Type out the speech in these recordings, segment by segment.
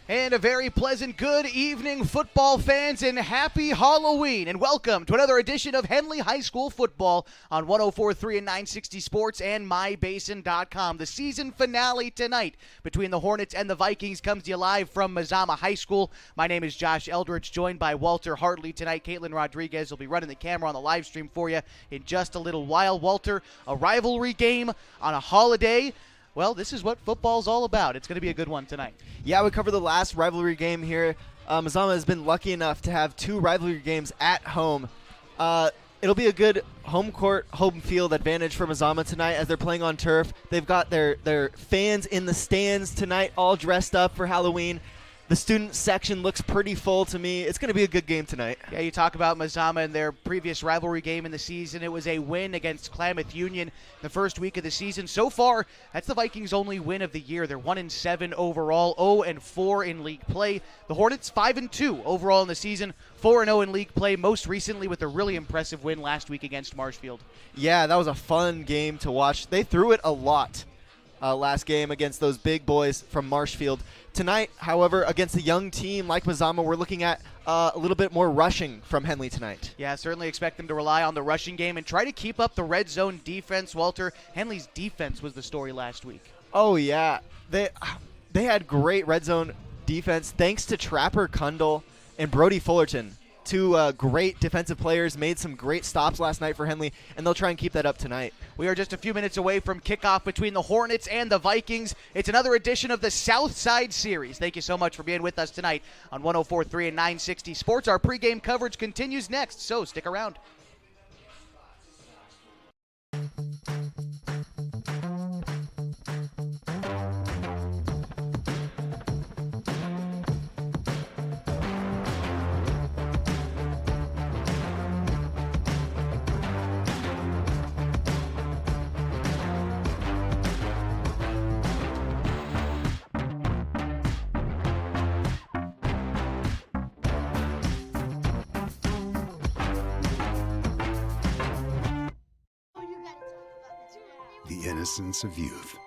And a very pleasant good evening, football fans, and happy Halloween. And welcome to another edition of Henley High School Football on 104.3 and 960 Sports and MyBasin.com. The season finale tonight between the Hornets and the Vikings comes to you live from Mazama High School. My name is Josh Eldridge, joined by Walter Hartley tonight. Caitlin Rodriguez will be running the camera on the live stream for you in just a little while. Walter, a rivalry game on a holiday. Well, this is what football's all about. It's going to be a good one tonight. Yeah, we covered the last rivalry game here. Mazama has been lucky enough to have two rivalry games at home. It'll be a good home court, home field advantage for Mazama tonight as they're playing on turf. They've got their fans in the stands tonight, all dressed up for Halloween. The student section looks pretty full to me. It's going to be a good game tonight. Yeah, you talk about Mazama and their previous rivalry game in the season. It was a win against Klamath Union the first week of the season. So far, that's the Vikings' only win of the year. They're 1-7 overall, 0-4 in league play. The Hornets 5-2 overall in the season, 4-0 in league play, most recently with a really impressive win last week against Marshfield. Yeah, that was a fun game to watch. They threw it a lot last game against those big boys from Marshfield. Tonight, however, against a young team like Mazama, we're looking at a little bit more rushing from Henley tonight. Yeah, certainly expect them to rely on the rushing game and try to keep up the red zone defense. Walter, Henley's defense was the story last week. Oh, yeah. They had great red zone defense thanks to Trapper Kundle and Brody Fullerton. Two great defensive players, made some great stops last night for Henley, and they'll try and keep that up tonight. We are just a few minutes away from kickoff between the Hornets and the Vikings. It's another edition of the Southside Series. Thank you so much for being with us tonight on 104.3 and 960 Sports. Our pregame coverage continues next, so stick around. The innocence of youth.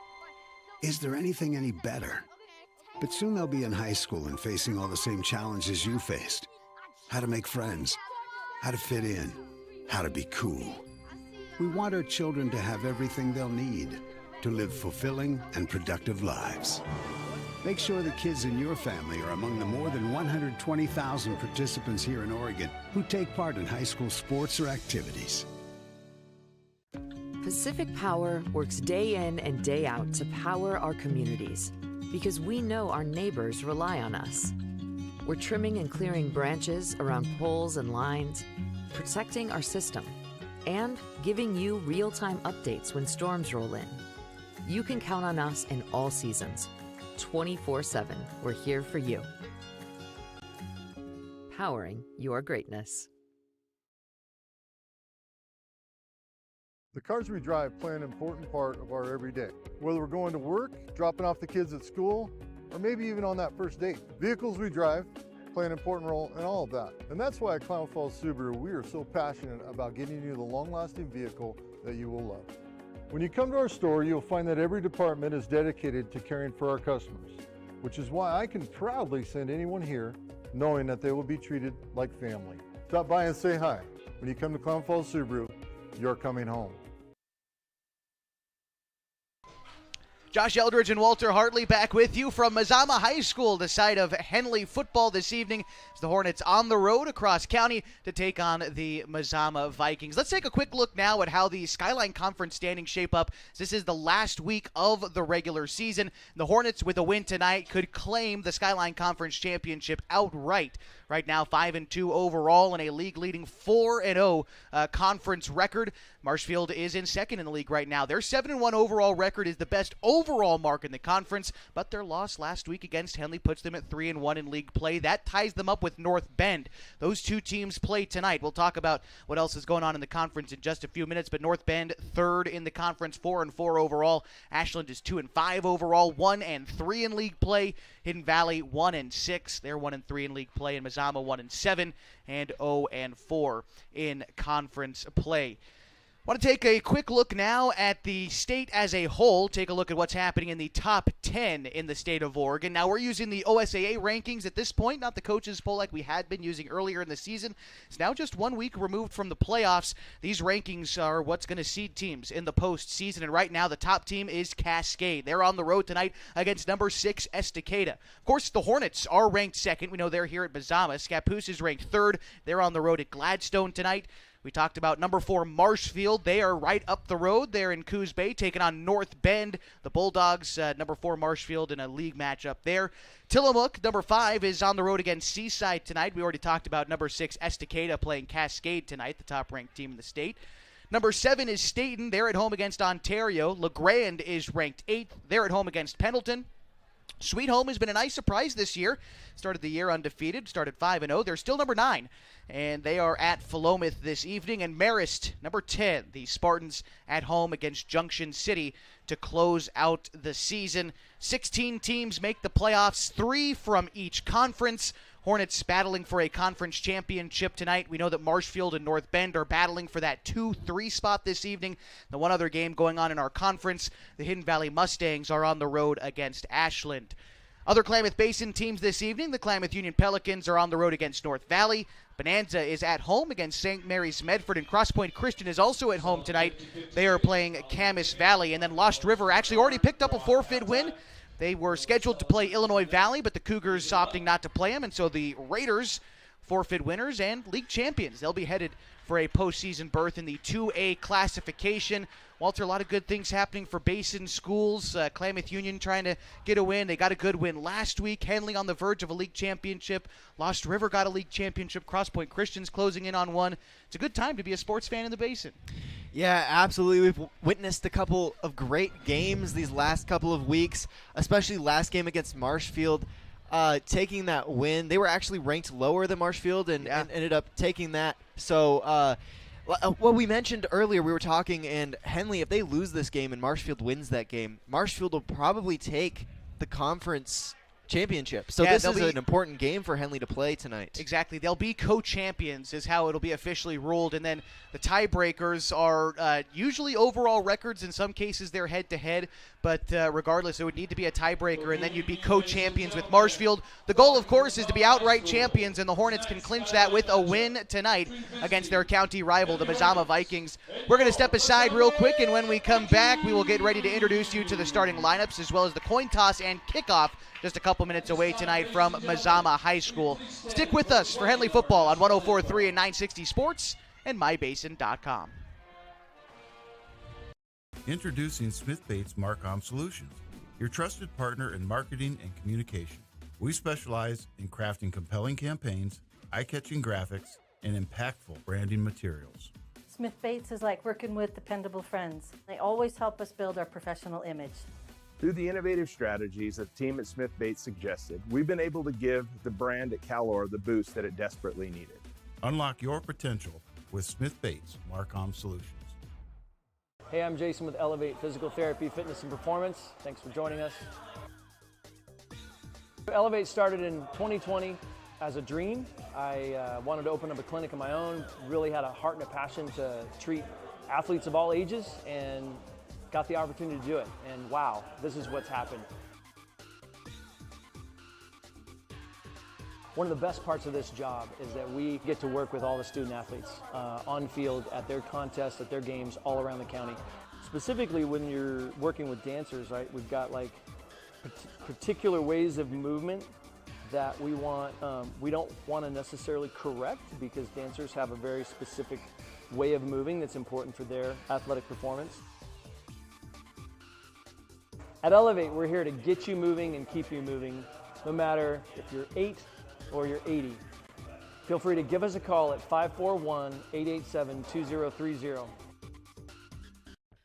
Is there anything any better? But soon they'll be in high school and facing all the same challenges you faced. How to make friends, how to fit in, how to be cool. We want our children to have everything they'll need to live fulfilling and productive lives. Make sure the kids in your family are among the more than 120,000 participants here in Oregon who take part in high school sports or activities. Pacific Power works day in and day out to power our communities because we know our neighbors rely on us. We're trimming and clearing branches around poles and lines, protecting our system, and giving you real-time updates when storms roll in. You can count on us in all seasons. 24/7, we're here for you. Powering your greatness. The cars we drive play an important part of our everyday. Whether we're going to work, dropping off the kids at school, or maybe even on that first date. Vehicles we drive play an important role in all of that. And that's why at Klamath Falls Subaru, we are so passionate about getting you the long-lasting vehicle that you will love. When you come to our store, you'll find that every department is dedicated to caring for our customers, which is why I can proudly send anyone here knowing that they will be treated like family. Stop by and say hi. When you come to Klamath Falls Subaru, you're coming home. Josh Eldridge and Walter Hartley back with you from Mazama High School, the site of Henley football this evening. As the Hornets on the road across county to take on the Mazama Vikings. Let's take a quick look now at how the Skyline Conference standings shape up. This is the last week of the regular season. The Hornets, with a win tonight, could claim the Skyline Conference championship outright. Right now, 5-2 overall and a league-leading 4-0 conference record. Marshfield is in second in the league right now. Their 7-1 overall record is the best overall mark in the conference, but their loss last week against Henley puts them at 3-1 in league play. That ties them up with North Bend. Those two teams play tonight. We'll talk about what else is going on in the conference in just a few minutes, but North Bend third in the conference, 4-4 overall. Ashland is 2-5 overall, 1-3 in league play. Hidden Valley 1-6. They're 1-3 in league play, and Mazama 1-7 and 0-4 in conference play. Want to take a quick look now at the state as a whole. Take a look at what's happening in the top 10 in the state of Oregon. Now, we're using the OSAA rankings at this point, not the coaches poll like we had been using earlier in the season. It's now just 1 week removed from the playoffs. These rankings are what's going to seed teams in the postseason, and right now the top team is Cascade. They're on the road tonight against number 6 Estacada. Of course, the Hornets are ranked second. We know they're here at Mazama. Scappoose is ranked third. They're on the road at Gladstone tonight. We talked about number 4 Marshfield. They are right up the road. They're in Coos Bay taking on North Bend. The Bulldogs, number 4 Marshfield in a league matchup there. Tillamook, number 5, is on the road against Seaside tonight. We already talked about number 6 Estacada playing Cascade tonight, the top-ranked team in the state. Number 7 is Staten. They're at home against Ontario. LeGrand is ranked 8th. They're at home against Pendleton. Sweet Home has been a nice surprise this year. Started the year undefeated, started 5-0. They're still number 9, and they are at Philomath this evening. And Marist, number 10, the Spartans at home against Junction City to close out the season. 16 teams make the playoffs, 3 from each conference. Hornets battling for a conference championship tonight. We know that Marshfield and North Bend are battling for that 2-3 spot this evening. The one other game going on in our conference, the Hidden Valley Mustangs are on the road against Ashland. Other Klamath Basin teams this evening, the Klamath Union Pelicans are on the road against North Valley. Bonanza is at home against St. Mary's Medford, and Cross Point Christian is also at home tonight. They are playing Camas Valley, and then Lost River actually already picked up a forfeit win. They were scheduled to play Illinois Valley, but the Cougars opting not to play them, and so the Raiders, forfeit winners and league champions, they'll be headed for a postseason berth in the 2A classification. Walter, a lot of good things happening for Basin schools. Klamath Union trying to get a win. They got a good win last week. Henley on the verge of a league championship. Lost River got a league championship. Cross Point Christian's closing in on one. It's a good time to be a sports fan in the Basin. Yeah, absolutely. We've witnessed a couple of great games these last couple of weeks, especially last game against Marshfield. Taking that win. They were actually ranked lower than Marshfield and ended up taking that. So what we mentioned earlier, we were talking, and Henley, if they lose this game and Marshfield wins that game, Marshfield will probably take the conference championship. So this is an important game for Henley to play tonight. Exactly. They'll be co-champions is how it'll be officially ruled. And then the tiebreakers are usually overall records. In some cases, they're head-to-head. But regardless, it would need to be a tiebreaker, and then you'd be co-champions with Marshfield. The goal, of course, is to be outright champions, and the Hornets can clinch that with a win tonight against their county rival, the Mazama Vikings. We're going to step aside real quick, and when we come back, we will get ready to introduce you to the starting lineups as well as the coin toss and kickoff just a couple minutes away tonight from Mazama High School. Stick with us for Henley football on 104.3 and 960 Sports and mybasin.com. Introducing Smith Bates Marcom Solutions, your trusted partner in marketing and communication. We specialize in crafting compelling campaigns, eye-catching graphics, and impactful branding materials. Smith Bates is like working with dependable friends. They always help us build our professional image. Through the innovative strategies that the team at Smith Bates suggested, we've been able to give the brand at Calor the boost that it desperately needed. Unlock your potential with Smith Bates Marcom Solutions. Hey, I'm Jason with Elevate Physical Therapy, Fitness, and Performance. Thanks for joining us. Elevate started in 2020 as a dream. I wanted to open up a clinic of my own, really had a heart and a passion to treat athletes of all ages, and got the opportunity to do it. And wow, this is what's happened. One of the best parts of this job is that we get to work with all the student athletes on field, at their contests, at their games, all around the county. Specifically when you're working with dancers, right, we've got like particular ways of movement that we don't want to necessarily correct, because dancers have a very specific way of moving that's important for their athletic performance. At Elevate, we're here to get you moving and keep you moving, no matter if you're 8 or you're 80. Feel free to give us a call at 541-887-2030.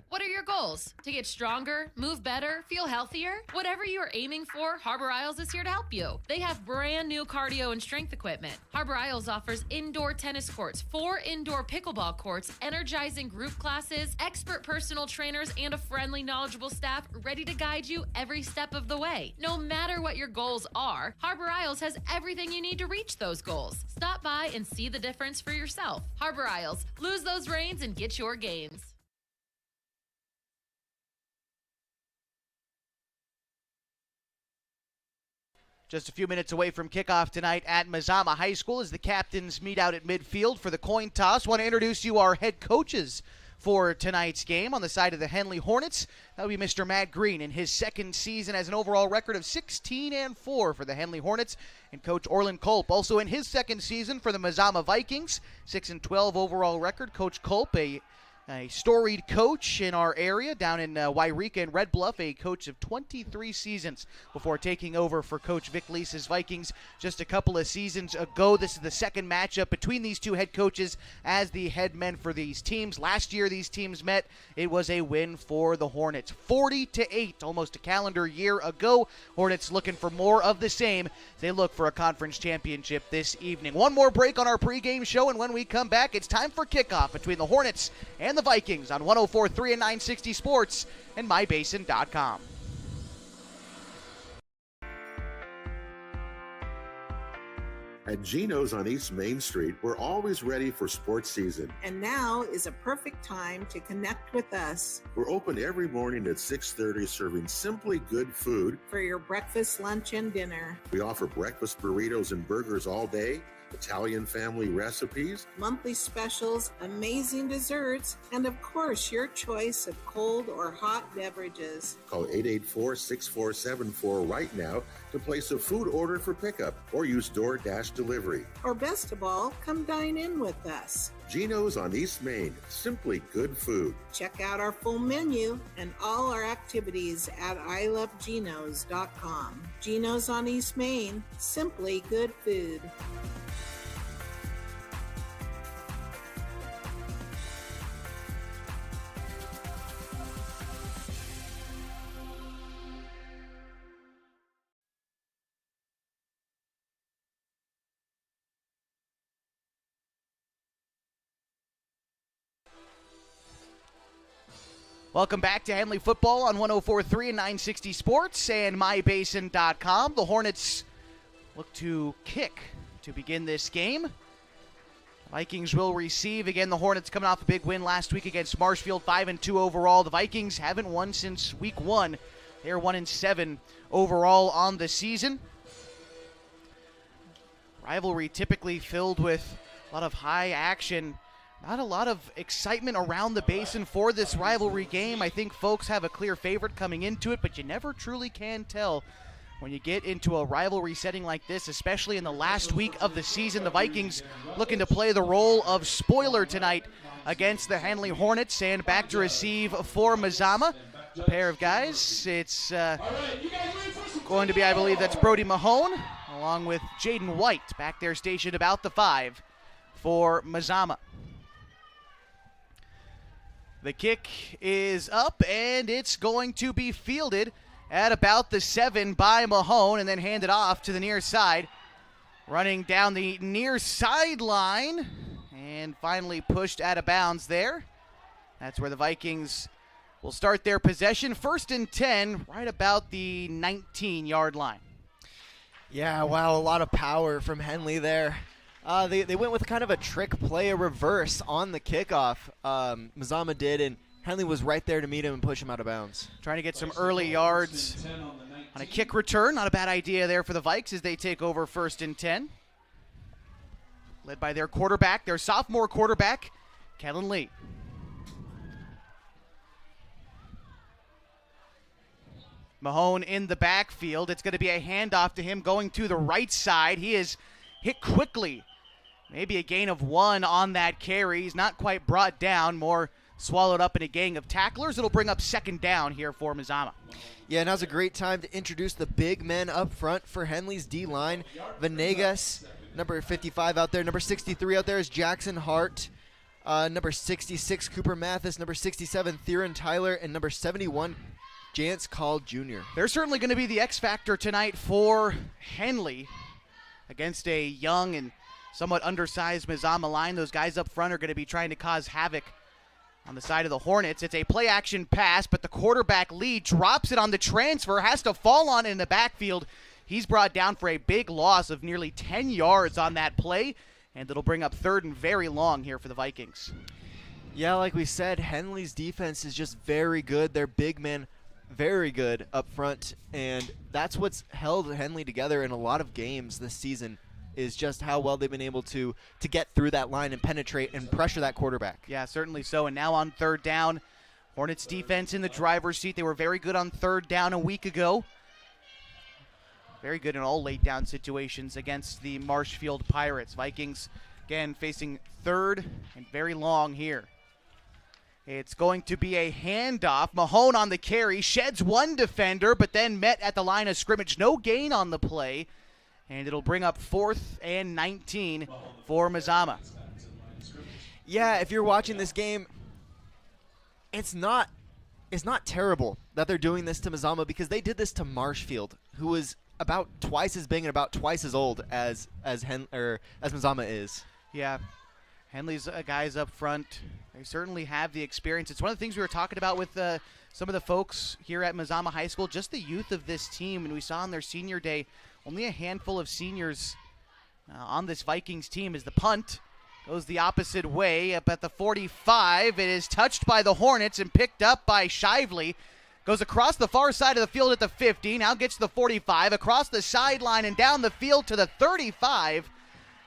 What are your goals? To get stronger, move better, feel healthier? Whatever you are aiming for, Harbor Isles is here to help you. They have brand new cardio and strength equipment. Harbor Isles offers indoor tennis courts, 4 indoor pickleball courts, energizing group classes, expert personal trainers, and a friendly, knowledgeable staff ready to guide you every step of the way. No matter what your goals are, Harbor Isles has everything you need to reach those goals. Stop by and see the difference for yourself. Harbor Isles, lose those reins and get your gains. Just a few minutes away from kickoff tonight at Mazama High School as the captains meet out at midfield for the coin toss. Want to introduce you our head coaches for tonight's game. On the side of the Henley Hornets, that will be Mr. Matt Green in his second season as an overall record of 16-4 for the Henley Hornets. And Coach Orland Culp also in his second season for the Mazama Vikings, 6-12 overall record. Coach Culp, a storied coach in our area down in Wairika and Red Bluff, a coach of 23 seasons before taking over for Coach Vic Leese's Vikings just a couple of seasons ago. This is the second matchup between these two head coaches as the head men for these teams. Last year these teams met. It was a win for the Hornets, 40-8, almost a calendar year ago. Hornets looking for more of the same. They look for a conference championship this evening. One more break on our pregame show, and when we come back, it's time for kickoff between the Hornets and the Vikings on 104.3 and 960 Sports and MyBasin.com. At GINO'S on East Main Street, we're always ready for sports season. And now is a perfect time to connect with us. We're open every morning at 6:30, serving simply good food for your breakfast, lunch, and dinner. We offer breakfast burritos and burgers all day, Italian family recipes, monthly specials, amazing desserts, and of course, your choice of cold or hot beverages. Call 884-6474 right now to place a food order for pickup or use DoorDash delivery. Or best of all, come dine in with us. GINO'S on East Main, simply good food. Check out our full menu and all our activities at iloveginos.com. GINO'S on East Main, simply good food. Welcome back to Henley Football on 104.3 and 960 Sports and MyBasin.com. The Hornets look to kick to begin this game. Vikings will receive. Again, the Hornets coming off a big win last week against Marshfield, 5-2 overall. The Vikings haven't won since week 1. They're 1-7 overall on the season. Rivalry typically filled with a lot of high action. Not a lot of excitement around the basin for this rivalry game. I think folks have a clear favorite coming into it, but you never truly can tell when you get into a rivalry setting like this, especially in the last week of the season. The Vikings looking to play the role of spoiler tonight against the Henley Hornets, and back to receive for Mazama. A pair of guys. It's going to be, I believe, that's Brody Mahone, along with Jaden White back there stationed about the 5 for Mazama. The kick is up, and it's going to be fielded at about the 7 by Mahone and then handed off to the near side. Running down the near sideline and finally pushed out of bounds there. That's where the Vikings will start their possession. 1st and 10, right about the 19-yard line. Yeah, wow, a lot of power from Henley there. They went with kind of a trick play, a reverse on the kickoff. Mazama did, and Henley was right there to meet him and push him out of bounds. Trying to get some early yards on a kick return. Not a bad idea there for the Vikes as they take over 1st and 10. Led by their quarterback, their sophomore quarterback, Kellen Lee. Mahone in the backfield. It's going to be a handoff to him going to the right side. He is hit quickly. Maybe a gain of 1 on that carry. He's not quite brought down, more swallowed up in a gang of tacklers. It'll bring up 2nd down here for Mazama. Yeah, now's a great time to introduce the big men up front for Henley's D-line. Venegas, number 55 out there. Number 63 out there is Jackson Hart. Number 66, Cooper Mathis. Number 67, Theron Tyler. And number 71, Jance Call Jr. They're certainly going to be the X factor tonight for Henley against a young and somewhat undersized Mazama line. Those guys up front are going to be trying to cause havoc on the side of the Hornets. It's a play-action pass, but the quarterback Lee drops it on the transfer, has to fall on it in the backfield. He's brought down for a big loss of nearly 10 yards on that play, and it'll bring up 3rd and very long here for the Vikings. Yeah, like we said, Henley's defense is just very good. Their big men very good up front, and that's what's held Henley together in a lot of games this season, is just how well they've been able to get through that line and penetrate and pressure that quarterback. Yeah, certainly so. And now on third down, Hornets defense in the driver's seat. They were very good on third down a week ago. Very good in all late down situations against the Marshfield Pirates. Vikings, again, facing third and very long here. It's going to be a handoff. Mahone on the carry, sheds one defender, but then met at the line of scrimmage. No gain on the play. And it'll bring up 4th and 19 for Mazama. Yeah, if you're watching this game, it's not terrible that they're doing this to Mazama, because they did this to Marshfield, who was about twice as big and about twice as old as Mazama is. Yeah, Henley's guys up front. They certainly have the experience. It's one of the things we were talking about with some of the folks here at Mazama High School, just the youth of this team. And we saw on their senior day, only a handful of seniors on this Vikings team. As the punt goes the opposite way up at the 45. It is touched by the Hornets and picked up by Shively. Goes across the far side of the field at the 50. Now gets to the 45, across the sideline and down the field to the 35.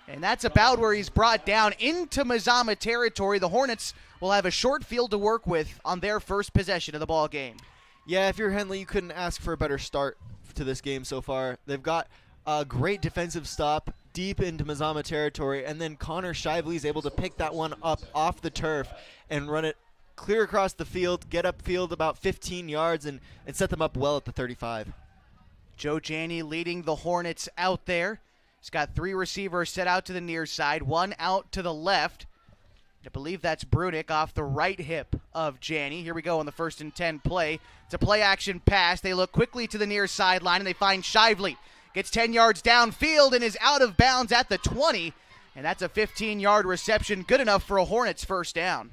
And that's about where he's brought down into Mazama territory. The Hornets will have a short field to work with on their first possession of the ball game. Yeah, if you're Henley, you couldn't ask for a better start to this game so far. They've got a great defensive stop deep into Mazama territory, and then Connor Shively is able to pick that one up off the turf and run it clear across the field, get upfield about 15 yards, and set them up well at the 35. Joe Janney leading the Hornets out there. He's got 3 receivers set out to the near side, 1 out to the left. I believe that's Brunick off the right hip of Janney. Here we go on the 1st and 10 play. It's a play-action pass. They look quickly to the near sideline, and they find Shively. Gets 10 yards downfield and is out of bounds at the 20. And that's a 15-yard reception, good enough for a Hornets first down.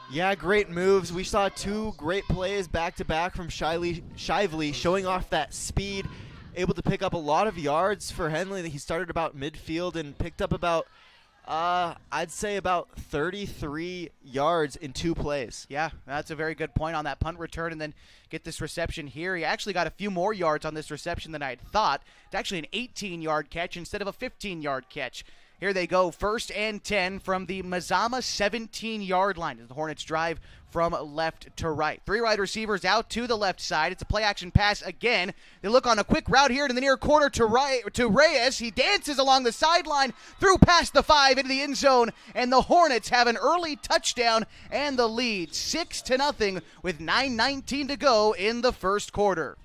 Yeah, great moves. We saw 2 great plays back-to-back from Shively, showing off that speed, able to pick up a lot of yards for Henley. He started about midfield and picked up about I'd say about 33 yards in 2 plays. Yeah, that's a very good point on that punt return, and then get this reception here. He actually got a few more yards on this reception than I had thought. It's actually an 18-yard catch instead of a 15-yard catch. Here they go, 1st and 10 from the Mazama 17-yard line as the Hornets drive from left to right. 3 wide receivers out to the left side. It's a play-action pass again. They look on a quick route here to the near corner to Reyes. He dances along the sideline, through past the 5 into the end zone, and the Hornets have an early touchdown and the lead 6-0 with 9:19 to go in the first quarter.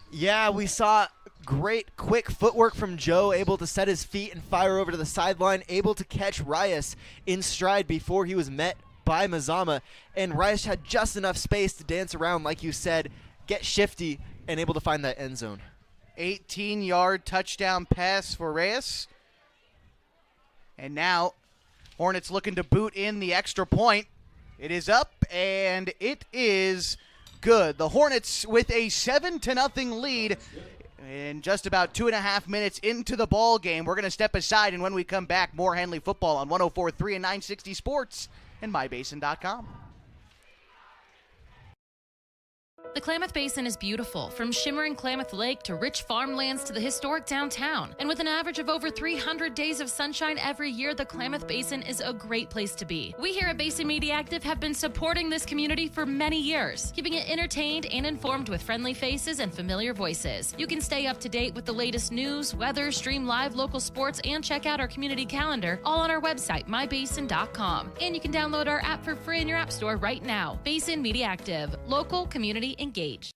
Yeah, we saw great quick footwork from Joe, able to set his feet and fire over to the sideline, able to catch Reyes in stride before he was met by Mazama, and Reyes had just enough space to dance around, like you said, get shifty, and able to find that end zone. 18-yard touchdown pass for Reyes. And now Hornets looking to boot in the extra point. It is up, and it is good. The Hornets with a 7-0 lead in just about 2.5 minutes into the ball game. We're going to step aside, and when we come back, more Henley football on 104.3 and 960 Sports and mybasin.com. The Klamath Basin is beautiful, from shimmering Klamath Lake to rich farmlands to the historic downtown. And with an average of over 300 days of sunshine every year, the Klamath Basin is a great place to be. We here at Basin Media Active have been supporting this community for many years, keeping it entertained and informed with friendly faces and familiar voices. You can stay up to date with the latest news, weather, stream live local sports, and check out our community calendar, all on our website, mybasin.com. And you can download our app for free in your app store right now. Basin Media Active, local, community engaged.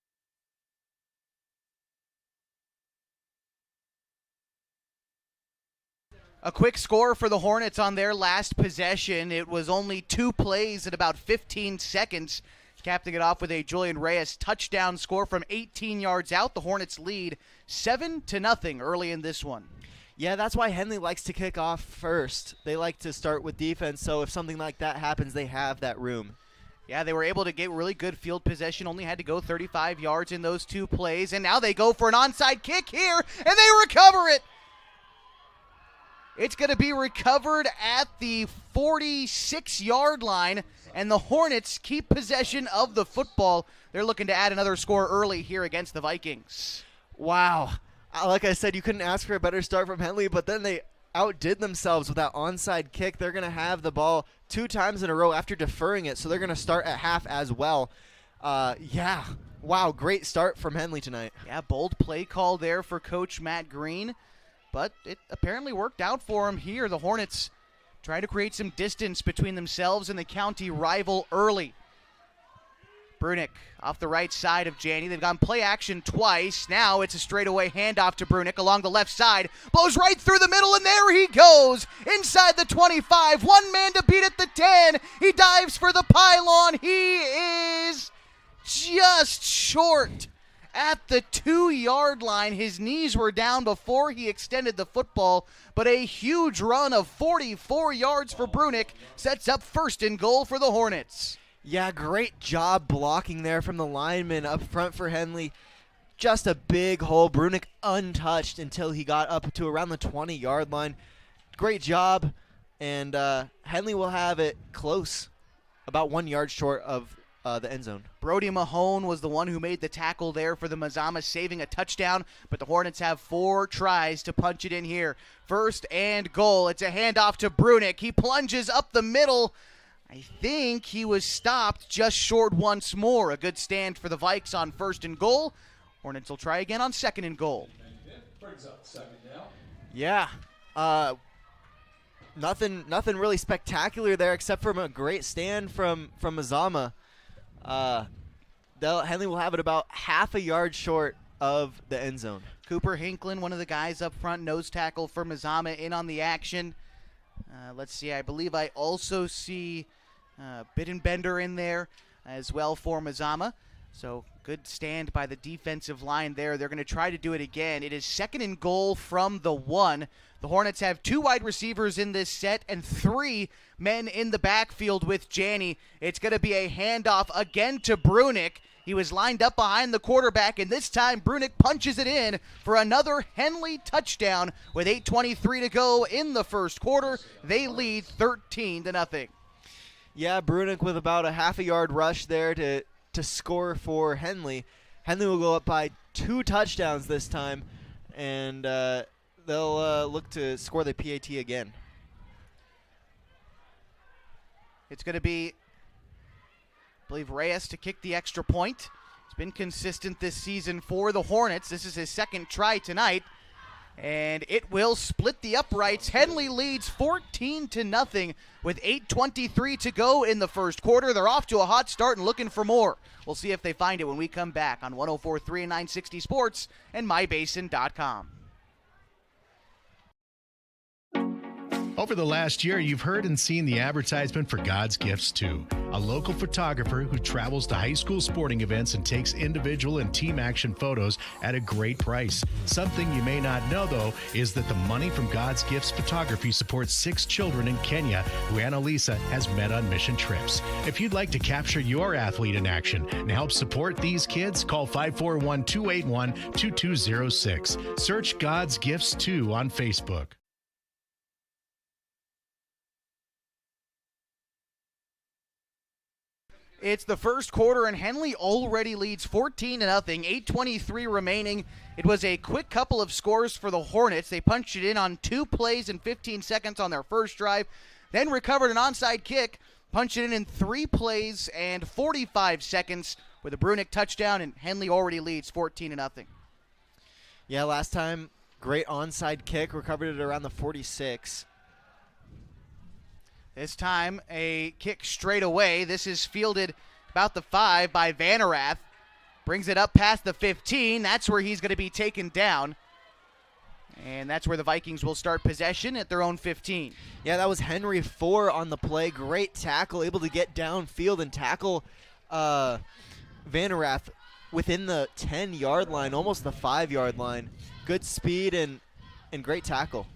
A quick score for the Hornets on their last possession. It was only 2 plays in about 15 seconds, capping it off with a Julian Reyes touchdown score from 18 yards out. The Hornets lead 7-0 early in this one. Yeah, that's why Henley likes to kick off first. They like to start with defense, so if something like that happens, they have that room. Yeah, they were able to get really good field possession, only had to go 35 yards in those 2 plays, and now they go for an onside kick here, and they recover it. It's going to be recovered at the 46-yard line, and the Hornets keep possession of the football. They're looking to add another score early here against the Vikings. Wow. Like I said, you couldn't ask for a better start from Henley, but then they outdid themselves with that onside kick. They're going to have the ball 2 times in a row after deferring it, so they're going to start at half as well. Yeah. Wow, great start from Henley tonight. Yeah, bold play call there for Coach Matt Green, but it apparently worked out for him here. The Hornets try to create some distance between themselves and the county rival early. Brunick off the right side of Janney. They've gone play action twice. Now it's a straightaway handoff to Brunick along the left side. Blows right through the middle, and there he goes. Inside the 25. One man to beat at the 10. He dives for the pylon. He is just short at the 2-yard line. His knees were down before he extended the football, but a huge run of 44 yards for Brunick sets up 1st and goal for the Hornets. Yeah, great job blocking there from the lineman up front for Henley. Just a big hole. Brunick untouched until he got up to around the 20-yard line. Great job, and Henley will have it close, about 1 yard short of the end zone. Brody Mahone was the one who made the tackle there for the Mazama, saving a touchdown, but the Hornets have 4 tries to punch it in here. 1st and goal. It's a handoff to Brunick. He plunges up the middle. I think he was stopped just short once more. A good stand for the Vikes on 1st and goal. Hornets will try again on 2nd and goal. Yeah. Nothing really spectacular there except for a great stand from Mazama. Henley will have it about half a yard short of the end zone. Cooper Hinklin, one of the guys up front, nose tackle for Mazama, in on the action. Let's see, I believe I also see Bittenbender in there as well for Mazama. So good stand by the defensive line there. They're going to try to do it again. It is 2nd and goal from the 1. The Hornets have 2 wide receivers in this set and 3 men in the backfield with Janney. It's going to be a handoff again to Brunick. He was lined up behind the quarterback, and this time Brunick punches it in for another Henley touchdown with 8:23 to go in the 1st quarter. They lead 13-0. Yeah, Brunick with about a half a yard rush there to score for Henley. Henley will go up by 2 touchdowns this time, and they'll look to score the PAT again. It's going to be, I believe, Reyes to kick the extra point. He's been consistent this season for the Hornets. This is his 2nd try tonight, and it will split the uprights. Henley leads 14-0 with 8:23 to go in the 1st quarter. They're off to a hot start and looking for more. We'll see if they find it when we come back on 104.3 and 960 Sports and mybasin.com. Over the last year, you've heard and seen the advertisement for God's Gifts 2, a local photographer who travels to high school sporting events and takes individual and team action photos at a great price. Something you may not know, though, is that the money from God's Gifts Photography supports 6 children in Kenya who Annalisa has met on mission trips. If you'd like to capture your athlete in action and help support these kids, call 541-281-2206. Search God's Gifts 2 on Facebook. It's the 1st quarter, and Henley already leads 14-0, 8:23 remaining. It was a quick couple of scores for the Hornets. They punched it in on 2 plays in 15 seconds on their first drive, then recovered an onside kick, punched it in 3 plays and 45 seconds with a Brunick touchdown, and Henley already leads 14-0. Yeah, last time, great onside kick, recovered it around the 46. This time, a kick straight away. This is fielded about the 5 by Vanerath. Brings it up past the 15. That's where he's going to be taken down. And that's where the Vikings will start possession at their own 15. Yeah, that was Henry 4 on the play. Great tackle, able to get downfield and tackle Vanerath within the 10-yard line, almost the 5-yard line. Good speed and great tackle.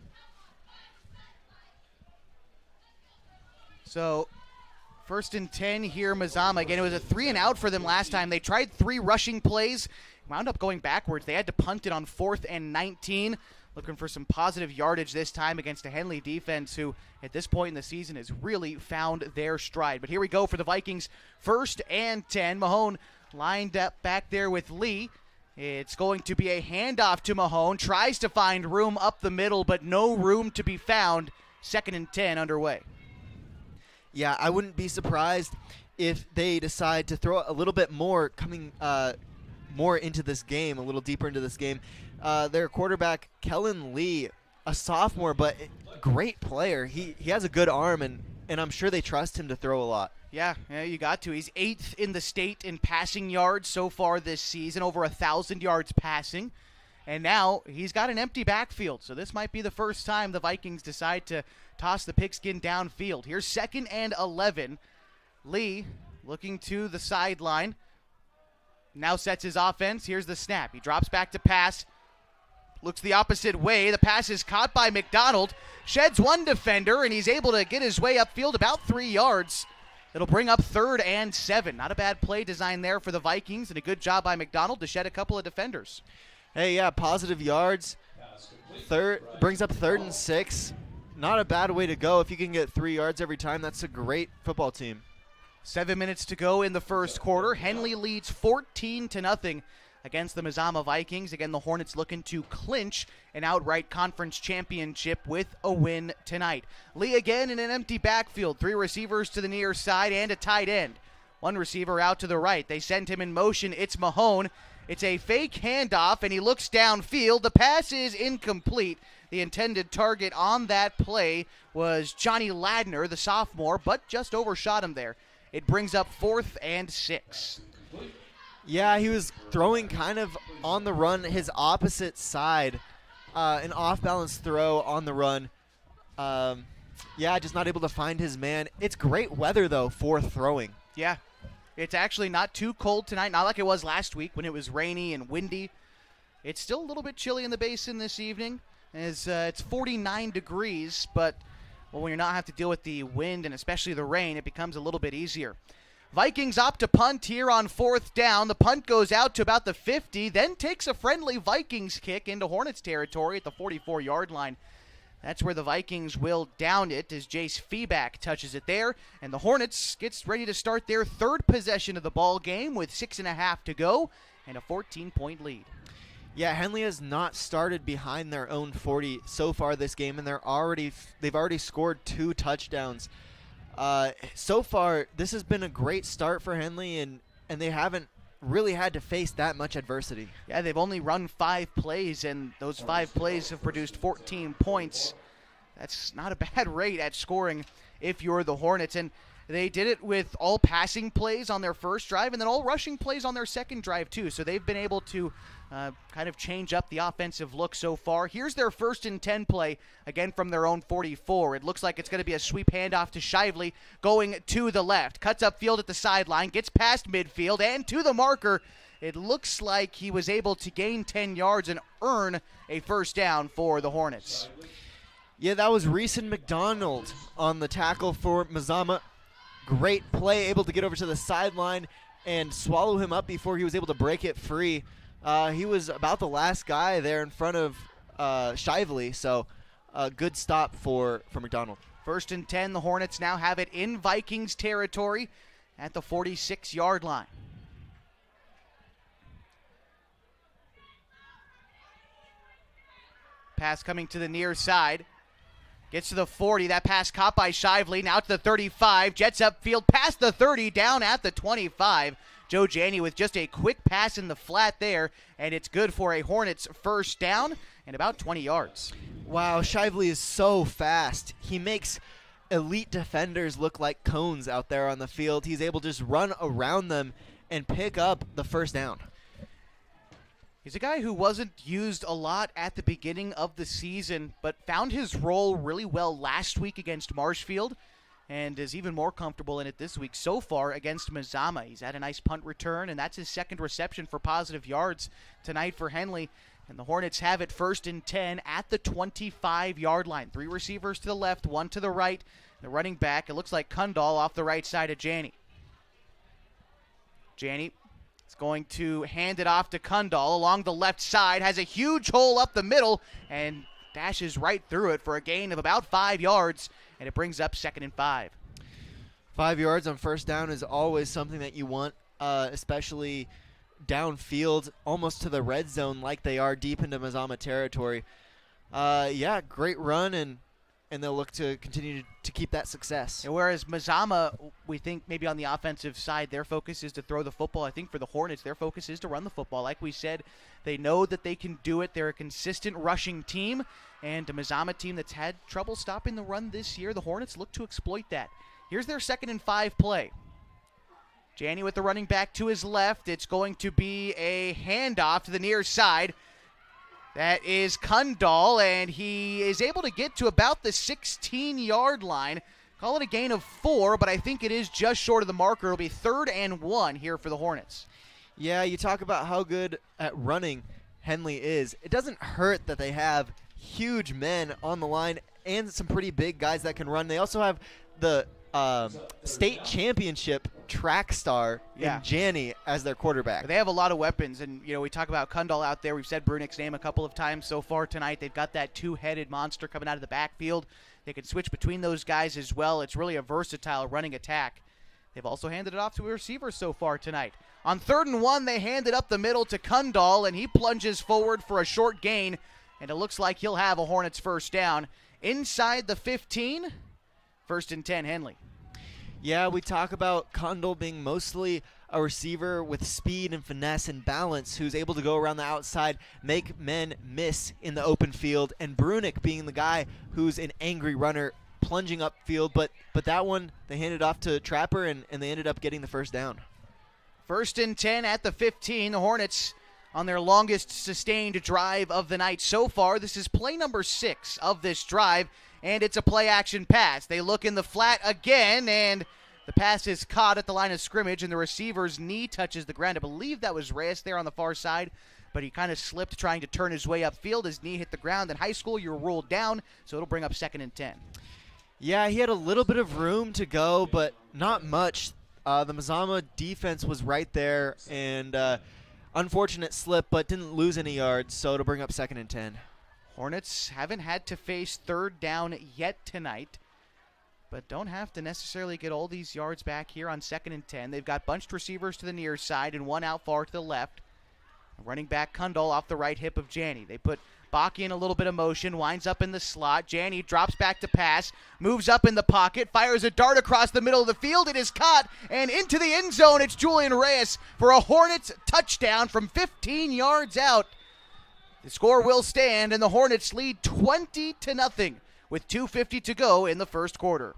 So, 1st and 10 here, Mazama. Again, it was a 3-and-out for them last time. They tried 3 rushing plays, wound up going backwards. They had to punt it on 4th and 19. looking for some positive yardage this time against a Henley defense who, at this point in the season, has really found their stride. But here we go for the Vikings. 1st and 10. Mahone lined up back there with Lee. It's going to be a handoff to Mahone. Tries to find room up the middle, but no room to be found. 2nd and 10 underway. Yeah, I wouldn't be surprised if they decide to throw a little bit more coming more into this game, a little deeper into this game. Their quarterback, Kellen Lee, a sophomore, but great player. He has a good arm, and I'm sure they trust him to throw a lot. Yeah, you got to. He's 8th in the state in passing yards so far this season, over 1,000 yards passing. And now he's got an empty backfield, so this might be the first time the Vikings decide to toss the pigskin downfield. Here's 2nd and 11. Lee looking to the sideline. Now sets his offense. Here's the snap. He drops back to pass. Looks the opposite way. The pass is caught by McDonald. Sheds one defender, and he's able to get his way upfield about 3 yards. It'll bring up 3rd and 7. Not a bad play design there for the Vikings, and a good job by McDonald to shed a couple of defenders. Hey, yeah, positive yards. Brings up 3rd and 6. Not a bad way to go. If you can get 3 yards every time, that's a great football team. 7 minutes to go in the first quarter. Henley leads 14-0 against the Mazama Vikings. Again, the Hornets looking to clinch an outright conference championship with a win tonight. Lee again in an empty backfield. 3 receivers to the near side and a tight end. 1 receiver out to the right. They send him in motion. It's Mahone. It's a fake handoff, and he looks downfield. The pass is incomplete. The intended target on that play was Johnny Ladner, the sophomore, but just overshot him there. It brings up 4th and 6. Yeah, he was throwing kind of on the run, his opposite side. An off-balance throw on the run. Just not able to find his man. It's great weather, though, for throwing. Yeah. It's actually not too cold tonight, not like it was last week when it was rainy and windy. It's still a little bit chilly in the basin this evening. It's 49 degrees, but when you're not have to deal with the wind and especially the rain, it becomes a little bit easier. Vikings opt to punt here on 4th down. The punt goes out to about the 50, then takes a friendly Vikings kick into Hornets territory at the 44-yard line. That's where the Vikings will down it as Jace Feeback touches it there. And the Hornets gets ready to start their 3rd possession of the ball game with 6.5 to go and a 14-point lead. Yeah, Henley has not started behind their own 40 so far this game, and they've already scored 2 touchdowns. So far, this has been a great start for Henley, and they haven't really had to face that much adversity. Yeah, they've only run 5 plays, and those 5 plays have produced 14 points. That's not a bad rate at scoring if you're the Hornets. And they did it with all passing plays on their first drive and then all rushing plays on their second drive, too. So they've been able to kind of change up the offensive look so far. Here's their 1st and 10 play, again from their own 44. It looks like it's going to be a sweep handoff to Shively going to the left. Cuts upfield at the sideline, gets past midfield and to the marker. It looks like he was able to gain 10 yards and earn a 1st down for the Hornets. Yeah, that was Reese McDonald on the tackle for Mazama. Great play, able to get over to the sideline and swallow him up before he was able to break it free. He was about the last guy there in front of Shively, so a good stop for McDonald. 1st and 10, the Hornets now have it in Vikings territory at the 46-yard line. Pass coming to the near side. Gets to the 40. That pass caught by Shively. Now to the 35. Jets upfield past the 30. Down at the 25. Joe Janney with just a quick pass in the flat there. And it's good for a Hornets 1st down and about 20 yards. Wow, Shively is so fast. He makes elite defenders look like cones out there on the field. He's able to just run around them and pick up the 1st down. He's a guy who wasn't used a lot at the beginning of the season, but found his role really well last week against Marshfield and is even more comfortable in it this week so far against Mazama. He's had a nice punt return, and that's his 2nd reception for positive yards tonight for Henley. And the Hornets have it 1st and 10 at the 25-yard line. 3 receivers to the left, 1 to the right. The running back, it looks like Kundal off the right side of Janney. Janney It's going to hand it off to Kundal along the left side, has a huge hole up the middle, and dashes right through it for a gain of about 5 yards, and it brings up 2nd and 5. 5 yards on first down is always something that you want, especially downfield, almost to the red zone like they are deep into Mazama territory. Yeah, great run, and they'll look to continue to keep that success. And whereas Mazama, we think maybe on the offensive side, their focus is to throw the football. I think for the Hornets, their focus is to run the football. Like we said, they know that they can do it. They're a consistent rushing team, and a Mazama team that's had trouble stopping the run this year. The Hornets look to exploit that. Here's their 2nd and 5 play. Janney with the running back to his left. It's going to be a handoff to the near side. That is Kundal, and he is able to get to about the 16-yard line. Call it a gain of 4, but I think it is just short of the marker. It'll be 3rd and 1 here for the Hornets. Yeah, you talk about how good at running Henley is. It doesn't hurt that they have huge men on the line and some pretty big guys that can run. They also have the state championship track star in Janney as their quarterback. They have a lot of weapons, and we talk about Kundal out there. We've said Brunick's name a couple of times so far tonight. They've got that two-headed monster coming out of the backfield. They can switch between those guys as well. It's really a versatile running attack. They've also handed it off to a receiver so far tonight. On 3rd and 1, they hand it up the middle to Kundal, and he plunges forward for a short gain, and it looks like he'll have a Hornets first down. Inside the 15, 1st and 10, Henley. Yeah, we talk about Kundal being mostly a receiver with speed and finesse and balance who's able to go around the outside, make men miss in the open field, and Brunick being the guy who's an angry runner plunging upfield, but that one they handed off to Trapper, and they ended up getting the first down. 1st and 10 at the 15. The Hornets on their longest sustained drive of the night so far. This is play number 6 of this drive, and it's a play-action pass. They look in the flat again, and the pass is caught at the line of scrimmage, and the receiver's knee touches the ground. I believe that was Reyes there on the far side, but he kind of slipped trying to turn his way upfield. His knee hit the ground. In high school, you're ruled down, so it'll bring up 2nd and 10. Yeah, he had a little bit of room to go, but not much. The Mazama defense was right there, and unfortunate slip, but didn't lose any yards, so it'll bring up 2nd and 10. Hornets haven't had to face 3rd down yet tonight, but don't have to necessarily get all these yards back here on 2nd and 10. They've got bunched receivers to the near side and one out far to the left. Running back Kundal off the right hip of Janney. They put Baki in a little bit of motion, winds up in the slot. Janney drops back to pass, moves up in the pocket, fires a dart across the middle of the field. It is caught, and into the end zone, it's Julian Reyes for a Hornets touchdown from 15 yards out. The score will stand, and the Hornets lead 20-0 with 2:50 to go in the first quarter.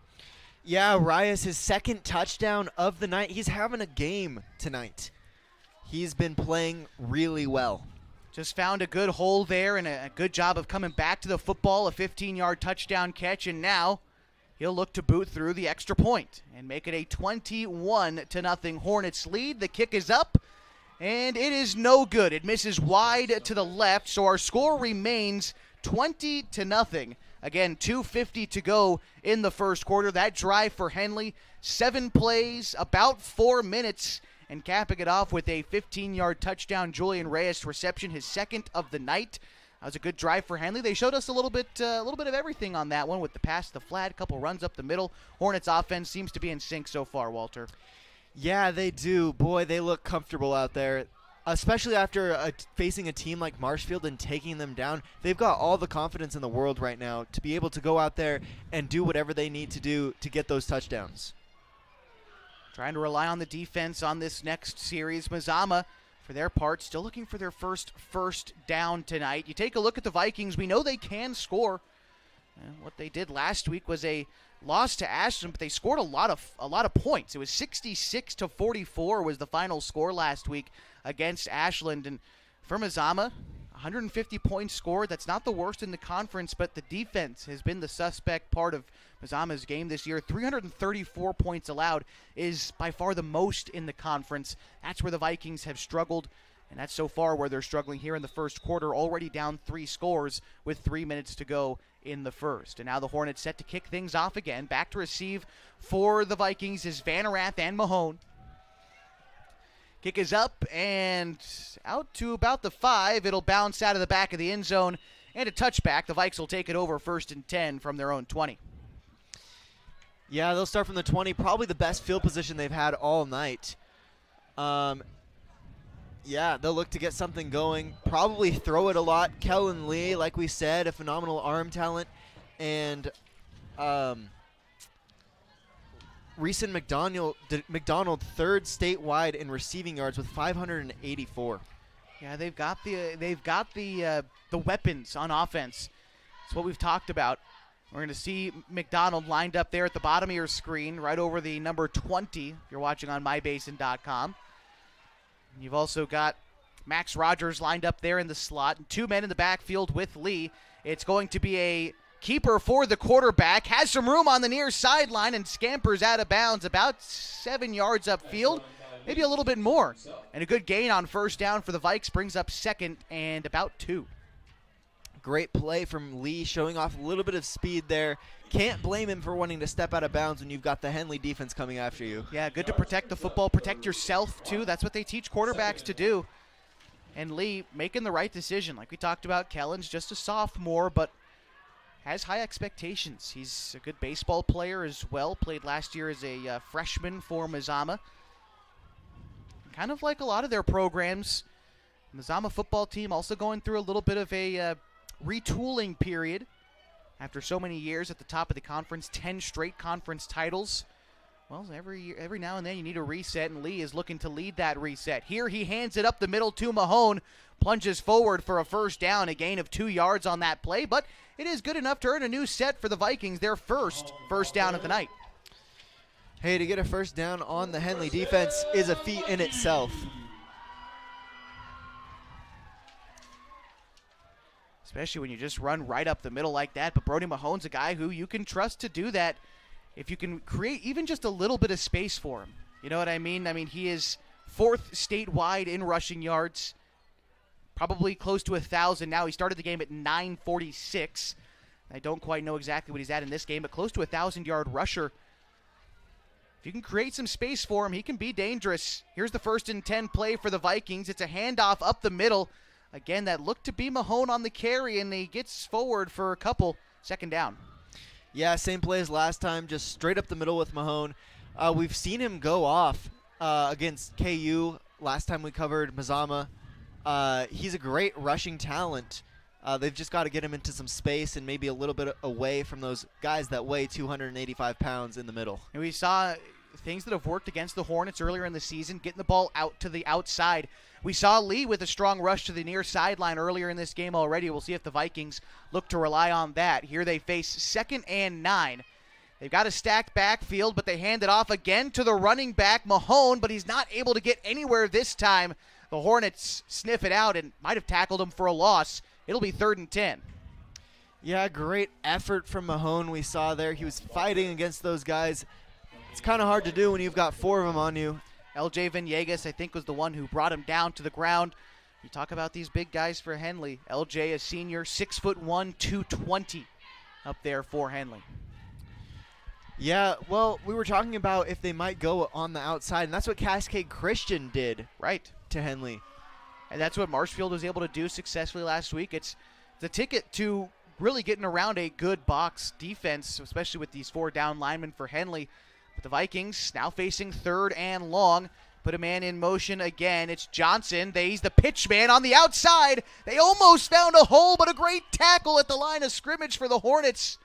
Yeah, Reyes, his 2nd touchdown of the night. He's having a game tonight. He's been playing really well. Just found a good hole there and a good job of coming back to the football, a 15-yard touchdown catch, and now he'll look to boot through the extra point and make it a 21-0 Hornets lead. The kick is up, and it is no good. It misses wide to the left, so our score remains 20-0. Again, 2:50 to go in the first quarter. That drive for Henley, 7 plays, about 4 minutes, and capping it off with a 15-yard touchdown. Julian Reyes reception, his 2nd of the night. That was a good drive for Henley. They showed us a little bit of everything on that one with the pass to the flat, a couple runs up the middle. Hornets offense seems to be in sync so far, Walter. Yeah, they do. Boy, they look comfortable out there, especially after facing a team like Marshfield and taking them down. They've got all the confidence in the world right now to be able to go out there and do whatever they need to do to get those touchdowns. Trying to rely on the defense on this next series. Mazama, for their part, still looking for their first down tonight. You take a look at the Vikings. We know they can score. What they did last week was a loss to Ashland, but they scored a lot of points. It was 66-44 was the final score last week against Ashland. And for Mazama, 150 points scored. That's not the worst in the conference, but the defense has been the suspect part of Mazama's game this year. 334 points allowed is by far the most in the conference. That's where the Vikings have struggled, and that's so far where they're struggling here in the first quarter, already down 3 scores with 3 minutes to go in the first. And now the Hornets set to kick things off again. Back to receive for the Vikings is Vanerath and Mahone. Kick is up and out to about the 5. It'll bounce out of the back of the end zone and a touchback. The Vikes will take it over 1st and 10 from their own 20. Yeah, they'll start from the 20. Probably the best field position they've had all night. Yeah, they'll look to get something going. Probably throw it a lot. Kellen Lee, like we said, a phenomenal arm talent. And Reeson McDonald, third statewide in receiving yards with 584. Yeah, they've got the weapons on offense. That's what we've talked about. We're going to see McDonald lined up there at the bottom of your screen, right over the number 20, if you're watching on mybasin.com. You've also got Max Rogers lined up there in the slot, and 2 men in the backfield with Lee. It's going to be a keeper for the quarterback. Has some room on the near sideline and scampers out of bounds about 7 yards upfield, maybe a little bit more. And a good gain on first down for the Vikes brings up 2nd and about 2. Great play from Lee, showing off a little bit of speed there. Can't blame him for wanting to step out of bounds when you've got the Henley defense coming after you. Yeah, good to protect the football, protect yourself too. That's what they teach quarterbacks to do. And Lee making the right decision. Like we talked about, Kellen's just a sophomore, but has high expectations. He's a good baseball player as well. Played last year as a freshman for Mazama. Kind of like a lot of their programs, Mazama football team also going through a little bit of a retooling period after so many years at the top of the conference, 10 straight conference titles. Well, every now and then you need a reset, and Lee is looking to lead that reset. Here he hands it up the middle to Mahone, plunges forward for a first down, a gain of 2 yards on that play, but it is good enough to earn a new set for the Vikings, their first down of the night. Hey, to get a first down on the Henley defense is a feat in itself. Especially when you just run right up the middle like that. But Brody Mahone's a guy who you can trust to do that if you can create even just a little bit of space for him. You know what I mean? I mean, he is 4th statewide in rushing yards, probably close to 1,000 now. He started the game at 946. I don't quite know exactly what he's at in this game, but close to a 1,000-yard rusher. If you can create some space for him, he can be dangerous. Here's the 1st and 10 play for the Vikings. It's a handoff up the middle. Again, that looked to be Mahone on the carry, and he gets forward for a couple. 2nd down. Yeah, same play as last time, just straight up the middle with Mahone. We've seen him go off against KU last time we covered Mazama. He's a great rushing talent. They've just got to get him into some space and maybe a little bit away from those guys that weigh 285 pounds in the middle. And we saw things that have worked against the Hornets earlier in the season, getting the ball out to the outside. We saw Lee with a strong rush to the near sideline earlier in this game already. We'll see if the Vikings look to rely on that. Here they face 2nd and 9. They've got a stacked backfield, but they hand it off again to the running back, Mahone, but he's not able to get anywhere this time. The Hornets sniff it out and might have tackled him for a loss. It'll be 3rd and 10. Yeah, great effort from Mahone we saw there. He was fighting against those guys. It's kind of hard to do when you've got 4 of them on you. LJ Venegas, I think, was the one who brought him down to the ground. You talk about these big guys for Henley. LJ, a senior, 6'1", 220 up there for Henley. Yeah, well, we were talking about if they might go on the outside, and that's what Cascade Christian did right to Henley. And that's what Marshfield was able to do successfully last week. It's the ticket to really getting around a good box defense, especially with these 4 down linemen for Henley. But the Vikings now facing 3rd and long. Put a man in motion again. It's Johnson. He's the pitch man on the outside. They almost found a hole, but a great tackle at the line of scrimmage for the Hornets.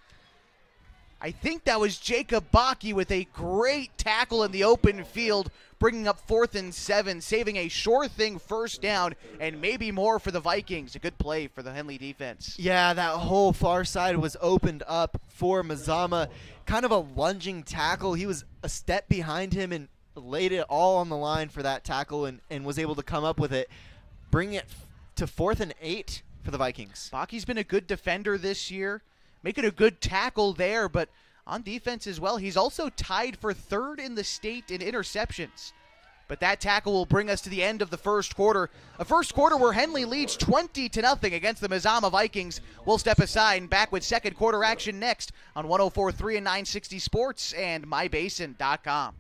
I think that was Jacob Bakke with a great tackle in the open field, bringing up 4th and 7, saving a sure thing first down, and maybe more for the Vikings. A good play for the Henley defense. Yeah, that whole far side was opened up for Mazama. Kind of a lunging tackle. He was a step behind him and laid it all on the line for that tackle and was able to come up with it. Bring it to 4th and 8 for the Vikings. Bakke's been a good defender this year, making a good tackle there, but on defense as well. He's also tied for 3rd in the state in interceptions. But that tackle will bring us to the end of the first quarter. A first quarter where Henley leads 20-0 against the Mazama Vikings. We'll step aside and back with second quarter action next on 104.3 and 960 Sports and mybasin.com.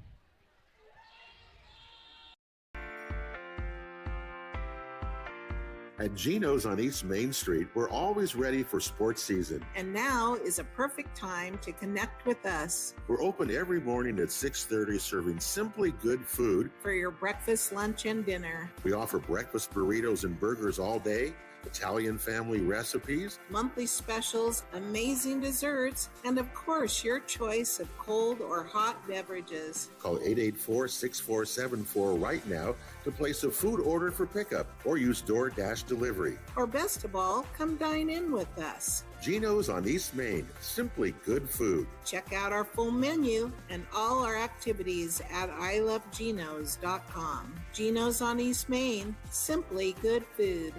At GINO'S on East Main Street, we're always ready for sports season. And now is a perfect time to connect with us. We're open every morning at 6:30, serving simply good food for your breakfast, lunch, and dinner. We offer breakfast burritos and burgers all day, Italian family recipes, monthly specials, amazing desserts, and of course, your choice of cold or hot beverages. Call 884-6474 right now to place a food order for pickup or use DoorDash delivery. Or best of all, come dine in with us. GINO'S on East Main, simply good food. Check out our full menu and all our activities at ilovegino's.com. GINO'S on East Main, simply good food.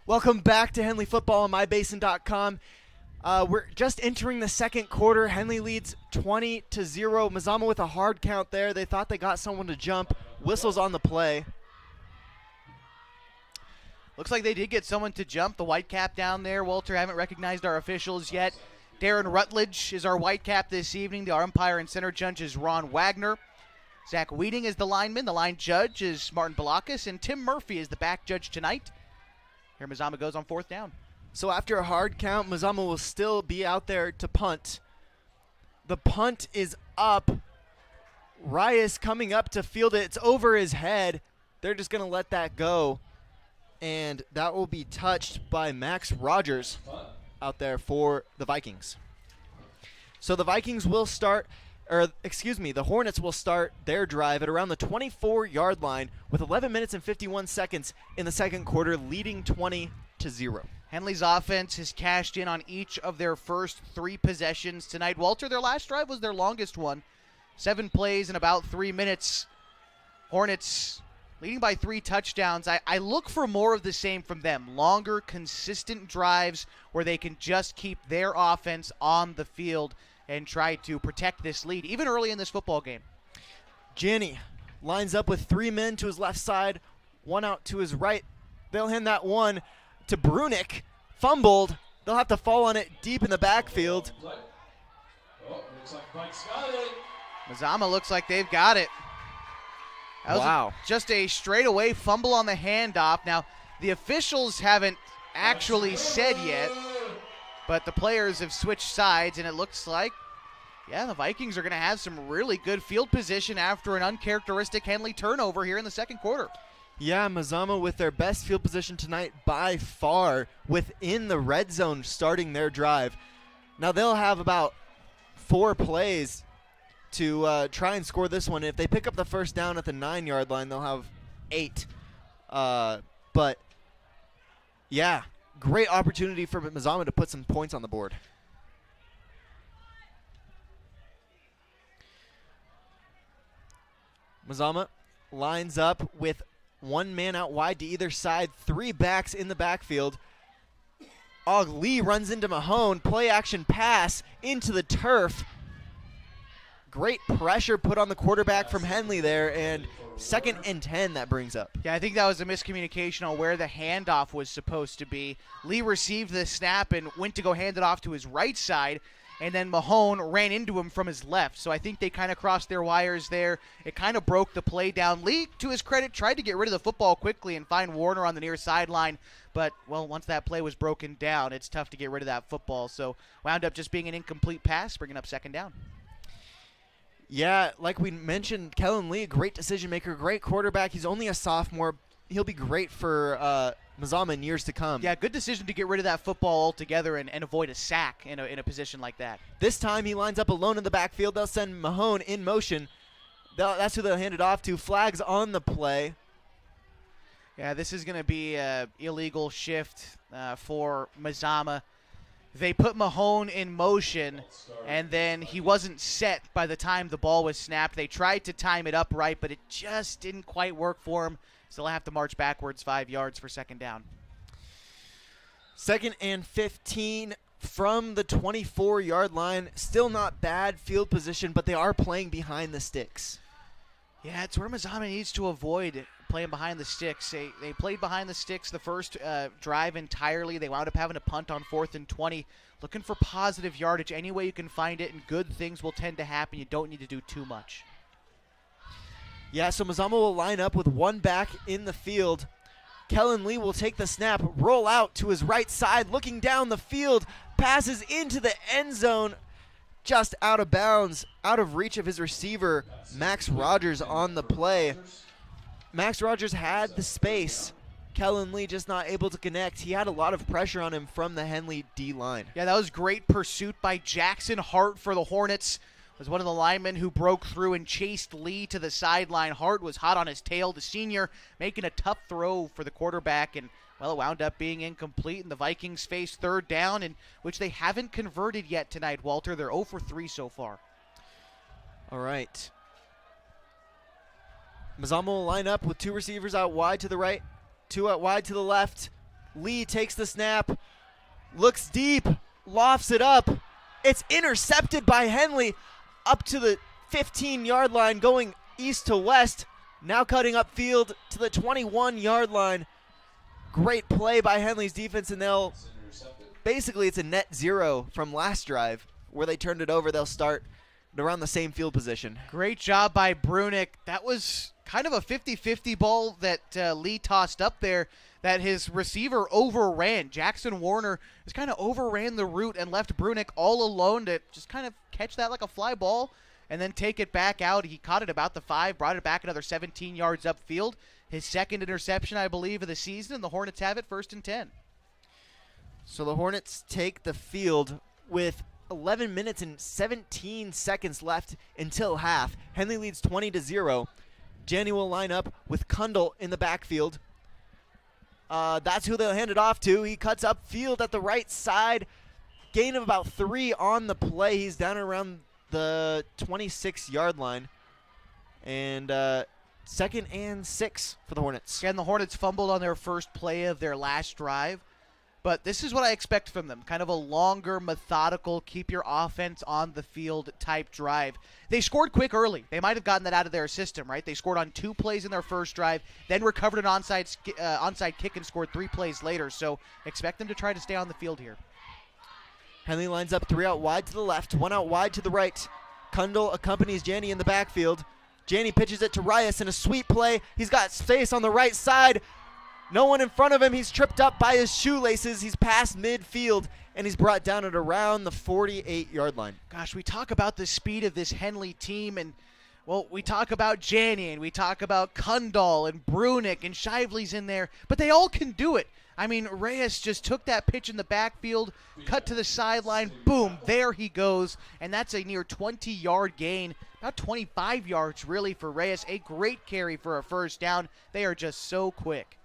Welcome back to Henley Football on mybasin.com. We're just entering the second quarter. Henley leads 20-0. Mazama with a hard count there. They thought they got someone to jump. Whistles on the play. Looks like they did get someone to jump. The white cap down there. Walter, haven't recognized our officials yet. Darren Rutledge is our white cap this evening. The umpire and center judge is Ron Wagner. Zach Weeding is the lineman. The line judge is Martin Balakis. And Tim Murphy is the back judge tonight. Here Mazama goes on fourth down. So after a hard count, Mazama will still be out there to punt. The punt is up. Reyes coming up to field it. It's over his head. They're just going to let that go. And that will be touched by Max Rogers out there for the Vikings. So the Vikings will start, the Hornets will start their drive at around the 24-yard line with 11 minutes and 51 seconds in the second quarter, leading 20-0. Henley's offense has cashed in on each of their first three possessions tonight. Walter, their last drive was their longest one. 7 plays in about 3 minutes. Hornets leading by 3 touchdowns. I look for more of the same from them. Longer, consistent drives where they can just keep their offense on the field and try to protect this lead, even early in this football game. Janney lines up with 3 men to his left side, 1 out to his right. They'll hand that one to Brunick. Fumbled. They'll have to fall on it deep in the backfield. Mazama looks like they've got it. That was just a straightaway fumble on the handoff. Now, the officials haven't actually said yet, but the players have switched sides, and it looks like, the Vikings are going to have some really good field position after an uncharacteristic Henley turnover here in the second quarter. Yeah, Mazama with their best field position tonight by far within the red zone starting their drive. Now, they'll have about 4 plays to try and score this one. If they pick up the first down at the 9-yard line, they'll have 8. But, yeah, great opportunity for Mazama to put some points on the board. Mazama lines up with 1 man out wide to either side, 3 backs in the backfield. Lee runs into Mahone, play action pass into the turf. Great pressure put on the quarterback from Henley there, and 2nd and 10 that brings up. Yeah, I think that was a miscommunication on where the handoff was supposed to be. Lee received the snap and went to go hand it off to his right side, and then Mahone ran into him from his left. So I think they kind of crossed their wires there. It kind of broke the play down. Lee, to his credit, tried to get rid of the football quickly and find Warner on the near sideline. But, once that play was broken down, it's tough to get rid of that football. So wound up just being an incomplete pass, bringing up 2nd down. Yeah, like we mentioned, Kellen Lee, great decision maker, great quarterback. He's only a sophomore. He'll be great for Mazama in years to come. Yeah, good decision to get rid of that football altogether and avoid a sack in a position like that. This time he lines up alone in the backfield. They'll send Mahone in motion. That's who they'll hand it off to. Flags on the play. Yeah, this is going to be an illegal shift for Mazama. They put Mahone in motion, and then he wasn't set by the time the ball was snapped. They tried to time it up right, but it just didn't quite work for him. So they'll have to march backwards 5 yards for 2nd down. 2nd and 15 from the 24-yard line. Still not bad field position, but they are playing behind the sticks. Yeah, it's where Mazama needs to avoid playing behind the sticks. They played behind the sticks the first drive entirely. They wound up having to punt on 4th and 20. Looking for positive yardage any way you can find it, and good things will tend to happen. You don't need to do too much. Yeah, so Mazama will line up with one back in the field. Kellen Lee will take the snap, roll out to his right side, looking down the field, passes into the end zone, just out of bounds, out of reach of his receiver, Max Rogers on the play. Max Rogers had the space. Kellen Lee just not able to connect. He had a lot of pressure on him from the Henley D-line. Yeah, that was great pursuit by Jackson Hart for the Hornets. Was one of the linemen who broke through and chased Lee to the sideline. Hart was hot on his tail. The senior making a tough throw for the quarterback, and, well, it wound up being incomplete, and the Vikings face 3rd down, in which they haven't converted yet tonight, Walter. They're 0 for 3 so far. All right. Mazama will line up with 2 receivers out wide to the right, 2 out wide to the left. Lee takes the snap, looks deep, lofts it up. It's intercepted by Henley up to the 15-yard line, going east to west, now cutting upfield to the 21-yard line. Great play by Henley's defense, and basically it's a net 0 from last drive where they turned it over. They'll start around the same field position. Great job by Brunick. That was kind of a 50-50 ball that Lee tossed up there that his receiver overran. Jackson Warner just kind of overran the route and left Brunick all alone to just kind of catch that like a fly ball and then take it back out. He caught it about the 5, brought it back another 17 yards upfield. His 2nd interception, I believe, of the season, and the Hornets have it 1st and 10. So the Hornets take the field with 11 minutes and 17 seconds left until half. Henley leads 20-0. Janney will line up with Kundal in the backfield. That's who they'll hand it off to. He cuts upfield at the right side. Gain of about 3 on the play. He's down around the 26-yard line. And 2nd and 6 for the Hornets. Again, the Hornets fumbled on their first play of their last drive. But this is what I expect from them. Kind of a longer, methodical, keep your offense on the field type drive. They scored quick early. They might have gotten that out of their system, right? They scored on 2 plays in their first drive, then recovered an onside kick and scored 3 plays later. So expect them to try to stay on the field here. Henley lines up 3 out wide to the left, 1 out wide to the right. Kundal accompanies Janney in the backfield. Janney pitches it to Rias in a sweep play. He's got space on the right side. No one in front of him. He's tripped up by his shoelaces. He's past midfield, and he's brought down at around the 48-yard line. Gosh, we talk about the speed of this Henley team, and, well, we talk about Janney, and we talk about Kundal and Brunick, and Shively's in there, but they all can do it. I mean, Reyes just took that pitch in the backfield, cut to the sideline, boom, there he goes, and that's a near 20-yard gain, about 25 yards really for Reyes. A great carry for a 1st down. They are just so quick.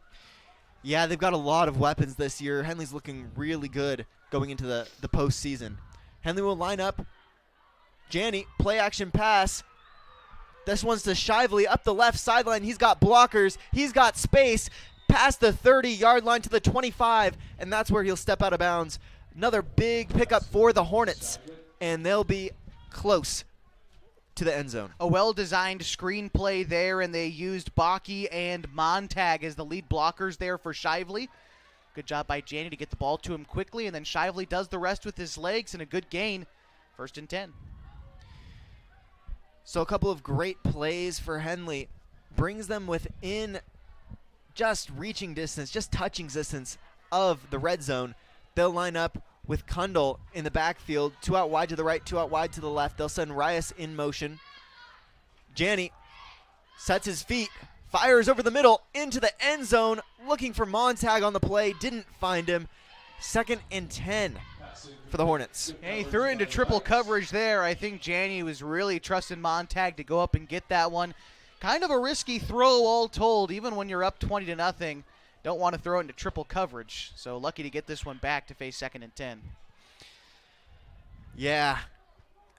Yeah, they've got a lot of weapons this year. Henley's looking really good going into the postseason. Henley will line up. Janney, play action pass. This one's to Shively up the left sideline. He's got blockers. He's got space past the 30-yard line to the 25, and that's where he'll step out of bounds. Another big pickup for the Hornets, and they'll be close to the end zone. A well-designed screenplay there, and they used Bakke and Montag as the lead blockers there for Shively. Good job by Janney to get the ball to him quickly, and then Shively does the rest with his legs, and a good gain. 1st and 10. So a couple of great plays for Henley. Brings them within just reaching distance, just touching distance of the red zone. They'll line up with Kundal in the backfield, 2 out wide to the right, 2 out wide to the left. They'll send Rias in motion. Janney sets his feet, fires over the middle into the end zone, looking for Montag on the play, didn't find him. 2nd and 10 for the Hornets. Yeah, he threw it into triple coverage there. I think Janney was really trusting Montag to go up and get that one. Kind of a risky throw all told, even when you're up 20-0. Don't want to throw it into triple coverage. So lucky to get this one back to face 2nd and 10. Yeah.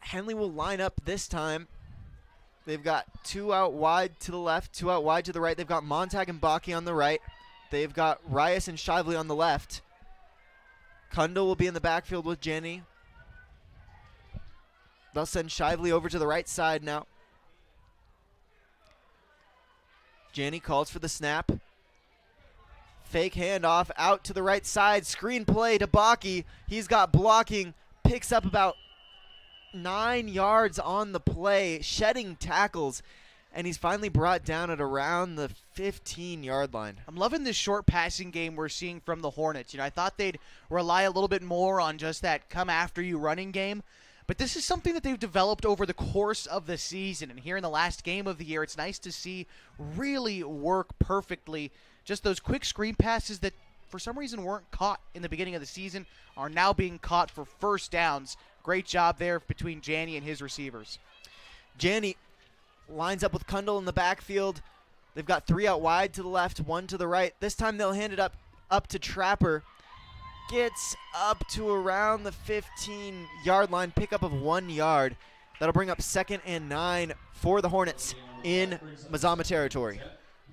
Henley will line up this time. They've got 2 out wide to the left, 2 out wide to the right. They've got Montag and Bakke on the right. They've got Rias and Shively on the left. Kundal will be in the backfield with Janney. They'll send Shively over to the right side now. Janney calls for the snap. Fake handoff out to the right side. Screen play to Bakke. He's got blocking. Picks up about 9 yards on the play, shedding tackles, and he's finally brought down at around the 15-yard line. I'm loving this short passing game we're seeing from the Hornets. I thought they'd rely a little bit more on just that come-after-you running game, but this is something that they've developed over the course of the season, and here in the last game of the year, it's nice to see really work perfectly. Just those quick screen passes that for some reason weren't caught in the beginning of the season are now being caught for first downs. Great job there between Janney and his receivers. Janney lines up with Kundal in the backfield. They've got 3 out wide to the left, 1 to the right. This time they'll hand it up to Trapper. Gets up to around the 15-yard line, pickup of 1 yard. That'll bring up 2nd and 9 for the Hornets in Mazama territory.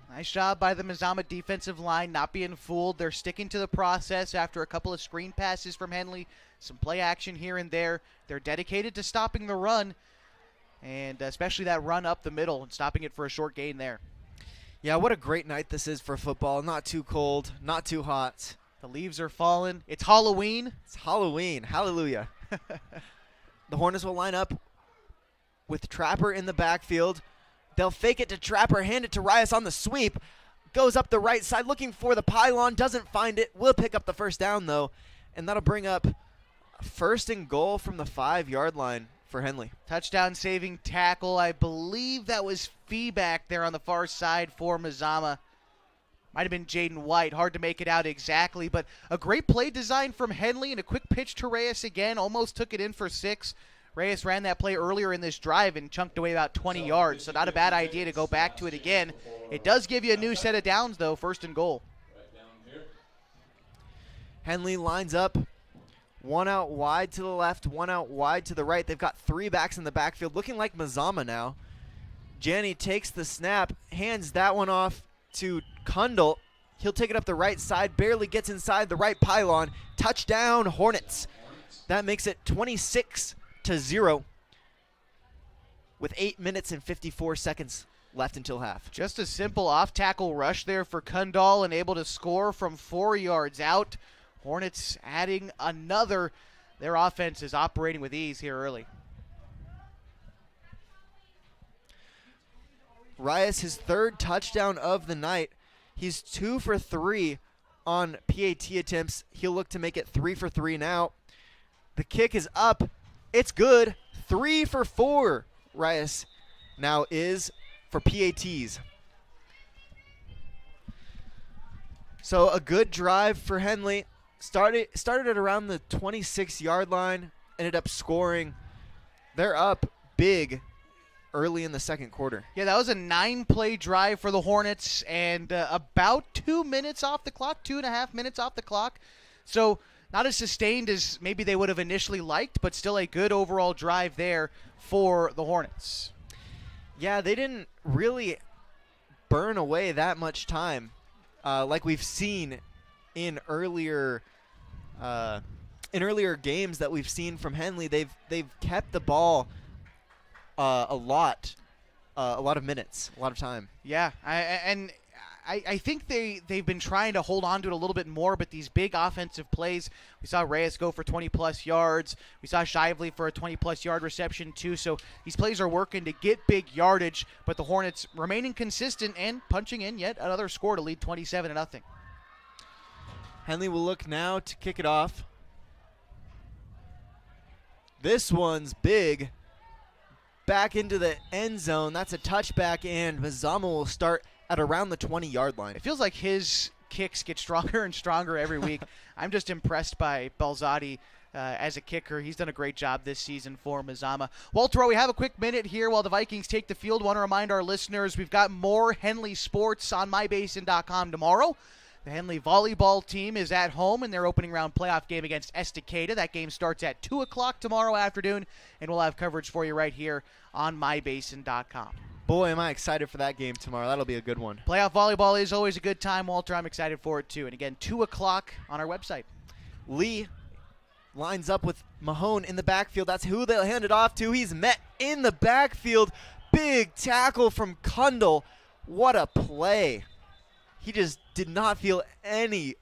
Nice job by the Mazama defensive line, not being fooled. They're sticking to the process after a couple of screen passes from Henley, some play action here and there. They're dedicated to stopping the run, and especially that run up the middle and stopping it for a short gain there. Yeah, what a great night this is for football. Not too cold, not too hot. The leaves are falling. It's Halloween. It's Halloween. Hallelujah. The Hornets will line up with Trapper in the backfield. They'll fake it to Trapper, hand it to Rias on the sweep. Goes up the right side looking for the pylon, doesn't find it. Will pick up the first down, though, and that'll bring up 1st and goal from the 5-yard line for Henley. Touchdown saving tackle. I believe that was Fee back there on the far side for Mazama. Might have been Jaden White. Hard to make it out exactly, but a great play design from Henley and a quick pitch to Reyes again. Almost took it in for 6. Reyes ran that play earlier in this drive and chunked away about 20 yards, so not a bad idea to go back to it again. It does give you a new set of downs, though, 1st and goal. Henley lines up. 1 out wide to the left, 1 out wide to the right. They've got 3 backs in the backfield, looking like Mazama now. Janney takes the snap, hands that one off to Kundal. He'll take it up the right side, barely gets inside the right pylon. Touchdown, Hornets. That makes it 26-0 with 8 minutes and 54 seconds left until half. Just a simple off-tackle rush there for Kundal and able to score from 4 yards out. Hornets adding another. Their offense is operating with ease here early. Rias, his 3rd touchdown of the night. He's 2 for 3 on PAT attempts. He'll look to make it 3 for 3 now. The kick is up. It's good. 3 for 4. Rias now is for PATs. So a good drive for Henley. Started at around the 26-yard line. Ended up scoring. They're up big early in the 2nd quarter. Yeah, that was a 9-play drive for the Hornets and about 2 minutes off the clock, 2.5 minutes off the clock. So not as sustained as maybe they would have initially liked, but still a good overall drive there for the Hornets. Yeah, they didn't really burn away that much time like we've seen in earlier games that we've seen from Henley. They've kept the ball a lot of minutes, a lot of time. Yeah, I think they've been trying to hold on to it a little bit more, but these big offensive plays, we saw Reyes go for 20-plus yards. We saw Shively for a 20-plus yard reception, too. So these plays are working to get big yardage, but the Hornets remaining consistent and punching in yet another score to lead 27-0. Henley will look now to kick it off. This one's big. Back into the end zone. That's a touchback, and Mazama will start at around the 20-yard line. It feels like his kicks get stronger and stronger every week. I'm just impressed by Balzati as a kicker. He's done a great job this season for Mazama. Walter, we have a quick minute here while the Vikings take the field. Want to remind our listeners we've got more Henley sports on mybasin.com tomorrow. The Henley volleyball team is at home in their opening round playoff game against Estacada. That game starts at 2 o'clock tomorrow afternoon, and we'll have coverage for you right here on mybasin.com. Boy, am I excited for that game tomorrow. That'll be a good one. Playoff volleyball is always a good time, Walter. I'm excited for it, too. And again, 2 o'clock on our website. Lee lines up with Mahone in the backfield. That's who they'll hand it off to. He's met in the backfield. Big tackle from Kundal. What a play. He just did not feel any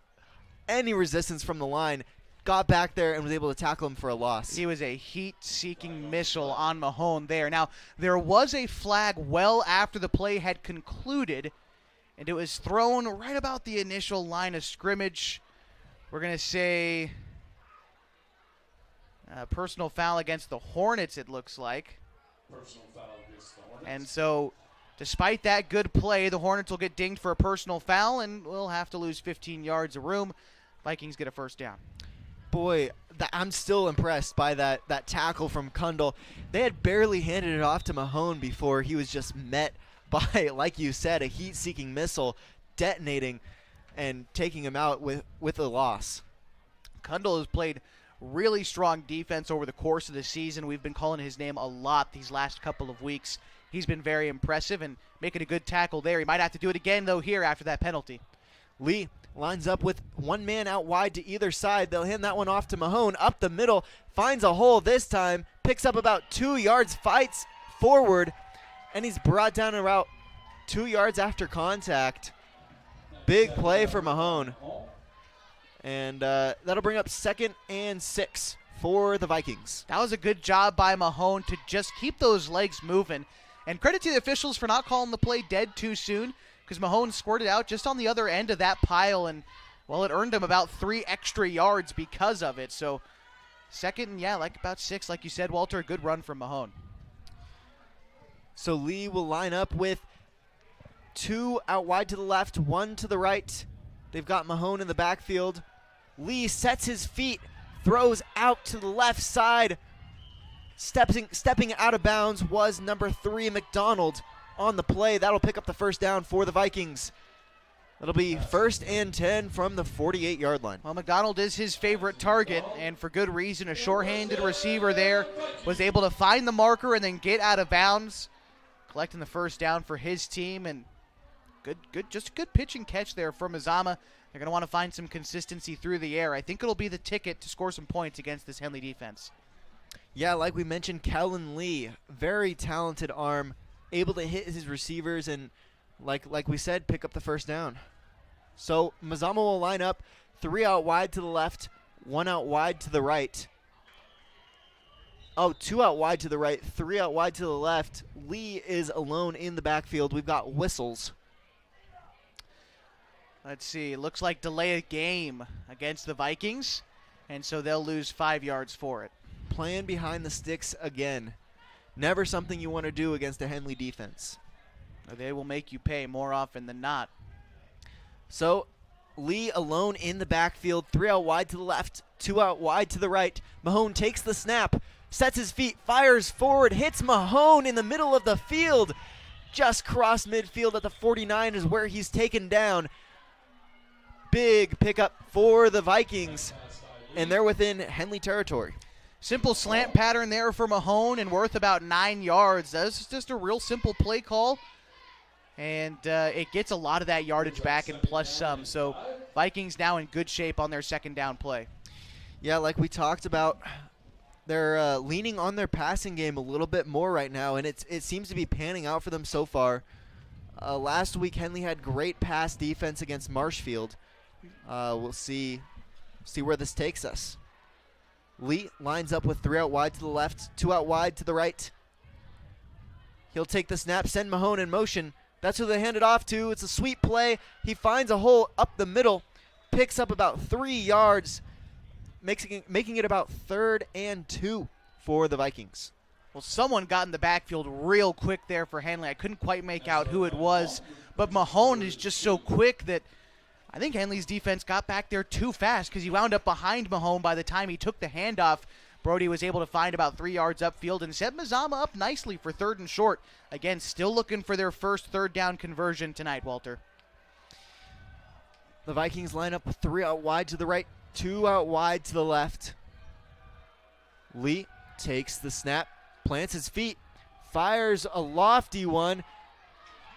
resistance from the line. Got back there and was able to tackle him for a loss. He was a heat-seeking missile on Mahone there. Now, there was a flag well after the play had concluded, and it was thrown right about the initial line of scrimmage. We're going to say personal foul against the Hornets, it looks like. Personal foul against the Hornets. And so, despite that good play, the Hornets will get dinged for a personal foul, and we'll have to lose 15 yards of room. Vikings get a first down. Boy, I'm still impressed by that tackle from Kundal. They had barely handed it off to Mahone before he was just met by, like you said, a heat-seeking missile detonating and taking him out with a loss. Kundal has played really strong defense over the course of the season. We've been calling his name a lot these last couple of weeks. He's been very impressive and making a good tackle there. He might have to do it again, though, here after that penalty. Lee lines up with one man out wide to either side. They'll hand that one off to Mahone up the middle. Finds a hole this time. Picks up about 2 yards. Fights forward. And he's brought down about 2 yards after contact. Big play for Mahone. And that'll bring up 2nd and 6 for the Vikings. That was a good job by Mahone to just keep those legs moving. And credit to the officials for not calling the play dead too soon, because Mahone squirted out just on the other end of that pile, and, well, it earned him about 3 extra yards because of it. So 2nd and, like about 6, like you said, Walter, a good run from Mahone. So Lee will line up with 2 out wide to the left, 1 to the right. They've got Mahone in the backfield. Lee sets his feet, throws out to the left side. Stepping out of bounds was number 3, McDonald, on the play. That'll pick up the first down for the Vikings. It'll be 1st and 10 from the 48-yard line. Well, McDonald is his favorite target, and for good reason. A short-handed receiver there was able to find the marker and then get out of bounds, collecting the first down for his team. And just a good pitch and catch there from Mazama. They're going to want to find some consistency through the air. I think it'll be the ticket to score some points against this Henley defense. Yeah, like we mentioned, Kellen Lee, very talented arm, able to hit his receivers and, like we said, pick up the first down. So Mazama will line up 3 out wide to the left, 1 out wide to the right. 2 out wide to the right, 3 out wide to the left. Lee is alone in the backfield. We've got whistles. Let's see. Looks like delay a game against the Vikings, and so they'll lose 5 yards for it. Playing behind the sticks again. Never something you want to do against a Henley defense. They will make you pay more often than not. So Lee alone in the backfield, 3 out wide to the left, 2 out wide to the right. Mahone takes the snap, sets his feet, fires forward, hits Mahone in the middle of the field. Just cross midfield at the 49 is where he's taken down. Big pickup for the Vikings, and they're within Henley territory. Simple slant pattern there for Mahone and worth about 9 yards. That's just a real simple play call, and it gets a lot of that yardage back and plus some. So Vikings now in good shape on their 2nd down play. Yeah, like we talked about, they're leaning on their passing game a little bit more right now, and it seems to be panning out for them so far. Last week, Henley had great pass defense against Marshfield. We'll see where this takes us. Lee lines up with 3 out wide to the left, 2 out wide to the right. He'll take the snap, send Mahone in motion. That's who they hand it off to. It's a sweep play. He finds a hole up the middle, picks up about 3 yards, making it about 3rd and 2 for the Vikings. Well, someone got in the backfield real quick there for Henley. I couldn't quite make out who it was, but Mahone is just so quick that I think Henley's defense got back there too fast because he wound up behind Mahone by the time he took the handoff. Brody was able to find about 3 yards upfield and set Mazama up nicely for 3rd and short. Again, still looking for their first 3rd down conversion tonight, Walter. The Vikings line up 3 out wide to the right, 2 out wide to the left. Lee takes the snap, plants his feet, fires a lofty one.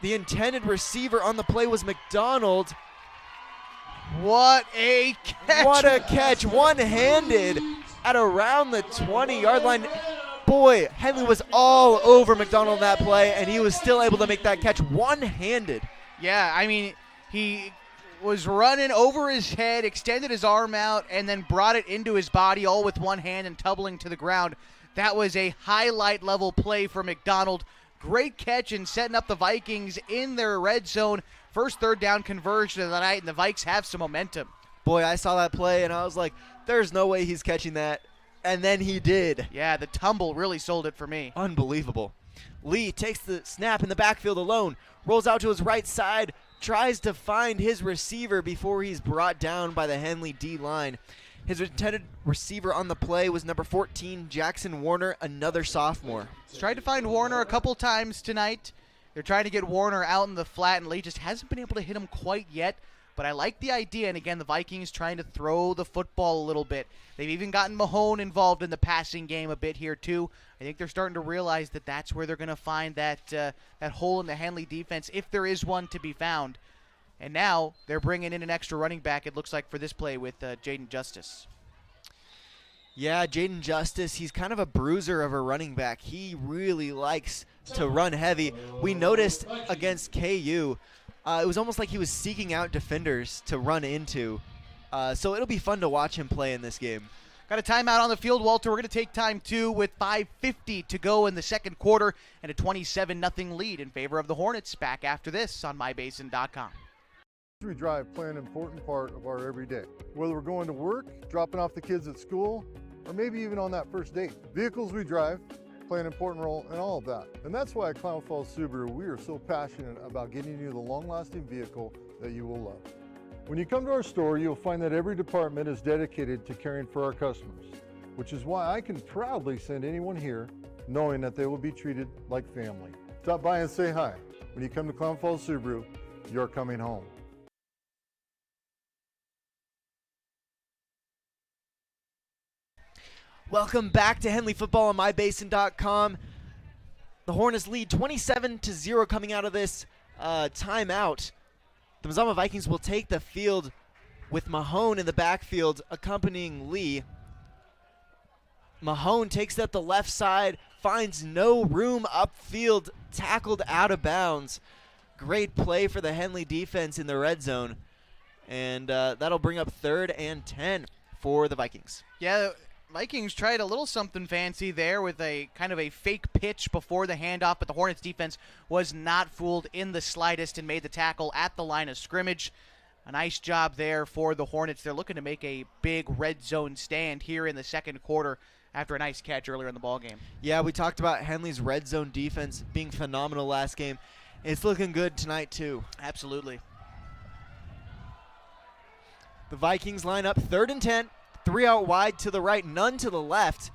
The intended receiver on the play was McDonald. What a catch! What a catch, one-handed at around the 20-yard line. boy, Henley was all over McDonald that play, and he was still able to make that catch one-handed. Yeah, I mean, he was running over his head, extended his arm out, and then brought it into his body all with one hand and tumbling to the ground. That was a highlight-level play for McDonald. Great catch and setting up the Vikings in their red zone. First third down conversion of the night, and the Vikes have some momentum. Boy, I saw that play, and I was like, there's no way he's catching that. And then he did. Yeah, the tumble really sold it for me. Unbelievable. Lee takes the snap in the backfield alone, rolls out to his right side, tries to find his receiver before he's brought down by the Henley D-line. His intended receiver on the play was number 14, Jackson Warner, another sophomore. He's tried to find Warner a couple times tonight. They're trying to get Warner out in the flat, and Lee just hasn't been able to hit him quite yet. But I like the idea, and again, the Vikings trying to throw the football a little bit. They've even gotten Mahone involved in the passing game a bit here, too. I think they're starting to realize that that's where they're going to find that hole in the Henley defense, if there is one to be found. And now they're bringing in an extra running back, it looks like, for this play with Jaden Justice. Yeah, Jaden Justice, he's kind of a bruiser of a running back. He really likes to run heavy. We noticed against KU, it was almost like he was seeking out defenders to run into. So it'll be fun to watch him play in this game. Got a timeout on the field, Walter. We're going to take time, too, with 5:50 to go in the second quarter and a 27-0 lead in favor of the Hornets. Back after this on mybasin.com. We drive play an important part of our everyday. Whether we're going to work, dropping off the kids at school, or maybe even on that first date. Vehicles we drive play an important role in all of that. And that's why at Klamath Falls Subaru, we are so passionate about getting you the long-lasting vehicle that you will love. When you come to our store, you'll find that every department is dedicated to caring for our customers, which is why I can proudly send anyone here knowing that they will be treated like family. Stop by and say hi. When you come to Klamath Falls Subaru, you're coming home. Welcome back to Henley Football on mybasin.com. The Hornets lead 27-0 coming out of this timeout. The Mazama Vikings will take the field with Mahone in the backfield accompanying Lee. Mahone takes it up the left side, finds no room upfield, tackled out of bounds. Great play for the Henley defense in the red zone. And that'll bring up 3rd and 10 for the Vikings. Yeah, Vikings tried a little something fancy there with a kind of a fake pitch before the handoff, but the Hornets defense was not fooled in the slightest and made the tackle at the line of scrimmage. A nice job there for the Hornets. They're looking to make a big red zone stand here in the second quarter after a nice catch earlier in the ballgame. Yeah, we talked about Henley's red zone defense being phenomenal last game. It's looking good tonight, too. Absolutely. The Vikings line up 3rd and 10. 3 out wide to the right, none to the left.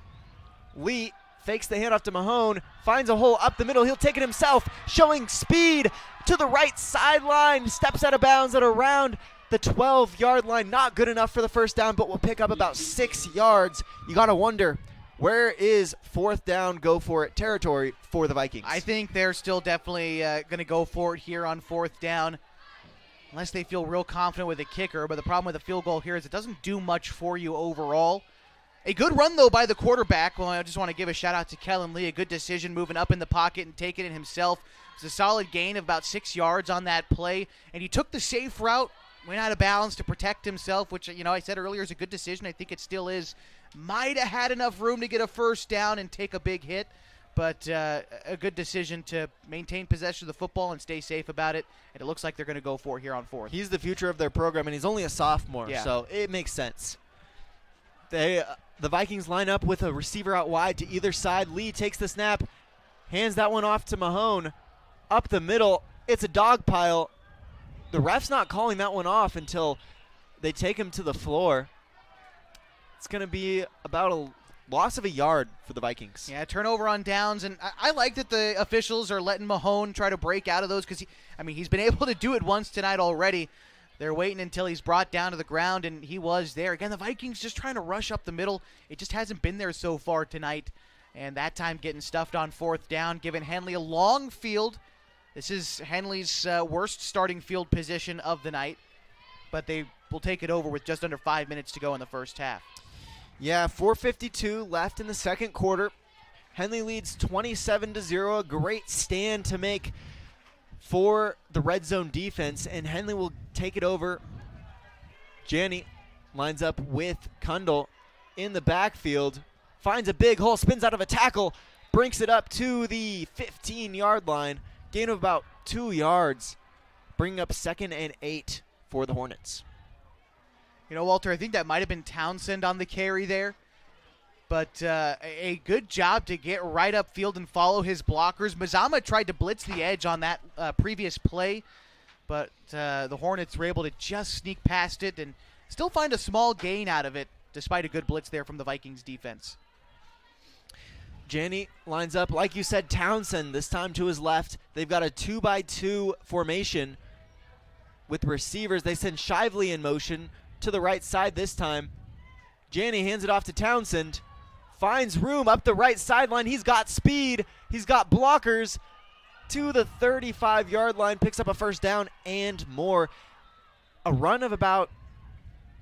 Lee fakes the handoff to Mahone, finds a hole up the middle. He'll take it himself, showing speed to the right sideline. Steps out of bounds at around the 12-yard line. Not good enough for the first down, but will pick up about 6 yards. You got to wonder, where is 4th down, go for it territory for the Vikings? I think they're still definitely going to go for it here on 4th down, unless they feel real confident with a kicker. But the problem with a field goal here is it doesn't do much for you overall. A good run, though, by the quarterback. Well, I just want to give a shout-out to Kellen Lee. A good decision moving up in the pocket and taking it himself. It was a solid gain of about 6 yards on that play. And he took the safe route, went out of bounds to protect himself, which, I said earlier is a good decision. I think it still is. Might have had enough room to get a first down and take a big hit. But a good decision to maintain possession of the football and stay safe about it. And it looks like they're going to go for it here on 4th. He's the future of their program, and he's only a sophomore, so it makes sense. The Vikings line up with a receiver out wide to either side. Lee takes the snap, hands that one off to Mahone. Up the middle, it's a dog pile. The ref's not calling that one off until they take him to the floor. It's going to be about a loss of a yard for the Vikings. Yeah, turnover on downs, and I like that the officials are letting Mahone try to break out of those because, he's been able to do it once tonight already. They're waiting until he's brought down to the ground, and he was there. Again, the Vikings just trying to rush up the middle. It just hasn't been there so far tonight, and that time getting stuffed on 4th down, giving Henley a long field. This is Henley's worst starting field position of the night, but they will take it over with just under 5 minutes to go in the first half. Yeah, 4:52 left in the second quarter. Henley leads 27-0. A great stand to make for the red zone defense, and Henley will take it over. Janney lines up with Kundal in the backfield, finds a big hole, spins out of a tackle, brings it up to the 15-yard line, gain of about 2 yards, bringing up 2nd and 8 for the Hornets. You know, Walter, I think that might have been Townsend on the carry there. But a good job to get right upfield and follow his blockers. Mazama tried to blitz the edge on that previous play, but the Hornets were able to just sneak past it and still find a small gain out of it, despite a good blitz there from the Vikings defense. Janney lines up, like you said, Townsend this time to his left. They've got a 2-by-2 formation with receivers. They send Shively in motion to the right side this time. Janney hands it off to Townsend. Finds room up the right sideline. He's got speed. He's got blockers to the 35-yard line. Picks up a first down and more. A run of about,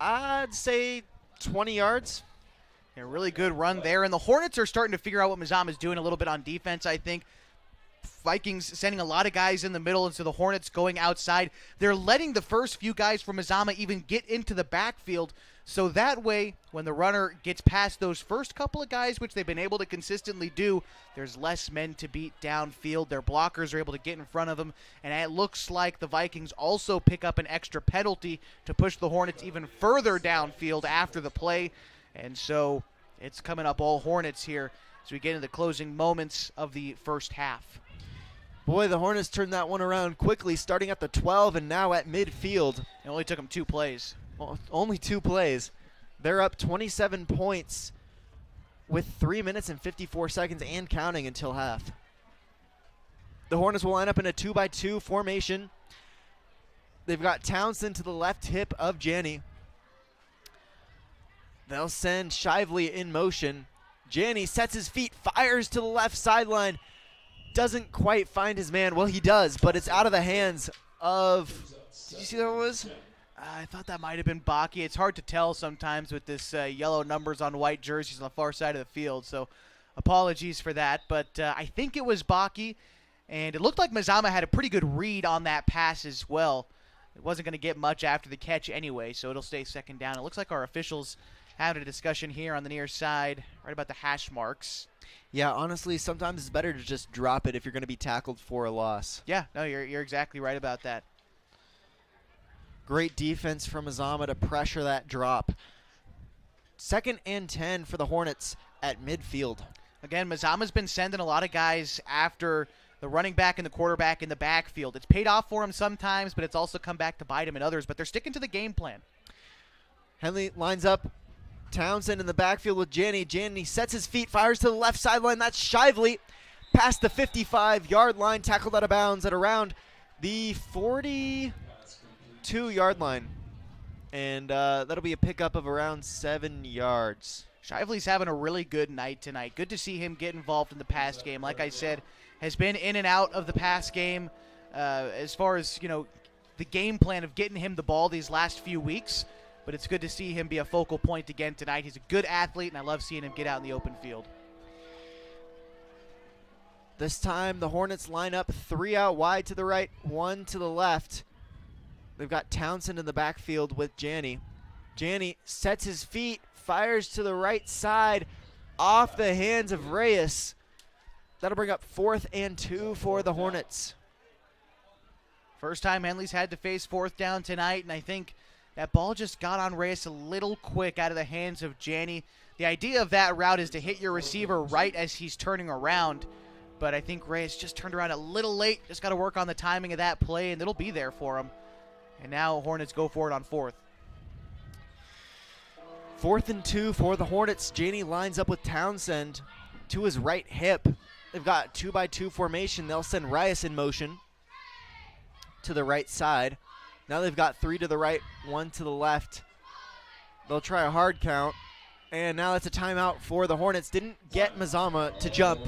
I'd say, 20 yards. A really good run there. And the Hornets are starting to figure out what Mazama is doing a little bit on defense, I think. Vikings sending a lot of guys in the middle, and so the Hornets going outside. They're letting the first few guys from Mazama even get into the backfield, so that way, when the runner gets past those first couple of guys, which they've been able to consistently do, there's less men to beat downfield. Their blockers are able to get in front of them, and it looks like the Vikings also pick up an extra penalty to push the Hornets even further downfield after the play, and so it's coming up all Hornets here as we get into the closing moments of the first half. Boy, the Hornets turned that one around quickly, starting at the 12 and now at midfield. It only took them 2 plays. Well, only 2 plays. They're up 27 points with 3 minutes and 54 seconds and counting until half. The Hornets will line up in a 2-by-2 formation. They've got Townsend to the left hip of Janney. They'll send Shively in motion. Janney sets his feet, fires to the left sideline. Doesn't quite find his man. Well, he does, but it's out of the hands of... Did you see what it was? I thought that might have been Baki. It's hard to tell sometimes with this yellow numbers on white jerseys on the far side of the field, so apologies for that. But I think it was Baki, and it looked like Mazama had a pretty good read on that pass as well. It wasn't going to get much after the catch anyway, so it'll stay second down. It looks like our officials having a discussion here on the near side right about the hash marks. Yeah, honestly, sometimes it's better to just drop it if you're going to be tackled for a loss. Yeah, no, you're exactly right about that. Great defense from Mazama to pressure that drop. 2nd and 10 for the Hornets at midfield. Again, Mazama's been sending a lot of guys after the running back and the quarterback in the backfield. It's paid off for him sometimes, but it's also come back to bite him in others. But they're sticking to the game plan. Henley lines up Townsend in the backfield with Janney. Janney sets his feet, fires to the left sideline. That's Shively past the 55-yard line, tackled out of bounds at around the 42-yard line. And that'll be a pickup of around 7 yards. Shively's having a really good night tonight. Good to see him get involved in the pass game. Like I said, has been in and out of the pass game as far as, you know, the game plan of getting him the ball these last few weeks. But it's good to see him be a focal point again tonight. He's a good athlete, and I love seeing him get out in the open field. This time, the Hornets line up 3 out wide to the right, 1 to the left. They've got Townsend in the backfield with Janney. Janney sets his feet, fires to the right side, off the hands of Reyes. That'll bring up 4th and 2 for the Hornets. First time Henley's had to face 4th down tonight, and I think that ball just got on Reyes a little quick out of the hands of Janney. The idea of that route is to hit your receiver right as he's turning around, but I think Reyes just turned around a little late. Just got to work on the timing of that play, and it'll be there for him. And now Hornets go for it on 4th. 4th and 2 for the Hornets. Janney lines up with Townsend to his right hip. They've got 2-by-2 formation. They'll send Reyes in motion to the right side. Now they've got 3 to the right, 1 to the left. They'll try a hard count. And now it's a timeout for the Hornets. Didn't get Mazama to jump.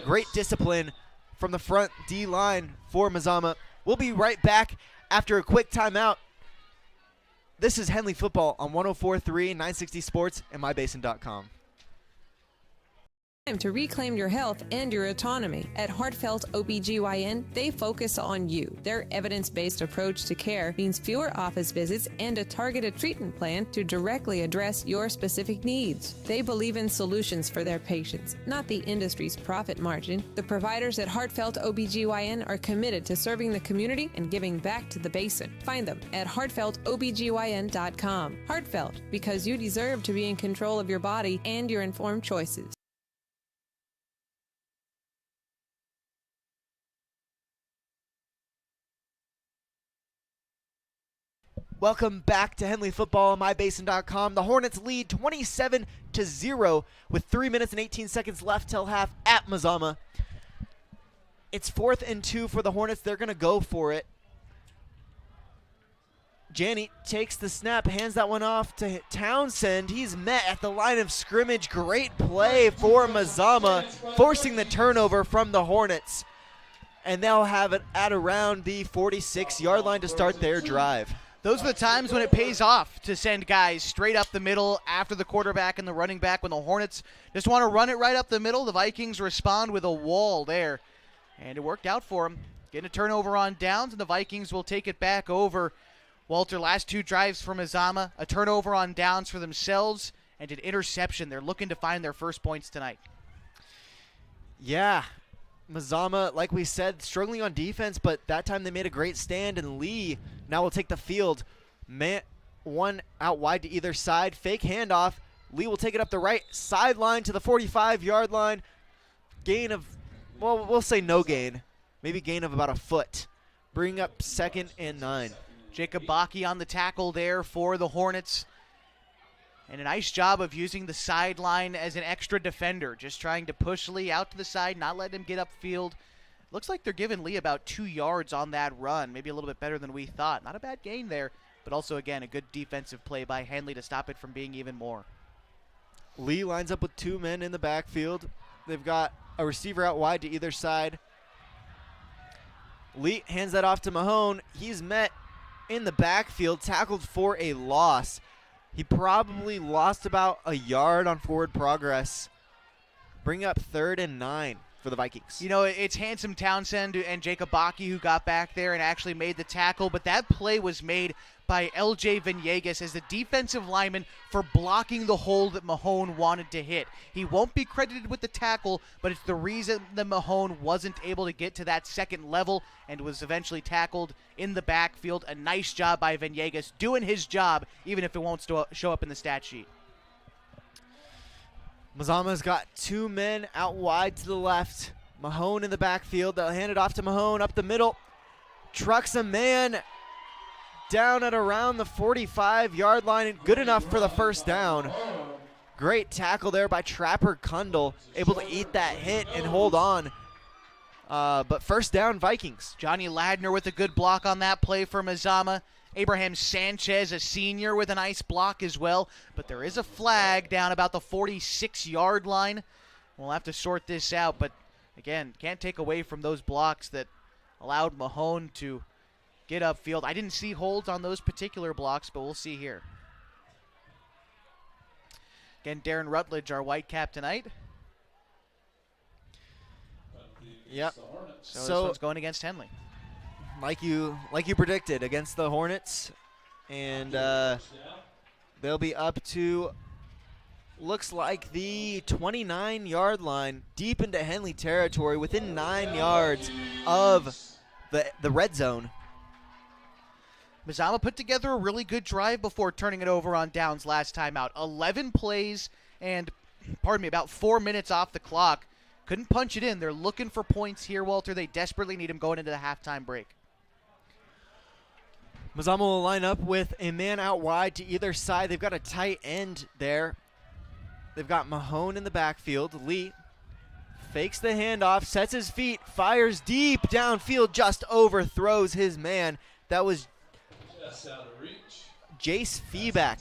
Great discipline from the front D line for Mazama. We'll be right back after a quick timeout. This is Henley Football on 104.3, 960 Sports, and mybasin.com. Time to reclaim your health and your autonomy. At Heartfelt OBGYN, they focus on you. Their evidence-based approach to care means fewer office visits and a targeted treatment plan to directly address your specific needs. They believe in solutions for their patients, not the industry's profit margin. The providers at Heartfelt OBGYN are committed to serving the community and giving back to the basin. Find them at heartfeltobgyn.com. Heartfelt, because you deserve to be in control of your body and your informed choices. Welcome back to Henley Football on mybasin.com. The Hornets lead 27-0 with 3 minutes and 18 seconds left till half at Mazama. It's 4th and 2 for the Hornets. They're going to go for it. Janney takes the snap, hands that one off to Townsend. He's met at the line of scrimmage. Great play for Mazama, forcing the turnover from the Hornets. And they'll have it at around the 46-yard line to start their drive. Those are the times when it pays off to send guys straight up the middle after the quarterback and the running back. When the Hornets just want to run it right up the middle, the Vikings respond with a wall there. And it worked out for them. Getting a turnover on downs, and the Vikings will take it back over. Walter, last 2 drives for Mazama, a turnover on downs for themselves, and an interception. They're looking to find their first points tonight. Yeah. Mazama, like we said, struggling on defense, but that time they made a great stand, and Lee now will take the field. One out wide to either side. Fake handoff. Lee will take it up the right sideline to the 45-yard line. Gain of, well, we'll say no gain. Maybe gain of about a foot. Bring up 2nd and 9. Jacob Bakke on the tackle there for the Hornets. And a nice job of using the sideline as an extra defender, just trying to push Lee out to the side, not let him get upfield. Looks like they're giving Lee about 2 yards on that run, maybe a little bit better than we thought. Not a bad gain there, but also, again, a good defensive play by Henley to stop it from being even more. Lee lines up with 2 men in the backfield. They've got a receiver out wide to either side. Lee hands that off to Mahone. He's met in the backfield, tackled for a loss. He probably lost about a yard on forward progress. Bring up 3rd and 9 for the Vikings. You know, it's Handsome Townsend and Jacob Bakke who got back there and actually made the tackle, but that play was made by L.J. Venegas as the defensive lineman for blocking the hole that Mahone wanted to hit. He won't be credited with the tackle, but it's the reason that Mahone wasn't able to get to that second level and was eventually tackled in the backfield. A nice job by Venegas, doing his job, even if it won't show up in the stat sheet. Mazama's got 2 men out wide to the left. Mahone in the backfield. They'll hand it off to Mahone up the middle. Trucks a man down at around the 45-yard line, and good enough for the first down. Great tackle there by Trapper Kundle, able to eat that hit and hold on. But first down, Vikings. Johnny Ladner with a good block on that play for Mazama. Abraham Sanchez, a senior, with a nice block as well. But there is a flag down about the 46-yard line. We'll have to sort this out. But, again, can't take away from those blocks that allowed Mahone to get upfield. I didn't see holds on those particular blocks, but we'll see here. Again, Darren Rutledge, our white cap tonight. Yep. So this one's going against Henley. Like you predicted, against the Hornets. And they'll be up to, looks like the 29-yard line, deep into Henley territory, within 9 yards of the red zone. Mazama put together a really good drive before turning it over on downs last time out. 11 plays and, about 4 minutes off the clock. Couldn't punch it in. They're looking for points here, Walter. They desperately need them going into the halftime break. Mazama will line up with a man out wide to either side. They've got a tight end there. They've got Mahone in the backfield. Lee fakes the handoff, sets his feet, fires deep downfield, just overthrows his man. That was Jace Feeback,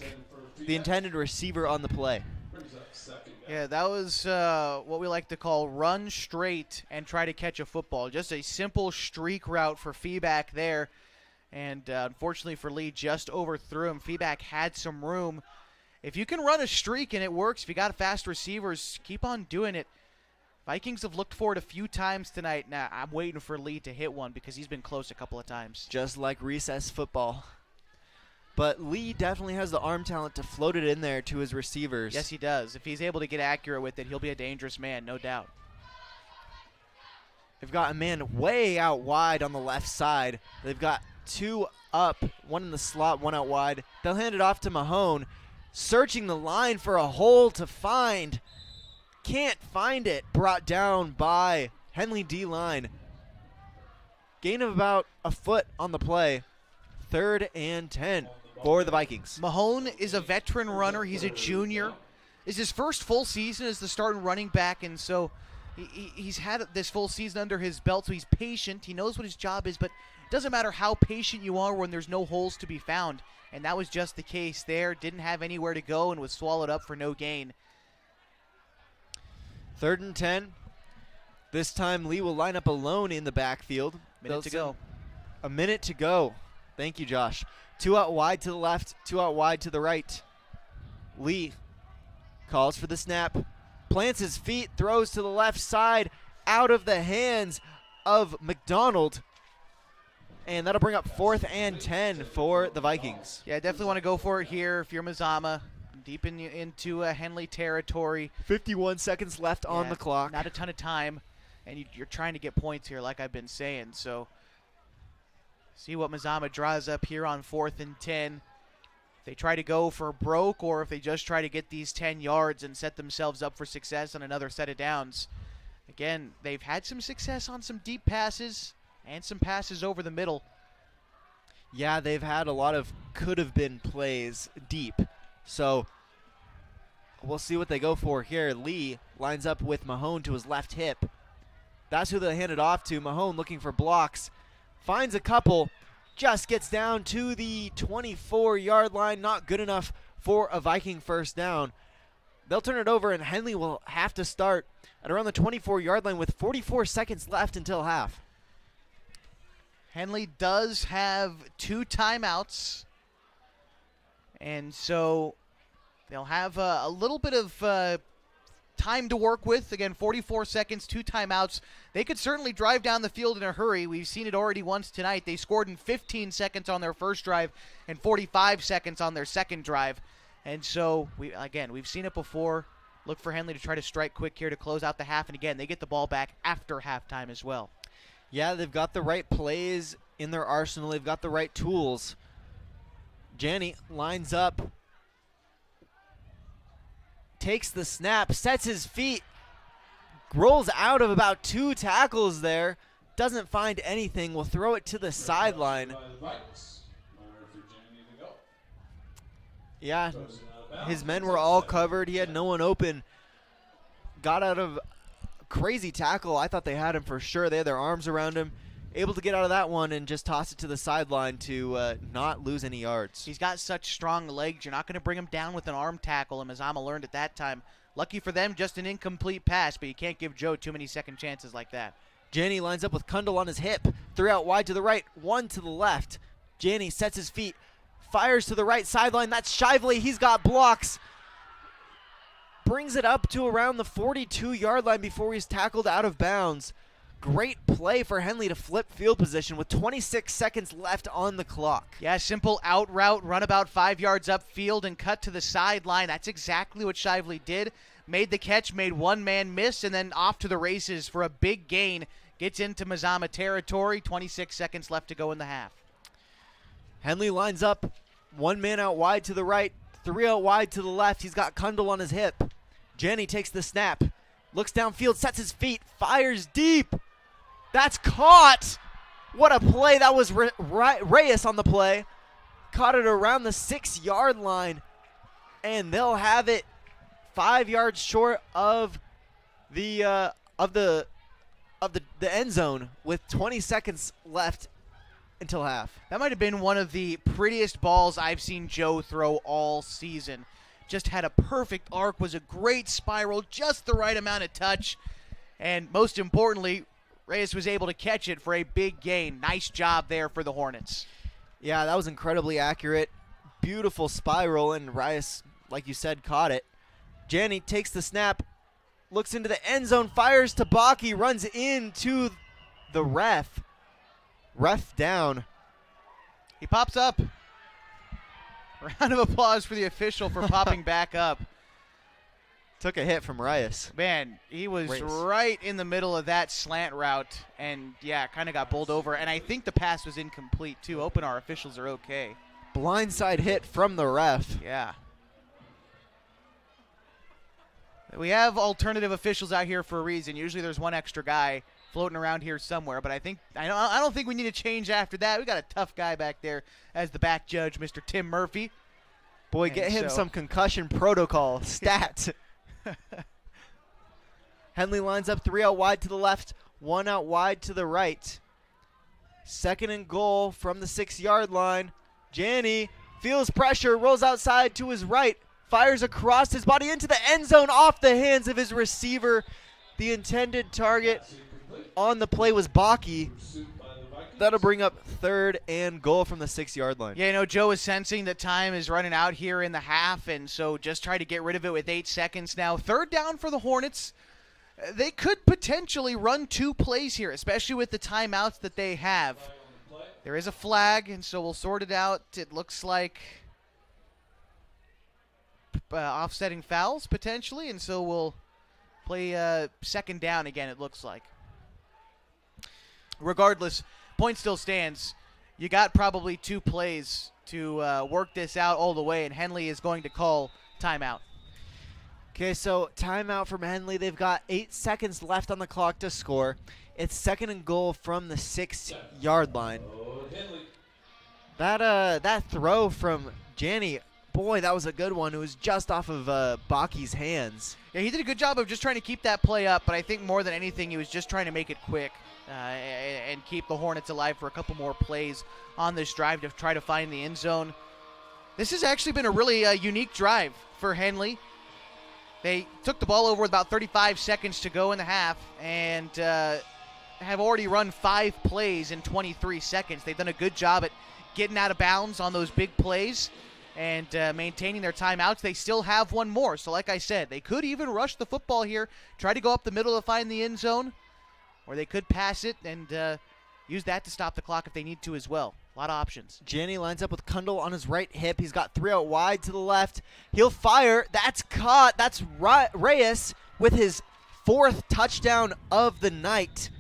the intended receiver on the play. Yeah, that was what we like to call run straight and try to catch a football. Just a simple streak route for Feeback there. And unfortunately for Lee, just overthrew him. Feeback had some room. If you can run a streak and it works, if you got fast receivers, keep on doing it. Vikings have looked for it a few times tonight. Now, I'm waiting for Lee to hit one because he's been close a couple of times. Just like recess football. But Lee definitely has the arm talent to float it in there to his receivers. Yes, he does. If he's able to get accurate with it, he'll be a dangerous man, no doubt. They've got a man way out wide on the left side. They've got two up, one in the slot, one out wide. They'll hand it off to Mahone, searching the line for a hole to find. Can't find it. Brought down by Henley D-line. Gain of about a foot on the play. 3rd and 10 for the Vikings. Mahone is a veteran runner. He's a junior. It's his first full season as the starting running back, and so he's had this full season under his belt, so he's patient. He knows what his job is, but it doesn't matter how patient you are when there's no holes to be found, and that was just the case there. Didn't have anywhere to go and was swallowed up for no gain. 3rd and 10. This time Lee will line up alone in the backfield. Minute to go. A minute to go. Thank you, Josh. 2 out wide to the left, 2 out wide to the right. Lee calls for the snap, plants his feet, throws to the left side, out of the hands of McDonald. And that'll bring up 4th and 10 for the Vikings. Yeah, definitely want to go for it here if you're Mazama. Deep into Henley territory. 51 seconds left on the clock. Not a ton of time, and you're trying to get points here, like I've been saying. So see what Mazama draws up here on 4th and 10. If they try to go for broke or if they just try to get these 10 yards and set themselves up for success on another set of downs. Again, they've had some success on some deep passes and some passes over the middle. Yeah, they've had a lot of could-have-been plays deep. So we'll see what they go for here. Lee lines up with Mahone to his left hip. That's who they hand it off to. Mahone looking for blocks. Finds a couple. Just gets down to the 24-yard line. Not good enough for a Viking first down. They'll turn it over, and Henley will have to start at around the 24-yard line with 44 seconds left until half. Henley does have 2 timeouts. And so they'll have a little bit of time to work with. Again, 44 seconds, 2 timeouts. They could certainly drive down the field in a hurry. We've seen it already once tonight. They scored in 15 seconds on their first drive and 45 seconds on their second drive. And so, we've seen it before. Look for Henley to try to strike quick here to close out the half. And again, they get the ball back after halftime as well. Yeah, they've got the right plays in their arsenal. They've got the right tools. Janney lines up, takes the snap, sets his feet, rolls out of about 2 tackles there, doesn't find anything, will throw it to the sideline. Yeah, his men were all covered. He had no one open. Got out of a crazy tackle. I thought they had him for sure. They had their arms around him. Able to get out of that one and just toss it to the sideline to not lose any yards. He's got such strong legs. You're not going to bring him down with an arm tackle, and Mazama learned at that time. Lucky for them, just an incomplete pass, but you can't give Joe too many second chances like that. Janney lines up with Kundal on his hip. 3 out wide to the right, 1 to the left. Janney sets his feet, fires to the right sideline. That's Shively. He's got blocks. Brings it up to around the 42-yard line before he's tackled out of bounds. Great play for Henley to flip field position with 26 seconds left on the clock. Yeah, simple out route, run about 5 yards upfield and cut to the sideline. That's exactly what Shively did. Made the catch, made one man miss, and then off to the races for a big gain. Gets into Mazama territory. 26 seconds left to go in the half. Henley lines up, 1 man out wide to the right, 3 out wide to the left. He's got Kundal on his hip. Janney takes the snap, looks downfield, sets his feet, fires deep. That's caught. What a play. That was Reyes on the play. Caught it around the 6-yard line. And they'll have it 5 yards short of the end zone with 20 seconds left until half. That might have been one of the prettiest balls I've seen Joe throw all season. Just had a perfect arc, was a great spiral, just the right amount of touch. And most importantly, Reyes was able to catch it for a big gain. Nice job there for the Hornets. Yeah, that was incredibly accurate. Beautiful spiral, and Reyes, like you said, caught it. Janney takes the snap, looks into the end zone, fires to Baki, runs into the ref. Ref down. He pops up. Round of applause for the official for popping back up. Took a hit from Reyes. Man, he was right in the middle of that slant route and, yeah, kind of got bowled over. And I think the pass was incomplete, too. Hoping our officials are okay. Blindside hit from the ref. Yeah. We have alternative officials out here for a reason. Usually there's one extra guy floating around here somewhere, but I don't think we need to change after that. We got a tough guy back there as the back judge, Mr. Tim Murphy. Boy, get him some concussion protocol stat. Henley lines up 3 out wide to the left, 1 out wide to the right. 2nd and goal from the 6-yard line. Janney feels pressure, rolls outside to his right, fires across his body into the end zone off the hands of his receiver. The intended target on the play was Baki. That'll bring up 3rd and goal from the 6-yard line. Yeah, Joe is sensing that time is running out here in the half, and so just try to get rid of it with 8 seconds now. 3rd down for the Hornets. They could potentially run 2 plays here, especially with the timeouts that they have. There is a flag, and so we'll sort it out. It looks like offsetting fouls potentially, and so we'll play 2nd down again, it looks like. Regardless, point still stands. You got probably 2 plays to work this out all the way, and Henley is going to call timeout. Okay, so timeout from Henley. They've got 8 seconds left on the clock to score. It's 2nd and goal from the 6-yard line. That throw from Janney, boy, that was a good one. It was just off of Baki's hands. Yeah, he did a good job of just trying to keep that play up, but I think more than anything, he was just trying to make it quick. And keep the Hornets alive for a couple more plays on this drive to try to find the end zone. This has actually been a really unique drive for Henley. They took the ball over with about 35 seconds to go in the half and have already run 5 plays in 23 seconds. They've done a good job at getting out of bounds on those big plays and maintaining their timeouts. They still have one more. So like I said, they could even rush the football here, try to go up the middle to find the end zone. Or they could pass it and use that to stop the clock if they need to as well. A lot of options. Janney lines up with Kundal on his right hip. He's got 3 out wide to the left. He'll fire. That's caught. That's Reyes with his 4th touchdown of the night.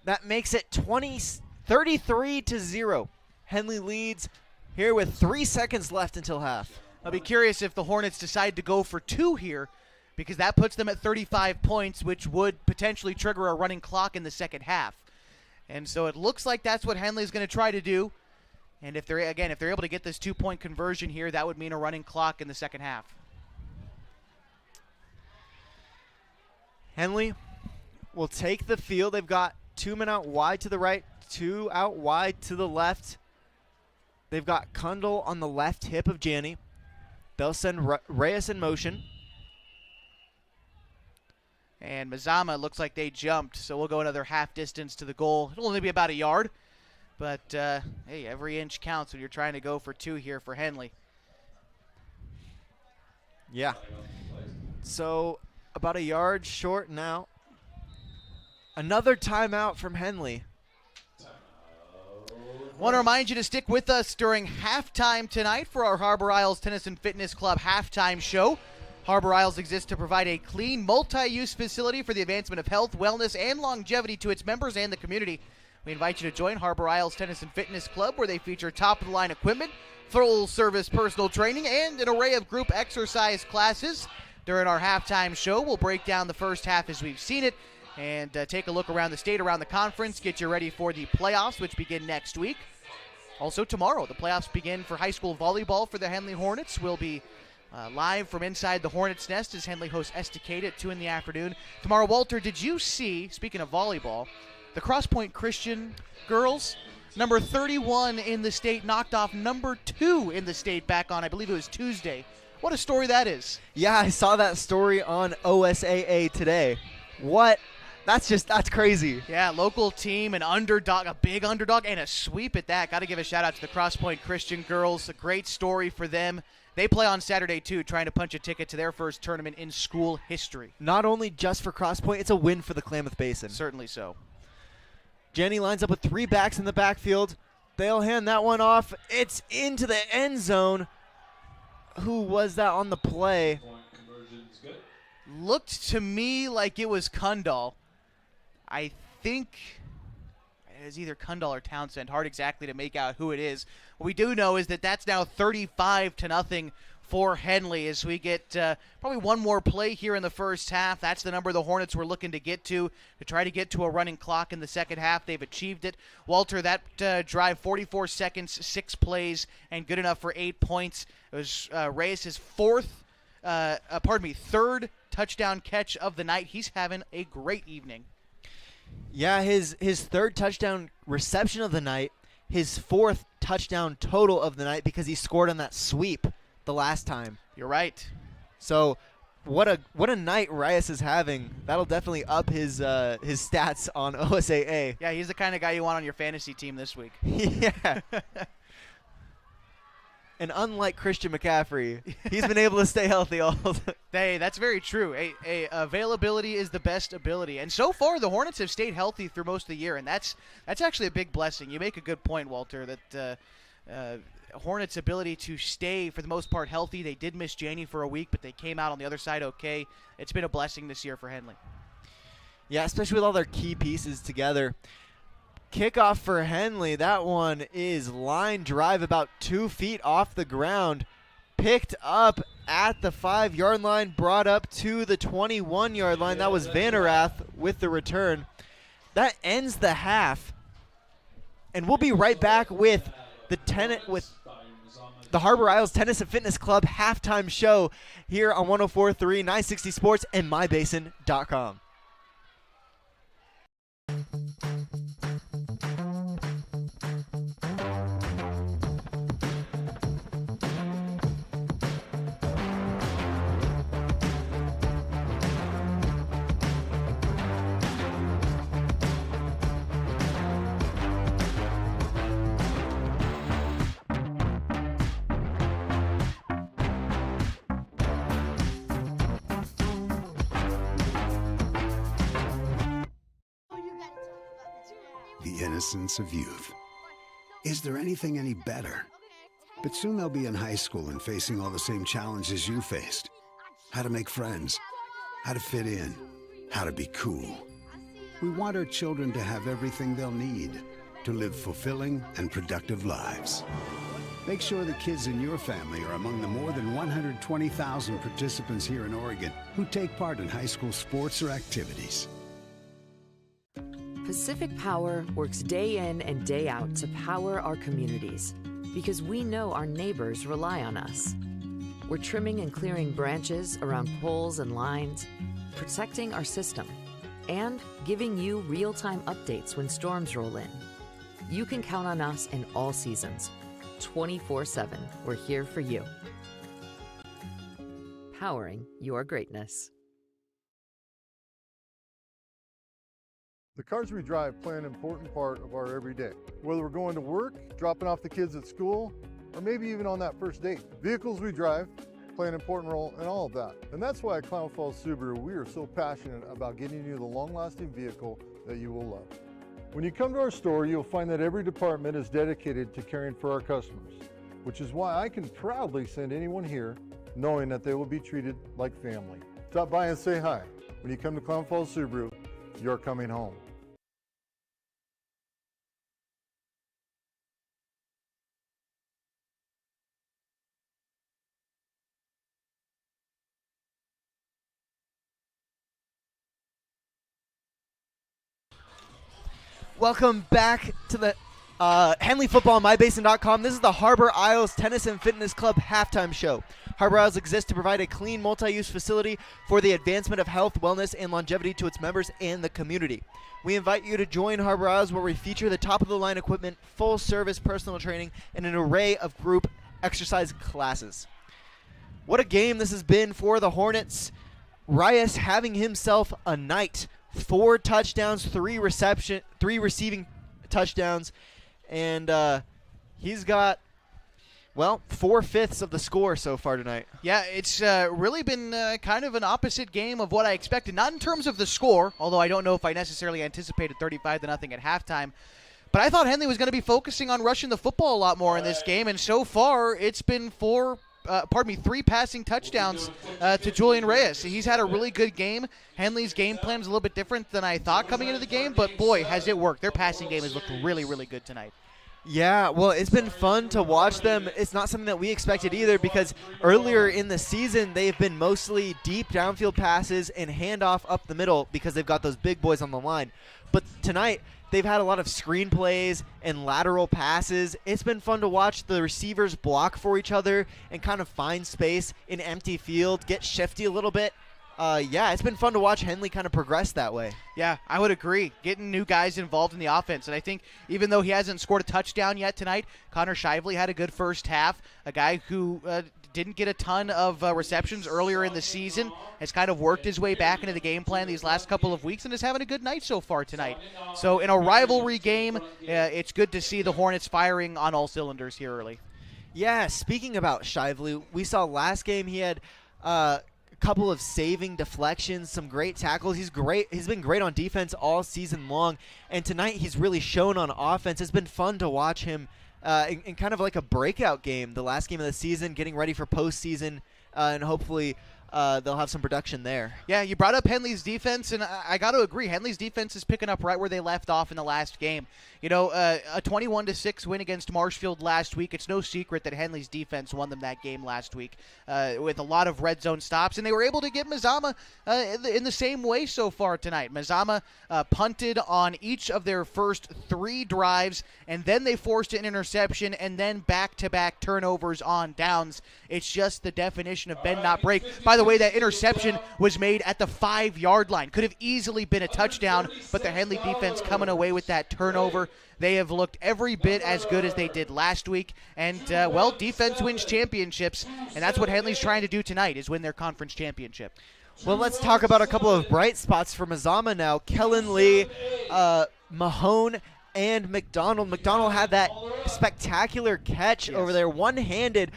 That makes it 33-0. Henley leads here with 3 seconds left until half. I'll be curious if the Hornets decide to go for 2 here, because that puts them at 35 points, which would potentially trigger a running clock in the second half. And so it looks like that's what Henley's going to try to do. And if they're able to get this 2-point conversion here, that would mean a running clock in the second half. Henley will take the field. They've got 2 men out wide to the right, 2 out wide to the left. They've got Kundal on the left hip of Janney. They'll send Reyes in motion. And Mazama looks like they jumped, so we'll go another half distance to the goal. It'll only be about a yard, but hey, every inch counts when you're trying to go for 2 here for Henley. Yeah. So about a yard short now. Another timeout from Henley. Want to remind you to stick with us during halftime tonight for our Harbor Isles Tennis and Fitness Club halftime show. Harbor Isles exists to provide a clean, multi-use facility for the advancement of health, wellness, and longevity to its members and the community. We invite you to join Harbor Isles Tennis and Fitness Club, where they feature top-of-the-line equipment, full-service personal training, and an array of group exercise classes. During our halftime show, we'll break down the first half as we've seen it and take a look around the state, around the conference, get you ready for the playoffs, which begin next week. Also tomorrow, the playoffs begin for high school volleyball for the Henley Hornets. We'll be live from inside the Hornets' nest as Henley hosts Estacada at 2 in the afternoon. Tomorrow, Walter, did you see, speaking of volleyball, the Cross Point Christian girls, number 31 in the state, knocked off number 2 in the state back on, I believe it was Tuesday. What a story that is. Yeah, I saw that story on OSAA today. What? That's crazy. Yeah, local team, an underdog, a big underdog, and a sweep at that. Got to give a shout out to the Cross Point Christian girls. A great story for them. They play on Saturday, too, trying to punch a ticket to their first tournament in school history. Not only just for Cross Point, it's a win for the Klamath Basin. Certainly so. Jenny lines up with 3 backs in the backfield. They'll hand that one off. It's into the end zone. Who was that on the play? Looked to me like it was Kundal. I think it was either Kundal or Townsend. Hard exactly to make out who it is. What we do know is that that's now 35-0 for Henley as we get probably one more play here in the first half. That's the number the Hornets were looking to get to try to get to a running clock in the second half. They've achieved it. Walter, that drive, 44 seconds, 6 plays, and good enough for 8 points. It was Reyes' third touchdown catch of the night. He's having a great evening. Yeah, his third touchdown reception of the night, his 4th touchdown total of the night because he scored on that sweep the last time. You're right. So what a night Reyes is having. That'll definitely up his stats on OSAA. Yeah, he's the kind of guy you want on your fantasy team this week. Yeah. And unlike Christian McCaffrey, he's been able to stay healthy all the Hey, that's very true. Availability is the best ability. And so far, the Hornets have stayed healthy through most of the year, and that's actually a big blessing. You make a good point, Walter, that Hornets' ability to stay, for the most part, healthy. They did miss Janie for a week, but they came out on the other side okay. It's been a blessing this year for Henley. Yeah, especially with all their key pieces together. Kickoff for Henley. That one is line drive about 2 feet off the ground. Picked up at the 5-yard line, brought up to the 21-yard line. That was Vanerath with the return. That ends the half. And we'll be right back with the Harbor Isles Tennis and Fitness Club halftime show here on 104.3, 960 Sports, and mybasin.com. The innocence of youth. Is there anything any better? But soon they'll be in high school and facing all the same challenges you faced. How to make friends, how to fit in, how to be cool. We want our children to have everything they'll need to live fulfilling and productive lives. Make sure the kids in your family are among the more than 120,000 participants here in Oregon who take part in high school sports or activities. Pacific Power works day in and day out to power our communities because we know our neighbors rely on us. We're trimming and clearing branches around poles and lines, protecting our system, and giving you real-time updates when storms roll in. You can count on us in all seasons. 24/7, we're here for you. Powering your greatness. The cars we drive play an important part of our everyday. Whether we're going to work, dropping off the kids at school, or maybe even on that first date. Vehicles we drive play an important role in all of that. And that's why at Klamath Falls Subaru, we are so passionate about getting you the long-lasting vehicle that you will love. When you come to our store, you'll find that every department is dedicated to caring for our customers, which is why I can proudly send anyone here knowing that they will be treated like family. Stop by and say hi. When you come to Klamath Falls Subaru, you're coming home. Welcome back to the Henley Football on mybasin.com. This is the Harbor Isles Tennis and Fitness Club halftime show. Harbor Isles exists to provide a clean, multi-use facility for the advancement of health, wellness, and longevity to its members and the community. We invite you to join Harbor Isles, where we feature the top-of-the-line equipment, full-service personal training, and an array of group exercise classes. What a game this has been for the Hornets. Reyes having himself a night. 4 touchdowns, 3 receiving touchdowns, and he's got well, 4/5 of the score so far tonight. Yeah, it's really been kind of an opposite game of what I expected. Not in terms of the score, although I don't know if I necessarily anticipated 35-0 at halftime. But I thought Henley was going to be focusing on rushing the football a lot more in this game, and so far it's been 3 passing touchdowns to Julian Reyes. He's had a really good game. Henley's game plan is a little bit different than I thought coming into the game, but boy, has it worked. Their passing game has looked really, really good tonight. Yeah, well, it's been fun to watch them. It's not something that we expected either, because earlier in the season, they've been mostly deep downfield passes and handoff up the middle because they've got those big boys on the line. But tonight, they've had a lot of screen plays and lateral passes. It's been fun to watch the receivers block for each other and kind of find space in empty field, get shifty a little bit. Yeah, it's been fun to watch Henley kind of progress that way. Yeah, I would agree. Getting new guys involved in the offense. And I think even though he hasn't scored a touchdown yet tonight, Connor Shively had a good first half. A guy who didn't get a ton of receptions earlier in the season has kind of worked his way back into the game plan these last couple of weeks and is having a good night so far tonight. So in a rivalry game, it's good to see the Hornets firing on all cylinders here early. Yeah, speaking about Shively, we saw last game he had couple of saving deflections, some great tackles. He's great. He's been great on defense all season long, and tonight he's really shown on offense. It's been fun to watch him in kind of like a breakout game, the last game of the season, getting ready for postseason, and hopefully they'll have some production there. Yeah, you brought up Henley's defense, and I got to agree. Henley's defense is picking up right where they left off in the last game. You know, a 21-6 win against Marshfield last week. It's no secret that Henley's defense won them that game last week with a lot of red zone stops, and they were able to get Mazama in the same way so far tonight. Mazama punted on each of their first 3 drives, and then they forced an interception, and then back-to-back turnovers on downs. It's just the definition of bend, not break. By the way, that interception was made at the 5-yard line. Could have easily been a touchdown, but the Henley defense coming away with that turnover. They have looked every bit as good as they did last week. And, well, defense wins championships, and that's what Henley's trying to do tonight, is win their conference championship. Well, let's talk about a couple of bright spots for Mazama now. Kellen Lee, Mahone, and McDonald. McDonald had that spectacular catch over there, one-handed.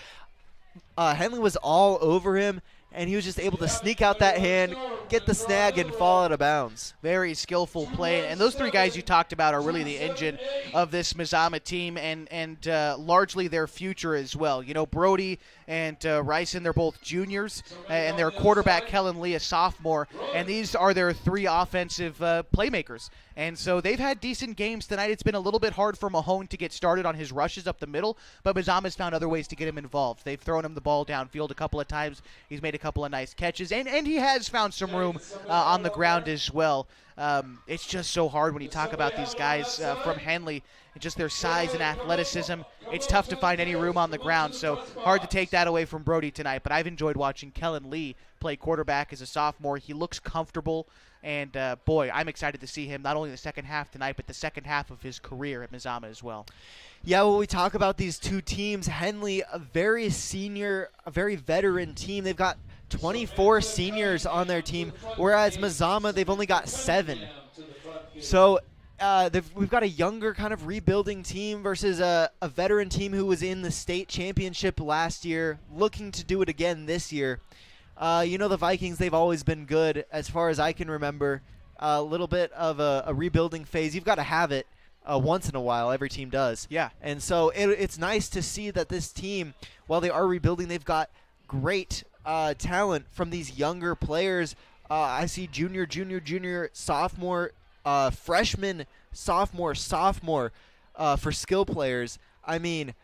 Henley was all over him, and he was just able to sneak out that hand, get the snag, and fall out of bounds. Very skillful play. And those 3 guys you talked about are really the engine of this Mazama team and largely their future as well. You know, Brody and Ryson, they're both juniors, and their quarterback, Kellen Lee, a sophomore. And these are their 3 offensive playmakers. And so they've had decent games tonight. It's been a little bit hard for Mahone to get started on his rushes up the middle, but Mazama's found other ways to get him involved. They've thrown him the ball downfield a couple of times. He's made a couple of nice catches, and he has found some room on the ground as well. It's just so hard when you talk about these guys from Henley, and just their size and athleticism. It's tough to find any room on the ground, so hard to take that away from Brody tonight. But I've enjoyed watching Kellen Lee play quarterback as a sophomore. He looks comfortable, and boy, I'm excited to see him not only in the second half tonight, but the second half of his career at Mazama as well. Yeah, well, we talk about these 2 teams. Henley, a very senior, a very veteran team. They've got 24 seniors on their team, whereas Mazama, they've only got 7. So we've got a younger kind of rebuilding team versus a veteran team who was in the state championship last year, looking to do it again this year. You know, the Vikings, they've always been good as far as I can remember. A little bit of a rebuilding phase. You've got to have it once in a while. Every team does. Yeah. And so it's nice to see that this team, while they are rebuilding, they've got great talent from these younger players. I see junior, sophomore, freshman, sophomore for skill players. I mean,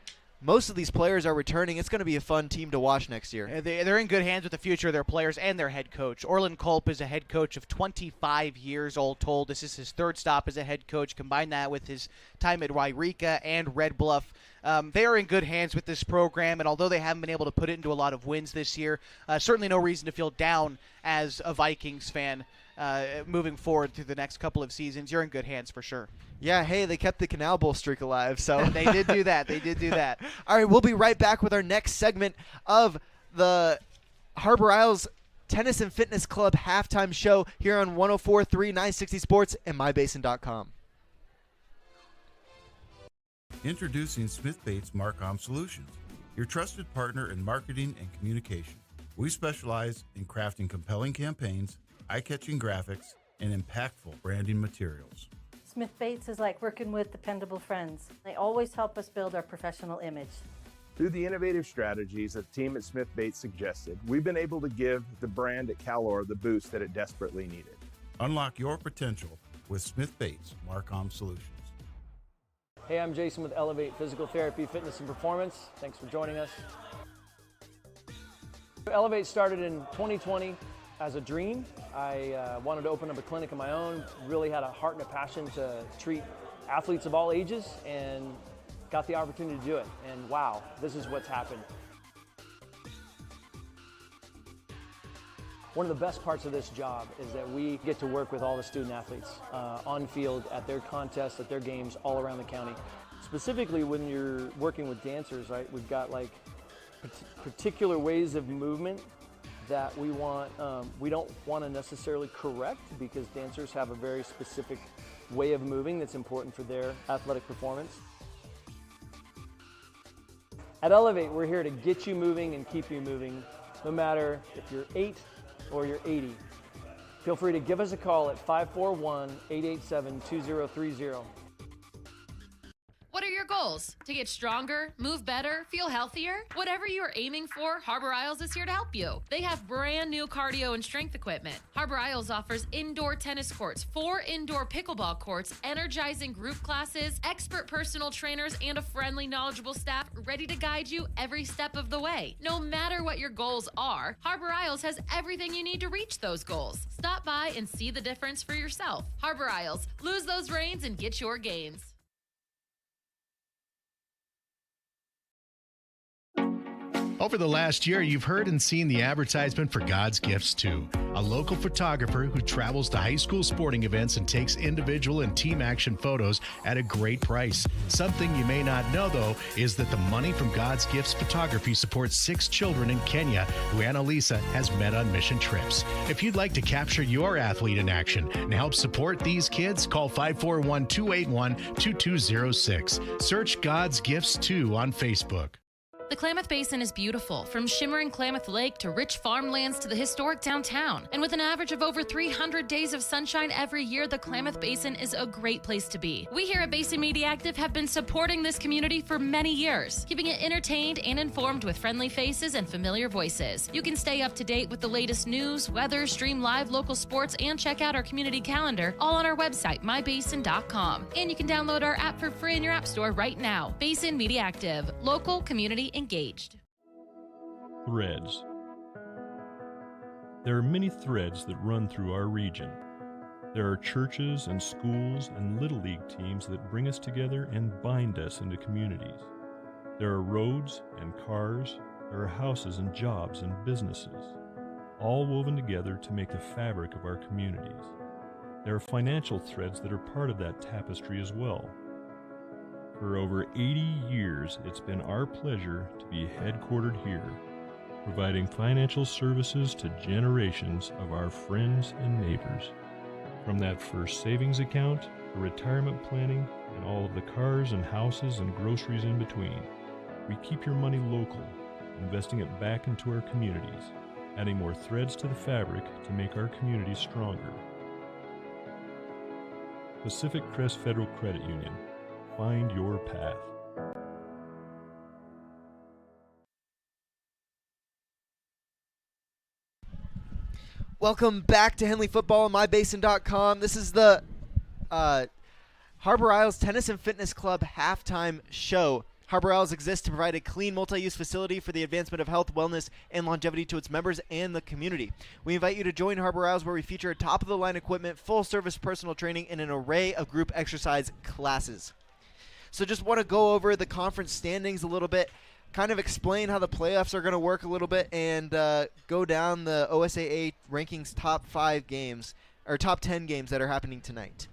most of these players are returning. It's going to be a fun team to watch next year. They're in good hands with the future of their players and their head coach. Orland Culp is a head coach of 25 years all told. This is his 3rd stop as a head coach. Combine that with his time at Wairika and Red Bluff. They are in good hands with this program, and although they haven't been able to put it into a lot of wins this year, certainly no reason to feel down as a Vikings fan moving forward through the next couple of seasons. You're in good hands for sure. Yeah, hey, they kept the Canal Bowl streak alive. So They did do that. All right, we'll be right back with our next segment of the Harbor Isles Tennis and Fitness Club halftime show here on 104.3 960 Sports and mybasin.com. Introducing Smith Bates Marcom Solutions. your trusted partner in marketing and communication. We specialize in crafting compelling campaigns, eye-catching graphics, and impactful branding materials. Smith Bates is like working with dependable friends. They always help us build our professional image. Through the innovative strategies that the team at Smith Bates suggested, we've been able to give the brand at Calor the boost that it desperately needed. Unlock your potential with Smith Bates Marcom Solutions. Hey, I'm Jason with Elevate Physical Therapy, Fitness, and Performance. Thanks for joining us. Elevate started in 2020 as a dream. I wanted to open up a clinic of my own, really had a heart and a passion to treat athletes of all ages, and got the opportunity to do it. And wow, this is what's happened. One of the best parts of this job is that we get to work with all the student athletes on field, at their contests, at their games all around the county. Specifically when you're working with dancers, right? We've got like particular ways of movement that we want, we don't want to necessarily correct, because dancers have a very specific way of moving that's important for their athletic performance. At Elevate, we're here to get you moving and keep you moving, no matter if you're 8 or you're 80. Feel free to give us a call at 541-887-2030. What are your goals? To get stronger, move better, feel healthier? Whatever you are aiming for, Harbor Isles is here to help you. They have brand new cardio and strength equipment. Harbor Isles offers indoor tennis courts, 4 indoor pickleball courts, energizing group classes, expert personal trainers, and a friendly, knowledgeable staff ready to guide you every step of the way. No matter what your goals are, Harbor Isles has everything you need to reach those goals. Stop by and see the difference for yourself. Harbor Isles, lose those reins and get your gains. Over the last year, you've heard and seen the advertisement for God's Gifts 2, a local photographer who travels to high school sporting events and takes individual and team action photos at a great price. Something you may not know, though, is that the money from God's Gifts Photography supports 6 children in Kenya who Annalisa has met on mission trips. If you'd like to capture your athlete in action and help support these kids, call 541-281-2206. Search God's Gifts 2 on Facebook. The Klamath Basin is beautiful, from shimmering Klamath Lake to rich farmlands to the historic downtown. And with an average of over 300 days of sunshine every year, the Klamath Basin is a great place to be. We here at Basin Media Active have been supporting this community for many years, keeping it entertained and informed with friendly faces and familiar voices. You can stay up to date with the latest news, weather, stream live local sports, and check out our community calendar, all on our website, mybasin.com. And you can download our app for free in your app store right now. Basin Media Active, local community engaged. Threads. There are many threads that run through our region. There are churches and schools and Little League teams that bring us together and bind us into communities. There are roads and cars. There are houses and jobs and businesses, all woven together to make the fabric of our communities. There are financial threads that are part of that tapestry as well. For over 80 years, it's been our pleasure to be headquartered here, providing financial services to generations of our friends and neighbors. From that first savings account to retirement planning and all of the cars and houses and groceries in between, we keep your money local, investing it back into our communities, adding more threads to the fabric to make our communities stronger. Pacific Crest Federal Credit Union. Find your path. Welcome back to Henley Football on mybasin.com. This is the Harbor Isles Tennis and Fitness Club halftime show. Harbor Isles exists to provide a clean, multi-use facility for the advancement of health, wellness, and longevity to its members and the community. We invite you to join Harbor Isles, where we feature top-of-the-line equipment, full-service personal training, and an array of group exercise classes. So just want to go over the conference standings a little bit, kind of explain how the playoffs are going to work a little bit, and go down the OSAA rankings top 5 games, or top 10 games that are happening tonight.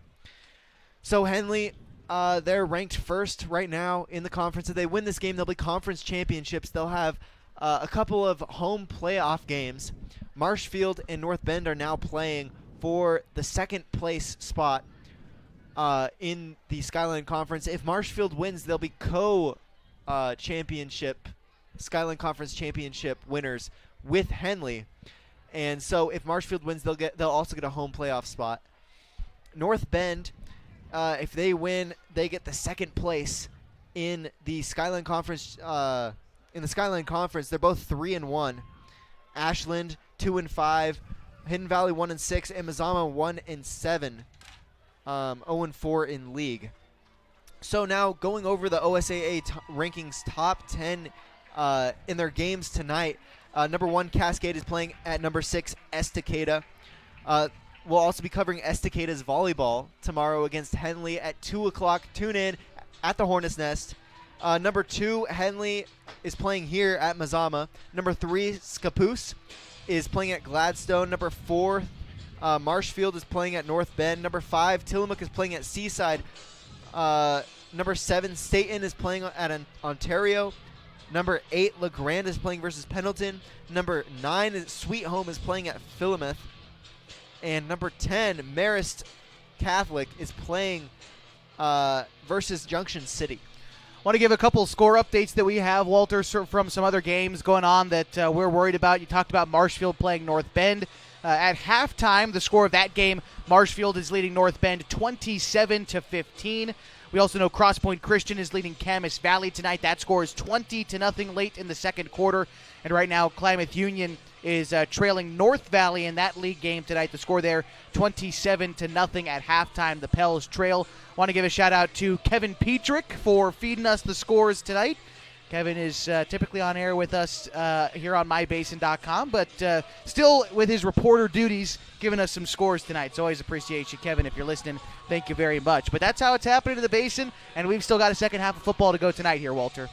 So Henley, they're ranked first right now in the conference. If they win this game, they'll be conference championships. They'll have a couple of home playoff games. Marshfield and North Bend are now playing for the second place spot in the Skyline Conference. If Marshfield wins, they'll be co-championship Skyline Conference Championship winners with Henley. And so if Marshfield wins, they'll also get a home playoff spot. North Bend, if they win, they get the second place in the Skyline Conference. In the Skyline Conference, they're both 3-1. Ashland 2-5, Hidden Valley 1-6, and Mazama 1-7. 0-4 in league. So now going over the OSAA rankings top 10 in their games tonight. Number 1, Cascade is playing at number 6, Estacada. We'll also be covering Estacada's volleyball tomorrow against Henley at 2 o'clock. Tune in at the Hornets Nest. Number 2, Henley is playing here at Mazama. Number 3, Scappoose is playing at Gladstone. Number 4, Marshfield is playing at North Bend. Number 5, Tillamook is playing at Seaside. Number 7, Staten is playing at Ontario. Number 8, LeGrand is playing versus Pendleton. Number 9, Sweet Home is playing at Philomath. And number 10, Marist Catholic is playing versus Junction City. Want to give a couple score updates that we have, Walter, from some other games going on that we're worried about. You talked about Marshfield playing North Bend. At halftime, the score of that game, Marshfield is leading North Bend 27-15. We also know Cross Point Christian is leading Camas Valley tonight. That score is 20-0 late in the second quarter. And right now, Klamath Union is trailing North Valley in that league game tonight. The score there, 27-0 at halftime. The Pels trail. Want to give a shout-out to Kevin Petrick for feeding us the scores tonight. Kevin is typically on air with us here on mybasin.com, but still with his reporter duties, giving us some scores tonight. So always appreciate you, Kevin. If you're listening, thank you very much. But that's how it's happening in the Basin, and we've still got a second half of football to go tonight here, Walter.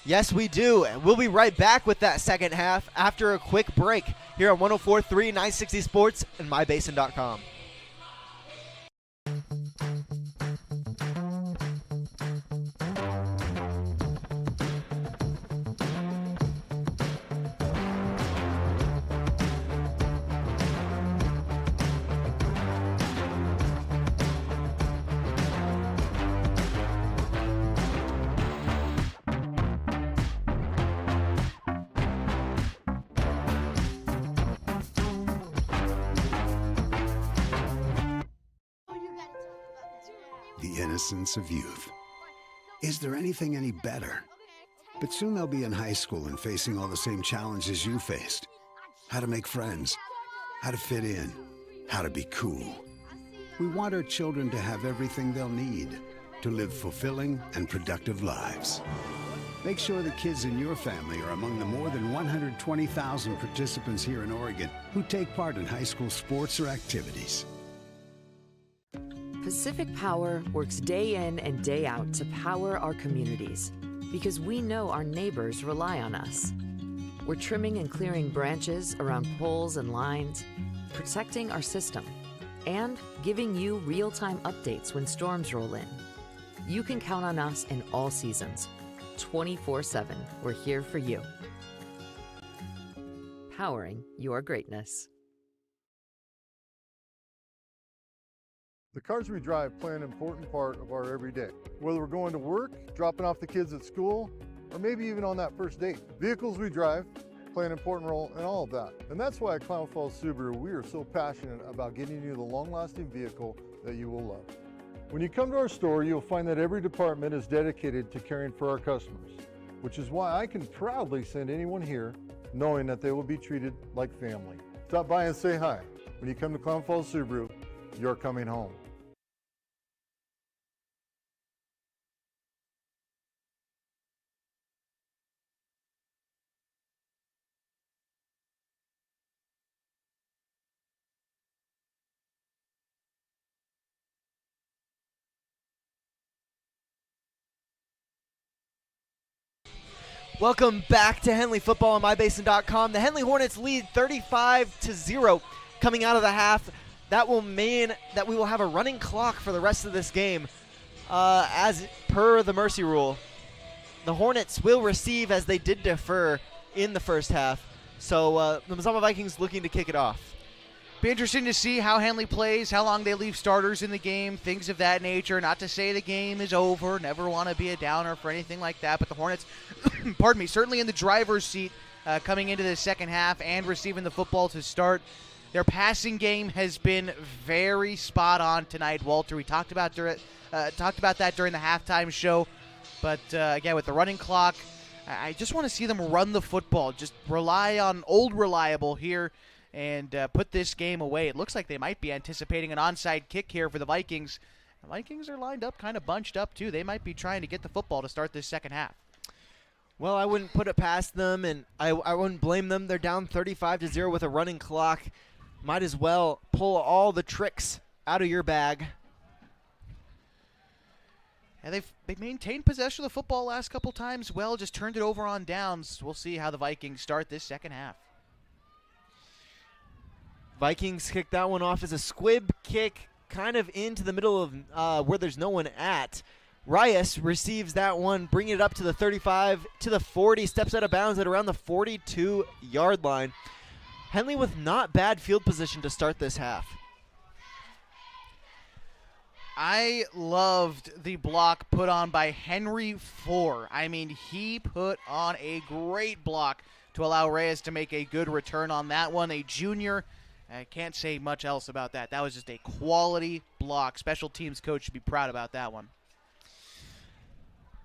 Yes, we do. And we'll be right back with that second half after a quick break here on 104.3 960 Sports and mybasin.com. The innocence of youth. Is there anything any better? But soon they'll be in high school and facing all the same challenges you faced. How to make friends, how to fit in, how to be cool. We want our children to have everything they'll need to live fulfilling and productive lives. Make sure the kids in your family are among the more than 120,000 participants here in Oregon who take part in high school sports or activities. Pacific Power works day in and day out to power our communities because we know our neighbors rely on us. We're trimming and clearing branches around poles and lines, protecting our system, and giving you real-time updates when storms roll in. You can count on us in all seasons. 24/7, we're here for you. Powering your greatness. The cars we drive play an important part of our everyday. Whether we're going to work, dropping off the kids at school, or maybe even on that first date. Vehicles we drive play an important role in all of that. And that's why at Klamath Falls Subaru, we are so passionate about getting you the long-lasting vehicle that you will love. When you come to our store, you'll find that every department is dedicated to caring for our customers, which is why I can proudly send anyone here knowing that they will be treated like family. Stop by and say hi. When you come to Klamath Falls Subaru, you're coming home. Welcome back to Henley Football on mybasin.com. The Henley Hornets lead 35-0 coming out of the half. That will mean that we will have a running clock for the rest of this game. As per the mercy rule, the Hornets will receive as they did defer in the first half. So the Mazama Vikings looking to kick it off. Be interesting to see how Henley plays, how long they leave starters in the game, things of that nature. Not to say the game is over, never want to be a downer for anything like that, but the Hornets, pardon me, certainly in the driver's seat coming into the second half and receiving the football to start. Their passing game has been very spot on tonight, Walter. We talked about that during the halftime show, but again, with the running clock, I just want to see them run the football. Just rely on old reliable here and put this game away. It looks like they might be anticipating an onside kick here for the Vikings. The Vikings are lined up, kind of bunched up, too. They might be trying to get the football to start this second half. Well, I wouldn't put it past them, and I wouldn't blame them. They're down 35-0 with a running clock. Might as well pull all the tricks out of your bag. And they've maintained possession of the football last couple times. Well, just turned it over on downs. We'll see how the Vikings start this second half. Vikings kick that one off as a squib kick kind of into the middle of where there's no one at. Reyes receives that one, bringing it up to the 35, to the 40, steps out of bounds at around the 42-yard line. Henley with not bad field position to start this half. I loved the block put on by Henry Four. I mean, he put on a great block to allow Reyes to make a good return on that one. A junior, I can't say much else about that. That was just a quality block. Special teams coach should be proud about that one.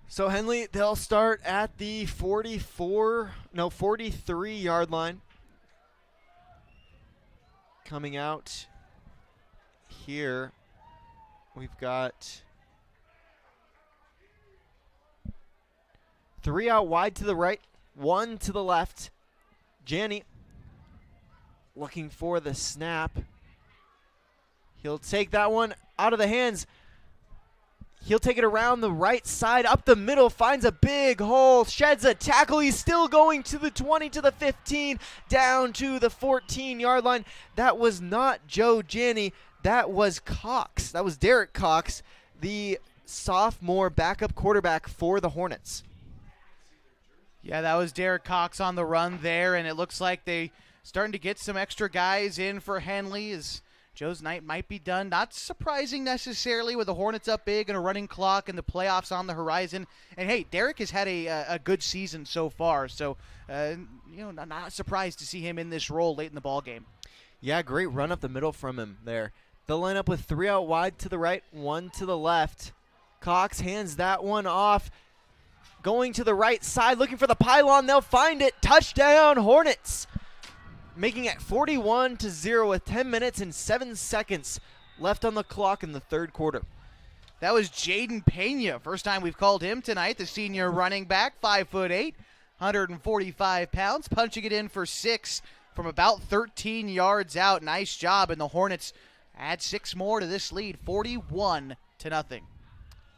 So Henley, they'll start at the 43-yard line. Coming out here, we've got 3 out wide to the right, 1 to the left. Janney looking for the snap. He'll take that one out of the hands. He'll take it around the right side, up the middle, finds a big hole, sheds a tackle. He's still going to the 20, to the 15, down to the 14-yard line. That was not Joe Janney. That was Cox. That was Derek Cox, the sophomore backup quarterback for the Hornets. Yeah, that was Derek Cox on the run there, and it looks like they starting to get some extra guys in for Henley as Joe's night might be done. Not surprising necessarily with the Hornets up big and a running clock and the playoffs on the horizon. And, hey, Derek has had a good season so far, so not surprised to see him in this role late in the ball game. Yeah, great run up the middle from him there. They'll line up with 3 out wide to the right, 1 to the left. Cox hands that one off. Going to the right side, looking for the pylon. They'll find it. Touchdown, Hornets. Making it 41-0 with 10 minutes and 7 seconds left on the clock in the third quarter. That was Jaden Pena. First time we've called him tonight. The senior running back, 5'8", 145 pounds, punching it in for 6 from about 13 yards out. Nice job, and the Hornets add 6 more to this lead, 41-0.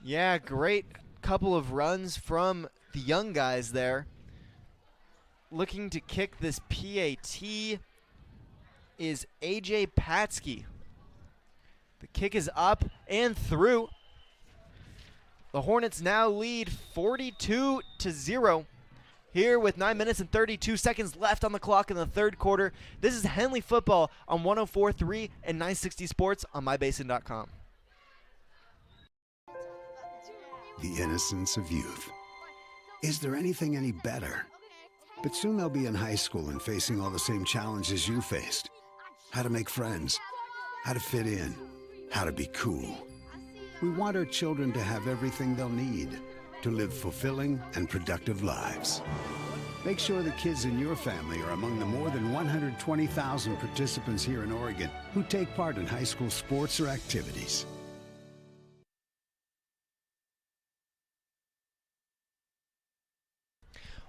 Yeah, great couple of runs from the young guys there. Looking to kick this PAT is A.J. Patsky. The kick is up and through. The Hornets now lead 42-0 here with 9 minutes and 32 seconds left on the clock in the third quarter. This is Henley football on 104.3 and 960 Sports on mybasin.com. The innocence of youth. Is there anything any better? But soon they'll be in high school and facing all the same challenges you faced. How to make friends, how to fit in, how to be cool. We want our children to have everything they'll need to live fulfilling and productive lives. Make sure the kids in your family are among the more than 120,000 participants here in Oregon who take part in high school sports or activities.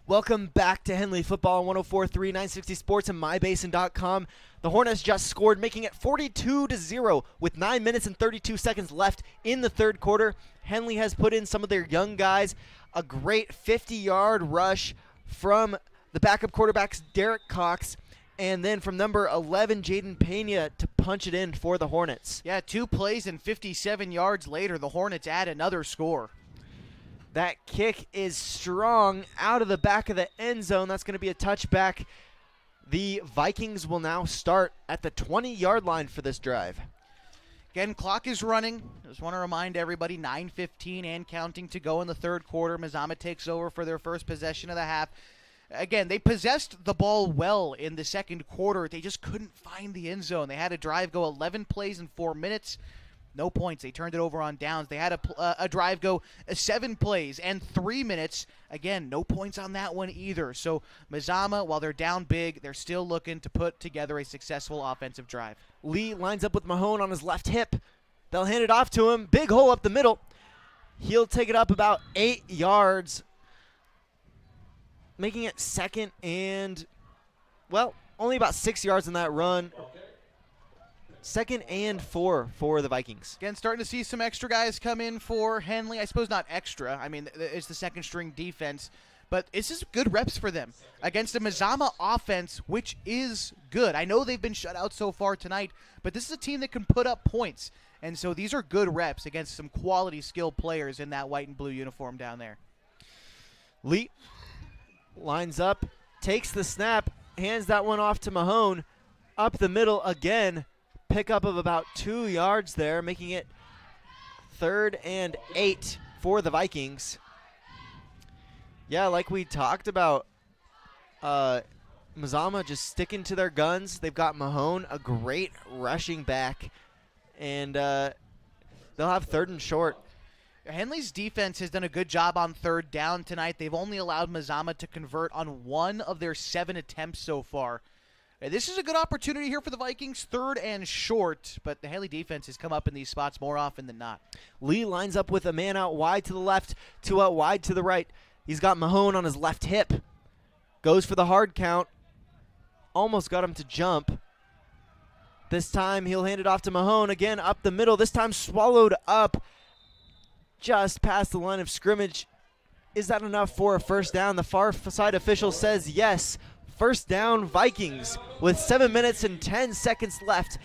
Welcome back to Henley Football on 104.3, 960 Sports and mybasin.com. The Hornets just scored, making it 42-0 with 9 minutes and 32 seconds left in the third quarter. Henley has put in some of their young guys. A great 50-yard rush from the backup quarterbacks, Derek Cox, and then from number 11, Jaden Pena, to punch it in for the Hornets. Yeah, 2 plays and 57 yards later, the Hornets add another score. That kick is strong out of the back of the end zone. That's going to be a touchback. The Vikings will now start at the 20-yard line for this drive. Again, clock is running. Just want to remind everybody, 9:15 and counting to go in the third quarter. Mazama takes over for their first possession of the half. Again, they possessed the ball well in the second quarter. They just couldn't find the end zone. They had a drive go 11 plays in 4 minutes. No points. They turned it over on downs. They had a drive go 7 plays and 3 minutes. Again, no points on that one either. So Mazama, while they're down big, they're still looking to put together a successful offensive drive. Lee lines up with Mahone on his left hip. They'll hand it off to him. Big hole up the middle. He'll take it up about 8 yards, making it second and, well, only about 6 yards in that run. 2nd and 4 for the Vikings. Again, starting to see some extra guys come in for Henley. I suppose not extra. I mean, it's the second string defense. But it's just good reps for them against a Mazama offense, which is good. I know they've been shut out so far tonight, but this is a team that can put up points. And so these are good reps against some quality skilled players in that white and blue uniform down there. Lee lines up, takes the snap, hands that one off to Mahone. Up the middle again. Pickup of about 2 yards there, making it 3rd and 8 for the Vikings. Yeah, like we talked about, Mazama just sticking to their guns. They've got Mahone, a great rushing back, and they'll have 3rd and short. Henley's defense has done a good job on 3rd down tonight. They've only allowed Mazama to convert on 1 of their 7 attempts so far. This is a good opportunity here for the Vikings, 3rd and short, but the Henley defense has come up in these spots more often than not. Lee lines up with a man out wide to the left, 2 out wide to the right. He's got Mahone on his left hip. Goes for the hard count. Almost got him to jump. This time he'll hand it off to Mahone again up the middle. This time swallowed up just past the line of scrimmage. Is that enough for a first down? The far side official says yes. First down, Vikings, with 7 minutes and 10 seconds left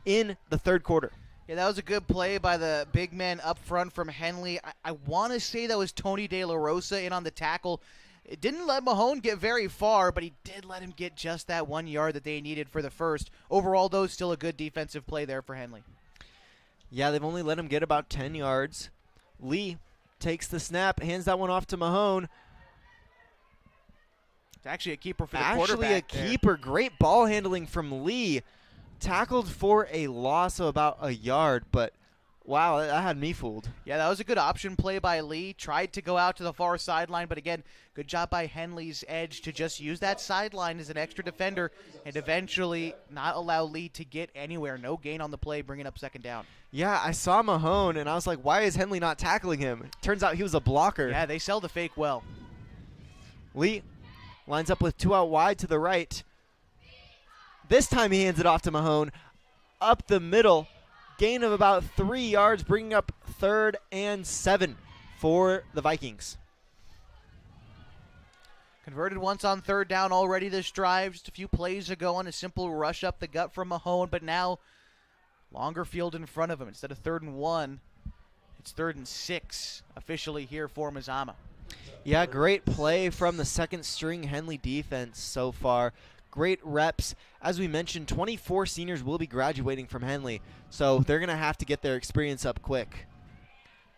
in the third quarter. Yeah, that was a good play by the big man up front from Henley. I want to say that was Tony De La Rosa in on the tackle. It didn't let Mahone get very far, but he did let him get just that 1 yard that they needed for the first. Overall, though, still a good defensive play there for Henley. Yeah, they've only let him get about 10 yards. Lee takes the snap, hands that one off to Mahone. It's actually a keeper for the quarterback. Actually a keeper. Great ball handling from Lee. Tackled for a loss of about a yard, but wow, that had me fooled. Yeah, that was a good option play by Lee. Tried to go out to the far sideline, but again, good job by Henley's edge to just use that sideline as an extra defender and eventually not allow Lee to get anywhere. No gain on the play, bringing up second down. Yeah, I saw Mahone, and I was like, why is Henley not tackling him? Turns out he was a blocker. Yeah, they sell the fake well. Lee lines up with 2 out wide to the right. This time he hands it off to Mahone. Up the middle. Gain of about 3 yards, bringing up 3rd and 7 for the Vikings. Converted once on 3rd down already this drive. Just a few plays ago on a simple rush up the gut from Mahone, but now longer field in front of him. Instead of 3rd and 1, it's 3rd and 6 officially here for Mazama. Yeah, great play from the second string Henley defense so far. Great reps. As we mentioned, 24 seniors will be graduating from Henley, so they're going to have to get their experience up quick.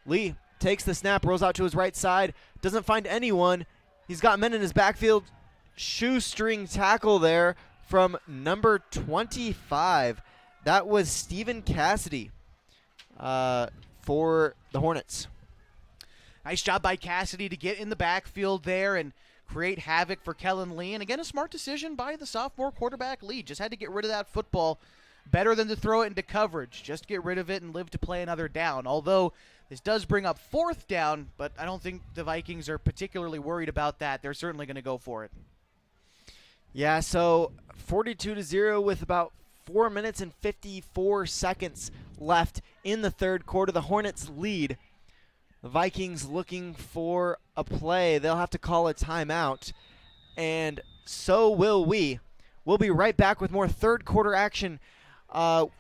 Lee takes the snap, rolls out to his right side, doesn't find anyone. He's got men in his backfield. Shoestring tackle there from number 25. That was Stephen Cassidy for the Hornets. Nice job by Cassidy to get in the backfield there and create havoc for Kellen Lee. And again, a smart decision by the sophomore quarterback Lee. Just had to get rid of that football. Better than to throw it into coverage. Just get rid of it and live to play another down. Although this does bring up 4th down, but I don't think the Vikings are particularly worried about that. They're certainly going to go for it. Yeah, so 42-0 with about 4 minutes and 54 seconds left in the third quarter. The Hornets lead. The Vikings looking for a play. They'll have to call a timeout, and so will we. We'll be right back with more third quarter action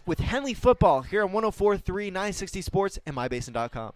with Henley football here on 104.3 960 Sports and MyBasin.com.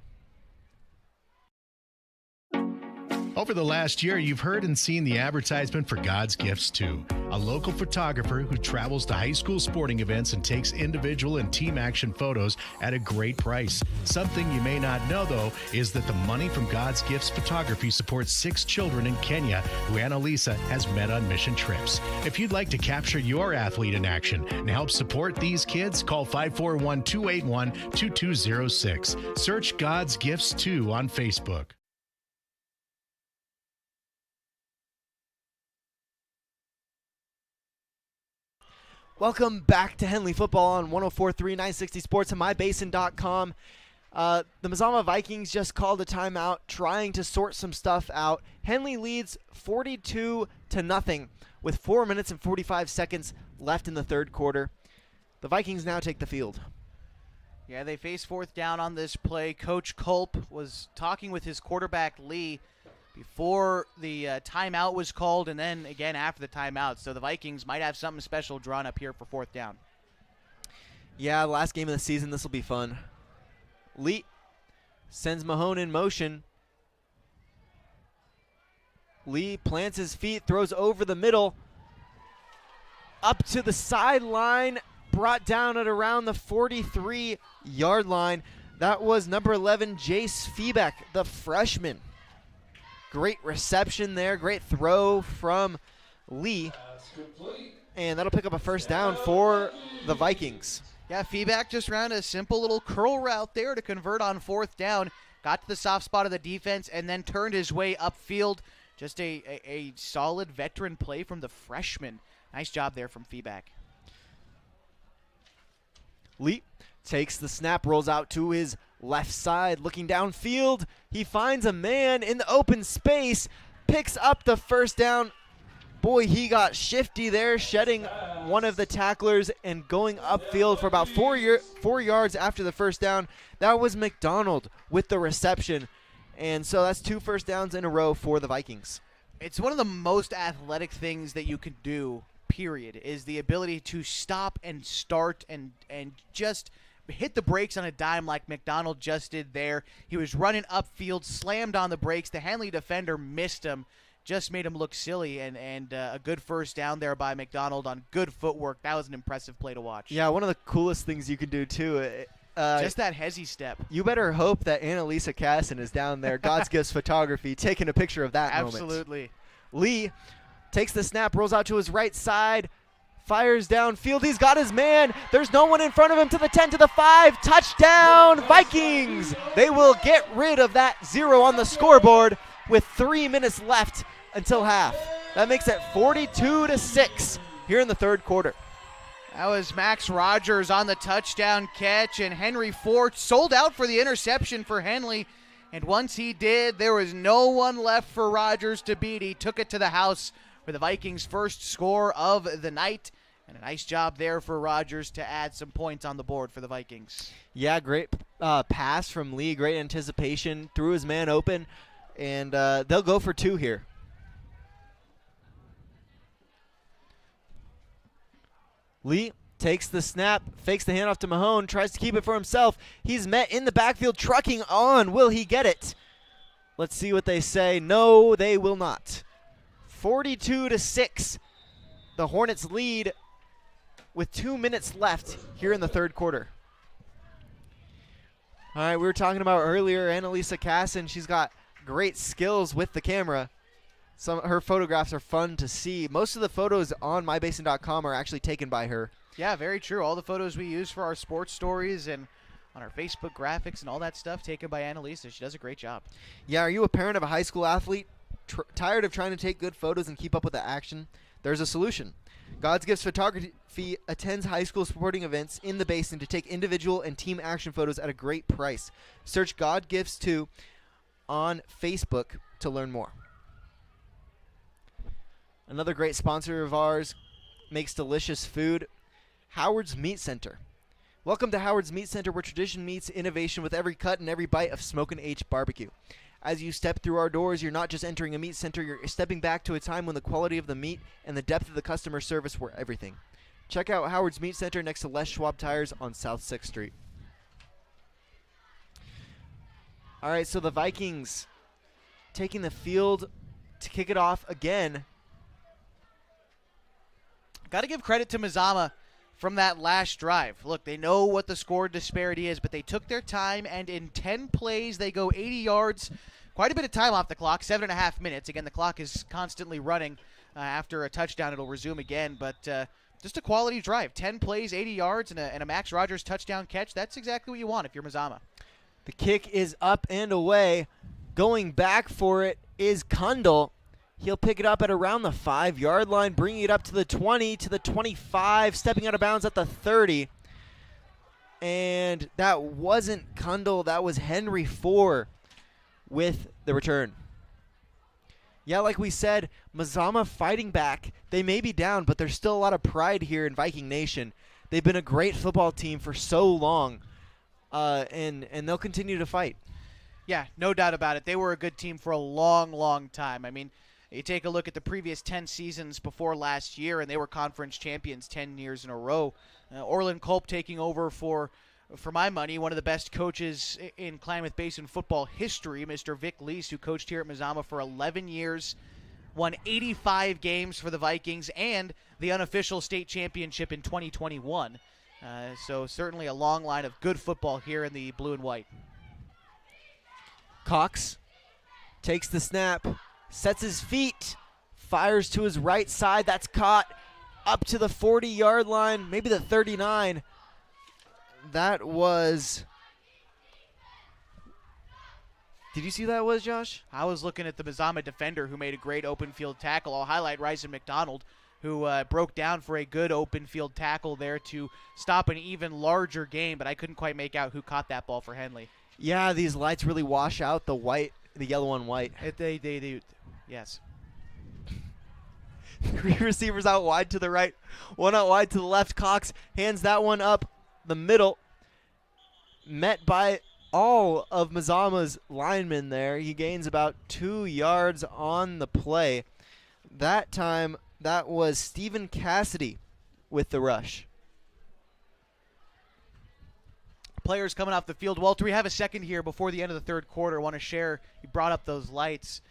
Over the last year, you've heard and seen the advertisement for God's Gifts 2, a local photographer who travels to high school sporting events and takes individual and team action photos at a great price. Something you may not know, though, is that the money from God's Gifts Photography supports 6 children in Kenya who Annalisa has met on mission trips. If you'd like to capture your athlete in action and help support these kids, call 541-281-2206. Search God's Gifts 2 on Facebook. Welcome back to Henley Football on 104.3 960 Sports and mybasin.com. The Mazama Vikings just called a timeout, trying to sort some stuff out. Henley leads 42-0 with 4 minutes and 45 seconds left in the third quarter. The Vikings now take the field. Yeah, they face fourth down on this play. Coach Culp was talking with his quarterback, Lee, before the timeout was called and then again after the timeout. So the Vikings might have something special drawn up here for fourth down. Yeah, last game of the season, this will be fun. Lee sends Mahone in motion. Lee plants his feet, throws over the middle, up to the sideline, brought down at around the 43-yard line. That was number 11, Jace Feebeck, the freshman. Great reception there, great throw from Lee. And that'll pick up a first down for the Vikings. Yeah, Feebeck just ran a simple little curl route there to convert on fourth down. Got to the soft spot of the defense and then turned his way upfield. Just a solid veteran play from the freshman. Nice job there from Feebeck. Lee takes the snap, rolls out to his left side, looking downfield. He finds a man in the open space, picks up the first down. Boy, he got shifty there, shedding one of the tacklers and going upfield for about 4 yards after the first down. That was McDonald with the reception. And so that's 2 first downs in a row for the Vikings. It's one of the most athletic things that you can do, period, is the ability to stop and start and just hit the brakes on a dime like McDonald just did there. He was running upfield, slammed on the brakes. The Henley defender missed him, just made him look silly, and a good first down there by McDonald on good footwork. That was an impressive play to watch. Yeah, one of the coolest things you can do, too. Just that hezzy step. You better hope that Annalisa Casson is down there, God's Gifts Photography, taking a picture of that moment. Absolutely. Lee takes the snap, rolls out to his right side, fires downfield. He's got his man. There's no one in front of him to the 10, to the 5. Touchdown, Vikings. They will get rid of that 0 on the scoreboard with 3 minutes left until half. That makes it 42-6 here in the third quarter. That was Max Rogers on the touchdown catch, and Henry Ford sold out for the interception for Henley. And once he did, there was no one left for Rogers to beat. He took it to the house for the Vikings' first score of the night. And a nice job there for Rogers to add some points on the board for the Vikings. Yeah, great pass from Lee. Great anticipation. Threw his man open, and they'll go for 2 here. Lee takes the snap, fakes the handoff to Mahone, tries to keep it for himself. He's met in the backfield, trucking on. Will he get it? Let's see what they say. No, they will not. 42-6. The Hornets lead with 2 minutes left here in the third quarter. All right, we were talking about earlier Annalisa Casson. She's got great skills with the camera. Her photographs are fun to see. Most of the photos on mybasin.com are actually taken by her. Yeah, very true. All the photos we use for our sports stories and on our Facebook graphics and all that stuff taken by Annalisa. She does a great job. Yeah, are you a parent of a high school athlete tired of trying to take good photos and keep up with the action? There's a solution. God's Gifts Photography attends high school sporting events in the Basin to take individual and team action photos at a great price. Search God Gifts 2 on Facebook to learn more. Another great sponsor of ours makes delicious food, Howard's Meat Center. Welcome to Howard's Meat Center, where tradition meets innovation with every cut and every bite of Smoke and H barbecue. As you step through our doors, you're not just entering a meat center, you're stepping back to a time when the quality of the meat and the depth of the customer service were everything. Check out Howard's Meat Center next to Les Schwab Tires on South 6th Street. All right, so the Vikings taking the field to kick it off again. Got to give credit to Mazama from that last drive. Look, they know what the score disparity is, but they took their time, and in 10 plays, they go 80 yards. Quite a bit of time off the clock, 7.5 minutes. Again, the clock is constantly running. After a touchdown, it'll resume again, but just a quality drive. 10 plays, 80 yards, and a Max Rogers touchdown catch. That's exactly what you want if you're Mazama. The kick is up and away. Going back for it is Kundal. He'll pick it up at around the 5-yard line, bringing it up to the 20, to the 25, stepping out of bounds at the 30. And that wasn't Kundal, that was Henry 4 with the return. Yeah, like we said, Mazama fighting back. They may be down, but there's still a lot of pride here in Viking Nation. They've been a great football team for so long, and they'll continue to fight. Yeah, no doubt about it. They were a good team for a long, long time. I mean, you take a look at the previous 10 seasons before last year, and they were conference champions 10 years in a row. Orland Culp taking over for my money, one of the best coaches in Klamath Basin football history, Mr. Vic Lease, who coached here at Mazama for 11 years, won 85 games for the Vikings, and the unofficial state championship in 2021. So certainly a long line of good football here in the blue and white. Cox takes the snap, sets his feet, fires to his right side. That's caught up to the 40-yard line, maybe the 39. That was... Did you see who that was, Josh? I was looking at the Mazama defender who made a great open field tackle. I'll highlight Ryzen McDonald, who broke down for a good open field tackle there to stop an even larger game, but I couldn't quite make out who caught that ball for Henley. Yeah, these lights really wash out the yellow on white. They do. Yes. 3 receivers out wide to the right, 1 out wide to the left. Cox hands that one up the middle. Met by all of Mazama's linemen there. He gains about 2 yards on the play. That time, that was Stephen Cassidy with the rush. Players coming off the field. Walter, we have a second here before the end of the third quarter. I want to share, you brought up those lights.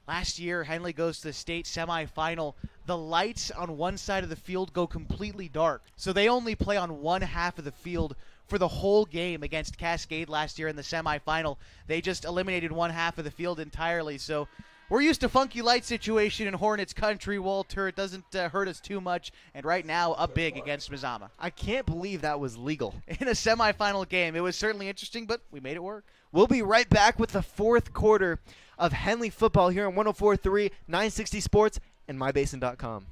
Last year, Henley goes to the state semifinal. The lights on one side of the field go completely dark. So they only play on one half of the field for the whole game against Cascade last year in the semifinal. They just eliminated one half of the field entirely. So we're used to funky light situation in Hornets country, Walter. It doesn't hurt us too much. And right now, up big against Mazama. I can't believe that was legal. In a semifinal game. It was certainly interesting, but we made it work. We'll be right back with the fourth quarter of Henley football here on 104.3, 960 Sports, and mybasin.com.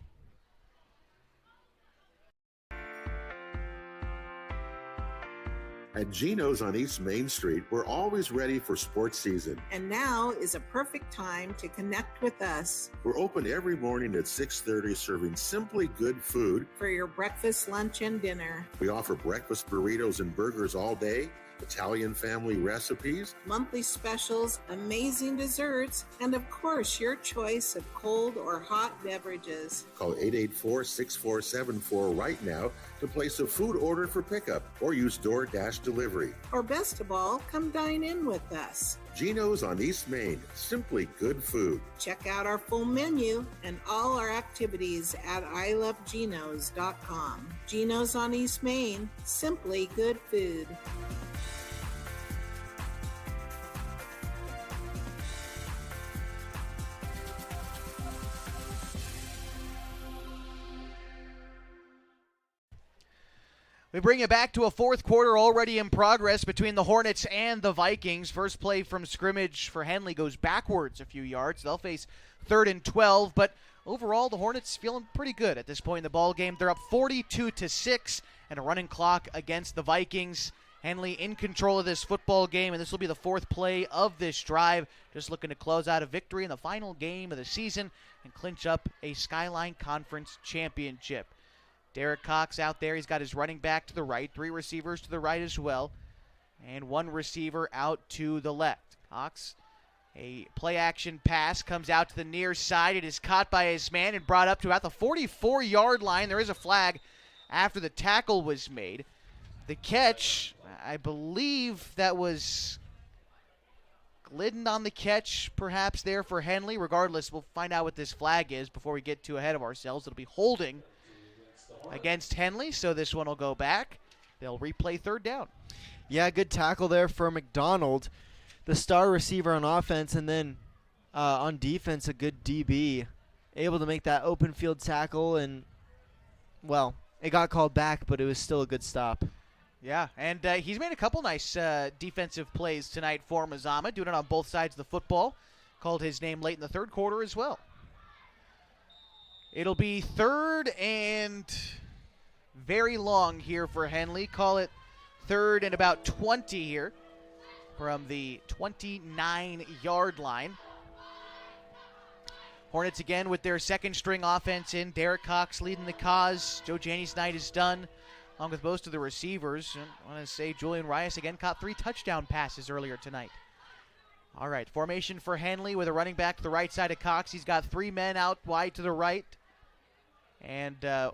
At GINO'S on East Main Street, we're always ready for sports season. And now is a perfect time to connect with us. We're open every morning at 6:30, serving simply good food for your breakfast, lunch, and dinner. We offer breakfast burritos and burgers all day, Italian family recipes, monthly specials, amazing desserts, and of course, your choice of cold or hot beverages. Call 884-6474 right now to place a food order for pickup or use DoorDash delivery. Or best of all, come dine in with us. GINO'S on East Main, simply good food. Check out our full menu and all our activities at ilovegino's.com. GINO'S on East Main, simply good food. We bring it back to a fourth quarter already in progress between the Hornets and the Vikings. First play from scrimmage for Henley goes backwards a few yards. They'll face 3rd and 12, but overall the Hornets feeling pretty good at this point in the ball game. They're up 42-6 and a running clock against the Vikings. Henley in control of this football game, and this will be the fourth play of this drive. Just looking to close out a victory in the final game of the season and clinch up a Skyline Conference championship. Derek Cox out there. He's got his running back to the right, 3 receivers to the right as well, and 1 receiver out to the left. Cox, a play-action pass, comes out to the near side. It is caught by his man and brought up to about the 44-yard line. There is a flag after the tackle was made. The catch, I believe that was Glidden on the catch, perhaps there for Henley. Regardless, we'll find out what this flag is before we get too ahead of ourselves. It'll be holding against Henley, so this one will go back. They'll replay third down. Yeah, good tackle there for McDonald, the star receiver on offense, and then on defense, a good DB, able to make that open field tackle, and, well, it got called back, but it was still a good stop. Yeah, and he's made a couple nice defensive plays tonight for Mazama, doing it on both sides of the football. Called his name late in the third quarter as well. It'll be third and very long here for Henley. Call it third and about 20 here from the 29-yard line. Hornets again with their second-string offense in. Derek Cox leading the cause. Joe Janney's night is done, along with most of the receivers. And I want to say Julian Rias again caught 3 touchdown passes earlier tonight. All right, formation for Henley with a running back to the right side of Cox. He's got 3 men out wide to the right. And, to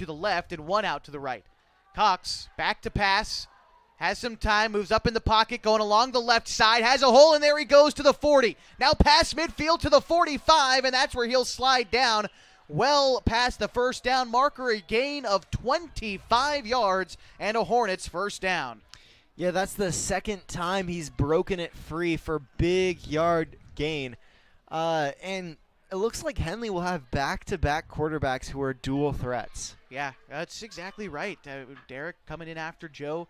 the left, and 1 out to the right. Cox, back to pass, has some time, moves up in the pocket, going along the left side, has a hole, and there he goes to the 40. Now past midfield to the 45, and that's where he'll slide down well past the first down marker, a gain of 25 yards, and a Hornets first down. Yeah, that's the second time he's broken it free for big yard gain. And it looks like Henley will have back-to-back quarterbacks who are dual threats. Yeah, that's exactly right. Derek coming in after Joe.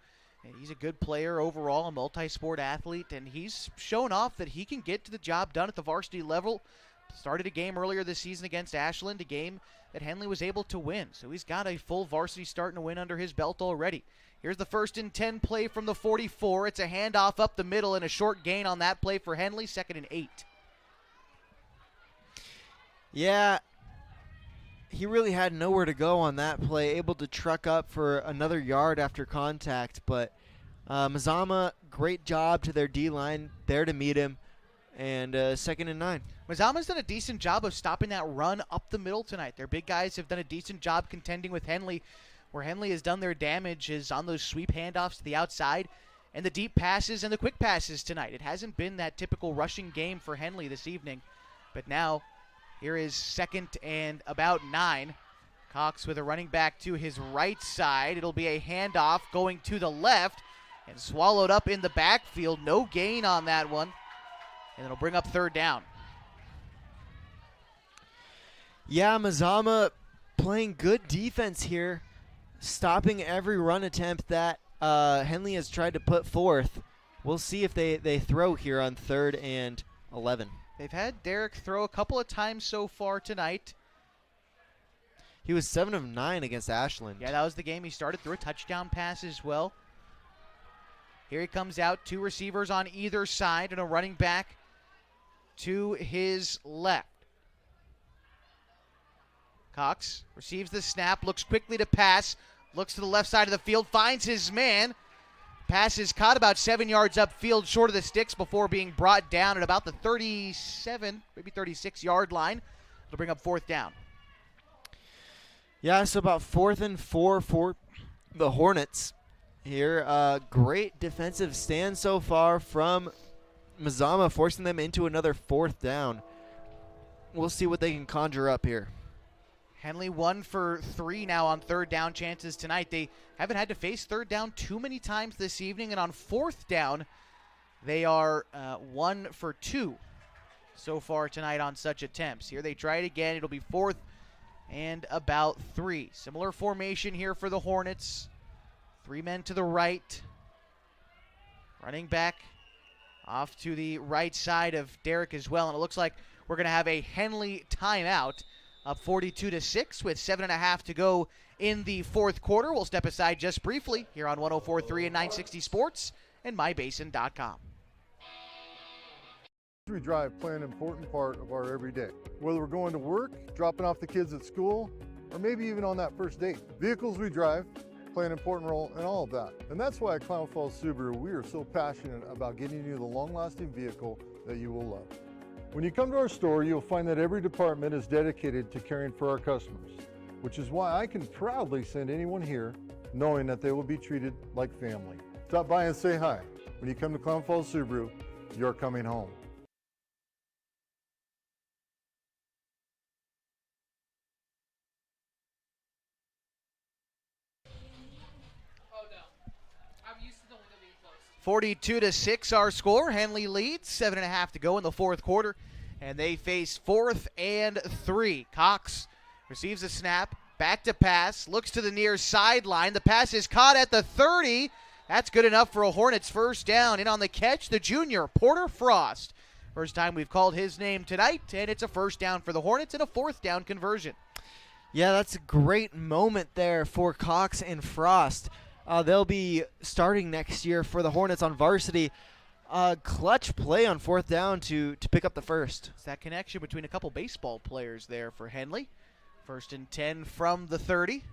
He's a good player overall, a multi-sport athlete, and he's shown off that he can get to the job done at the varsity level. Started a game earlier this season against Ashland, a game that Henley was able to win. So he's got a full varsity start and a win under his belt already. Here's the 1st and 10 play from the 44. It's a handoff up the middle and a short gain on that play for Henley, 2nd and 8. Yeah, he really had nowhere to go on that play, able to truck up for another yard after contact. But Mazama, great job to their D-line, there to meet him, and 2nd and 9. Mazama's done a decent job of stopping that run up the middle tonight. Their big guys have done a decent job contending with Henley. Where Henley has done their damage is on those sweep handoffs to the outside and the deep passes and the quick passes tonight. It hasn't been that typical rushing game for Henley this evening, but now here is 2nd and about 9. Cox with a running back to his right side. It'll be a handoff going to the left and swallowed up in the backfield. No gain on that one, and it'll bring up 3rd down. Yeah, Mazama playing good defense here, stopping every run attempt that Henley has tried to put forth. We'll see if they throw here on 3rd and 11. They've had Derek throw a couple of times so far tonight. He was 7 of 9 against Ashland. Yeah, that was the game he started. Threw a touchdown pass as well. Here he comes out. 2 receivers on either side and a running back to his left. Cox receives the snap, looks quickly to pass, looks to the left side of the field, finds his man. Pass is caught about 7 yards upfield short of the sticks before being brought down at about the 37, maybe 36-yard line. It'll bring up 4th down. Yeah, so about 4th and 4 for the Hornets here. Great defensive stand so far from Mazama, forcing them into another 4th down. We'll see what they can conjure up here. Henley 1 for 3 now on 3rd down chances tonight. They haven't had to face 3rd down too many times this evening, and on 4th down, they are 1 for 2 so far tonight on such attempts. Here they try it again. It'll be 4th and about 3. Similar formation here for the Hornets. 3 men to the right. Running back off to the right side of Derek as well, and it looks like we're going to have a Henley timeout. Up 42-6 with 7.5 to go in the 4th quarter. We'll step aside just briefly here on 104.3 and 960 Sports and mybasin.com. We drive play an important part of our everyday. Whether we're going to work, dropping off the kids at school, or maybe even on that first date. Vehicles we drive play an important role in all of that. And that's why at Clown Falls Subaru, we are so passionate about getting you the long-lasting vehicle that you will love. When you come to our store, you'll find that every department is dedicated to caring for our customers, which is why I can proudly send anyone here knowing that they will be treated like family. Stop by and say hi. When you come to Clown Falls Subaru, you're coming home. Oh no. I'm used to the window being closed. 42-6 our score. Henley leads, 7.5 to go in the fourth quarter, and they face 4th and 3. Cox receives a snap, back to pass, looks to the near sideline. The pass is caught at the 30. That's good enough for a Hornets first down. In on the catch, the junior, Porter Frost. First time we've called his name tonight, and it's a first down for the Hornets and a 4th down conversion. Yeah, that's a great moment there for Cox and Frost. They'll be starting next year for the Hornets on varsity. Clutch play on 4th down to pick up the first. It's that connection between a couple baseball players there for Henley. 1st and 10 from the 30.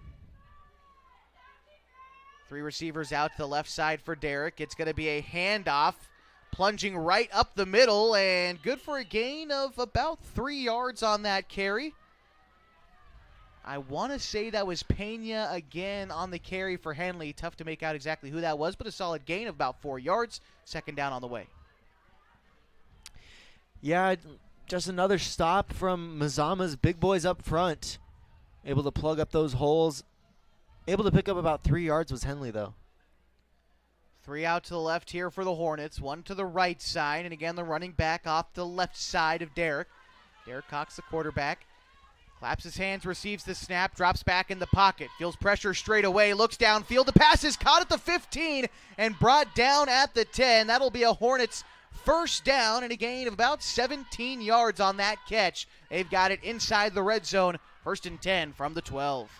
3 receivers out to the left side for Derek. It's going to be a handoff, plunging right up the middle, and good for a gain of about 3 yards on that carry. I want to say that was Pena again on the carry for Henley. Tough to make out exactly who that was, but a solid gain of about 4 yards. 2nd down on the way. Yeah, just another stop from Mazama's big boys up front. Able to plug up those holes. Able to pick up about 3 yards was Henley, though. 3 out to the left here for the Hornets. 1 to the right side, and again the running back off the left side of Derek. Derek Cox, the quarterback. Claps his hands, receives the snap, drops back in the pocket, feels pressure straight away, looks downfield. The pass is caught at the 15 and brought down at the 10. That'll be a Hornets first down and a gain of about 17 yards on that catch. They've got it inside the red zone. 1st and 10 from the 12.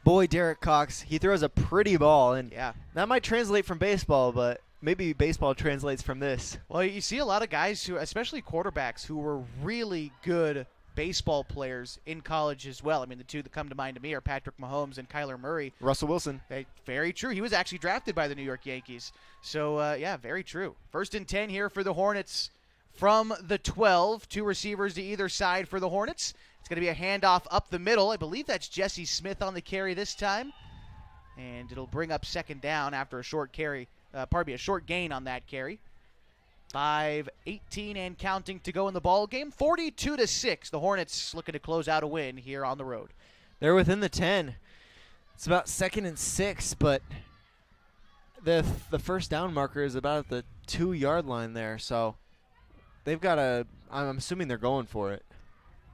Boy, Derek Cox, he throws a pretty ball, and yeah, that might translate from baseball, but maybe baseball translates from this. Well, you see a lot of guys who, especially quarterbacks, who were really good baseball players in college as well. I mean, the two that come to mind to me are Patrick Mahomes and Kyler Murray. Russell Wilson. Very true. He was actually drafted by the New York Yankees. So, yeah, very true. 1st and 10 here for the Hornets from the 12. 2 receivers to either side for the Hornets. It's going to be a handoff up the middle. I believe that's Jesse Smith on the carry this time. And it'll bring up 2nd down after a short carry. A short gain on that carry. 5:18 and counting to go in the ball game. 42-6. The Hornets looking to close out a win here on the road. They're within the 10. It's about 2nd and 6, but the first down marker is about at the 2-yard line there. So they've got I'm assuming they're going for it.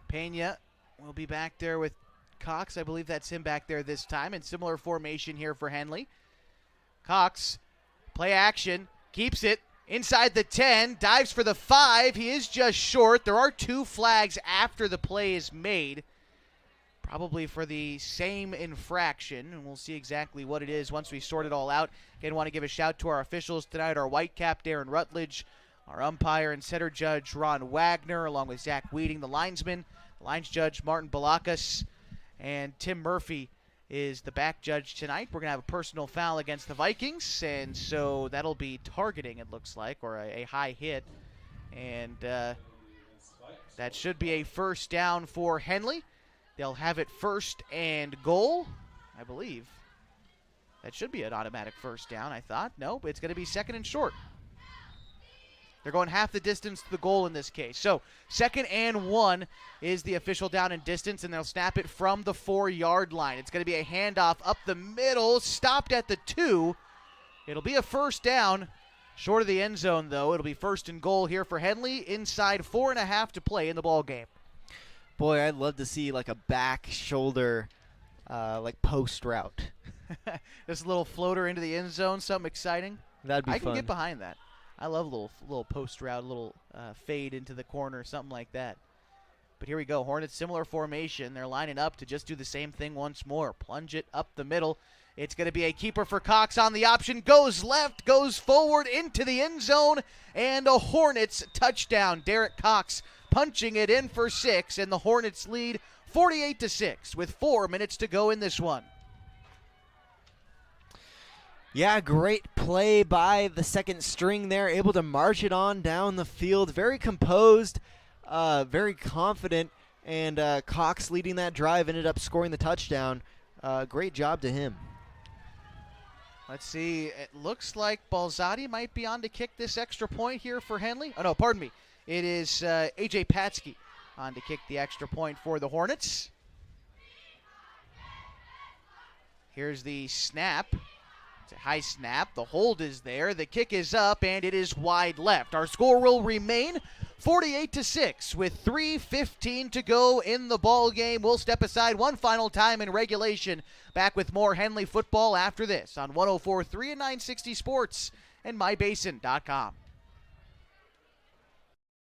Pena will be back there with Cox. I believe that's him back there this time. In similar formation here for Henley. Cox, play action, keeps it inside the 10, dives for the 5. He is just short. There are 2 flags after the play is made, probably for the same infraction, and we'll see exactly what it is once we sort it all out. Again, want to give a shout to our officials tonight, our white cap, Darren Rutledge, our umpire and center judge, Ron Wagner, along with Zach Weeding, the linesman, the lines judge, Martin Balakas, and Tim Murphy is the back judge tonight. We're going to have a personal foul against the Vikings, and so that'll be targeting, it looks like, or a high hit. And that should be a first down for Henley. They'll have it 1st and goal, I believe. That should be an automatic first down, I thought. No, it's going to be 2nd and short. They're going half the distance to the goal in this case. So 2nd and 1 is the official down and distance, and they'll snap it from the 4-yard line. It's going to be a handoff up the middle, stopped at the 2. It'll be a first down. Short of the end zone, though. It'll be 1st and goal here for Henley. Inside 4.5 to play in the ball game. Boy, I'd love to see like a back shoulder, like post route. Just a little floater into the end zone, something exciting. That'd be fun. I can get behind that. I love a little post route, a little fade into the corner, something like that. But here we go. Hornets, similar formation. They're lining up to just do the same thing once more. Plunge it up the middle. It's going to be a keeper for Cox on the option. Goes left, goes forward into the end zone, and a Hornets touchdown. Derek Cox punching it in for 6, and the Hornets lead 48-6 with 4 minutes to go in this one. Yeah, great play by the second string there, able to march it on down the field. Very composed, very confident, and Cox leading that drive ended up scoring the touchdown. Great job to him. Let's see. It looks like Balzati might be on to kick this extra point here for Henley. Oh, no, pardon me. It is A.J. Patsky on to kick the extra point for the Hornets. Here's the snap. It's a high snap. The hold is there. The kick is up, and it is wide left. Our score will remain 48-6 with 3:15 to go in the ball game. We'll step aside one final time in regulation. Back with more Henley football after this on 104.3 and 960 Sports and mybasin.com.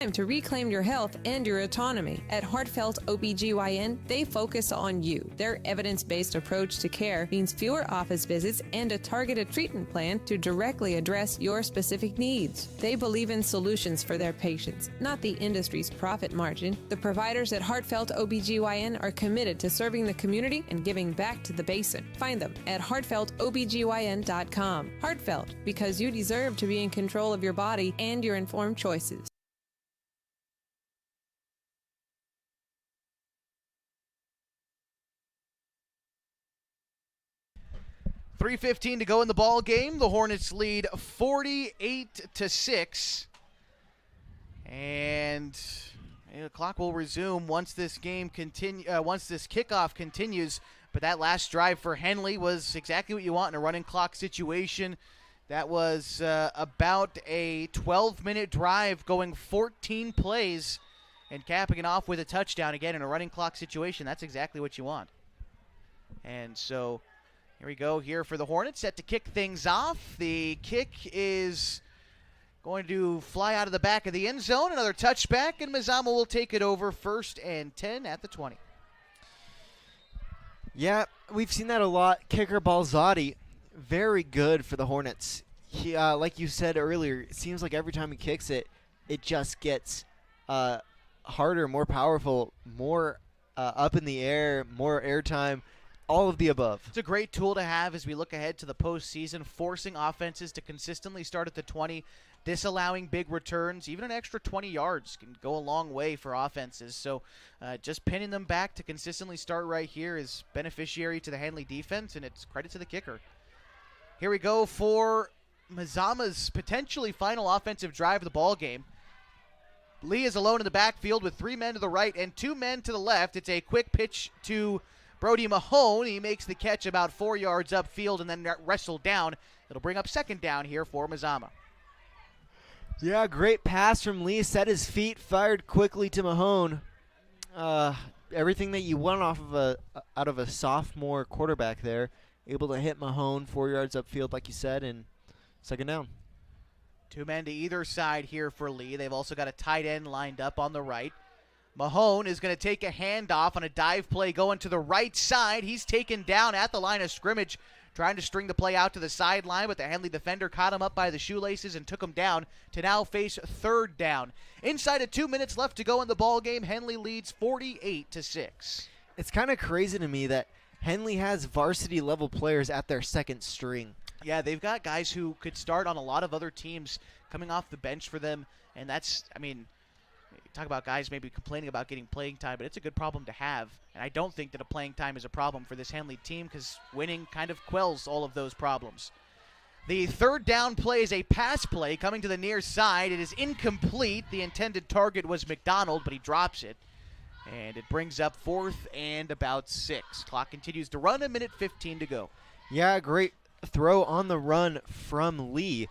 Time to reclaim your health and your autonomy. At Heartfelt OBGYN, they focus on you. Their evidence-based approach to care means fewer office visits and a targeted treatment plan to directly address your specific needs. They believe in solutions for their patients, not the industry's profit margin. The providers at Heartfelt OBGYN are committed to serving the community and giving back to the basin. Find them at heartfeltobgyn.com. Heartfelt, because you deserve to be in control of your body and your informed choices. 3:15 to go in the ball game. The Hornets lead 48-6. And the clock will resume once this game once this kickoff continues. But that last drive for Henley was exactly what you want in a running clock situation. That was about a 12-minute drive going 14 plays and capping it off with a touchdown again in a running clock situation. That's exactly what you want. And so here we go here for the Hornets, set to kick things off. The kick is going to fly out of the back of the end zone. Another touchback, and Mazama will take it over 1st and 10 at the 20. Yeah, we've seen that a lot. Kicker Balzati, very good for the Hornets. He, like you said earlier, it seems like every time he kicks it, it just gets harder, more powerful, more up in the air, more airtime. All of the above. It's a great tool to have as we look ahead to the postseason, forcing offenses to consistently start at the 20, disallowing big returns. Even an extra 20 yards can go a long way for offenses. So just pinning them back to consistently start right here is beneficiary to the Henley defense, and it's credit to the kicker. Here we go for Mazama's potentially final offensive drive of the ball game. Lee is alone in the backfield with 3 men to the right and 2 men to the left. It's a quick pitch to Brody Mahone. He makes the catch about 4 yards upfield and then wrestled down. It'll bring up 2nd down here for Mazama. Yeah, great pass from Lee. Set his feet, fired quickly to Mahone. Everything that you want out of a sophomore quarterback there. Able to hit Mahone 4 yards upfield, like you said, and 2nd down. 2 men to either side here for Lee. They've also got a tight end lined up on the right. Mahone is going to take a handoff on a dive play going to the right side. He's taken down at the line of scrimmage, trying to string the play out to the sideline, but the Henley defender caught him up by the shoelaces and took him down to now face 3rd down. Inside of 2 minutes left to go in the ball game, Henley leads 48-6. It's kind of crazy to me that Henley has varsity-level players at their 2nd string. Yeah, they've got guys who could start on a lot of other teams coming off the bench for them, and that's, I mean, talk about guys maybe complaining about getting playing time, but it's a good problem to have. And I don't think that a playing time is a problem for this Henley team because winning kind of quells all of those problems. The 3rd down play is a pass play coming to the near side. It is incomplete. The intended target was McDonald, but he drops it. And it brings up 4th and about 6. Clock continues to run, 1:15 to go. Yeah, great throw on the run from Lee.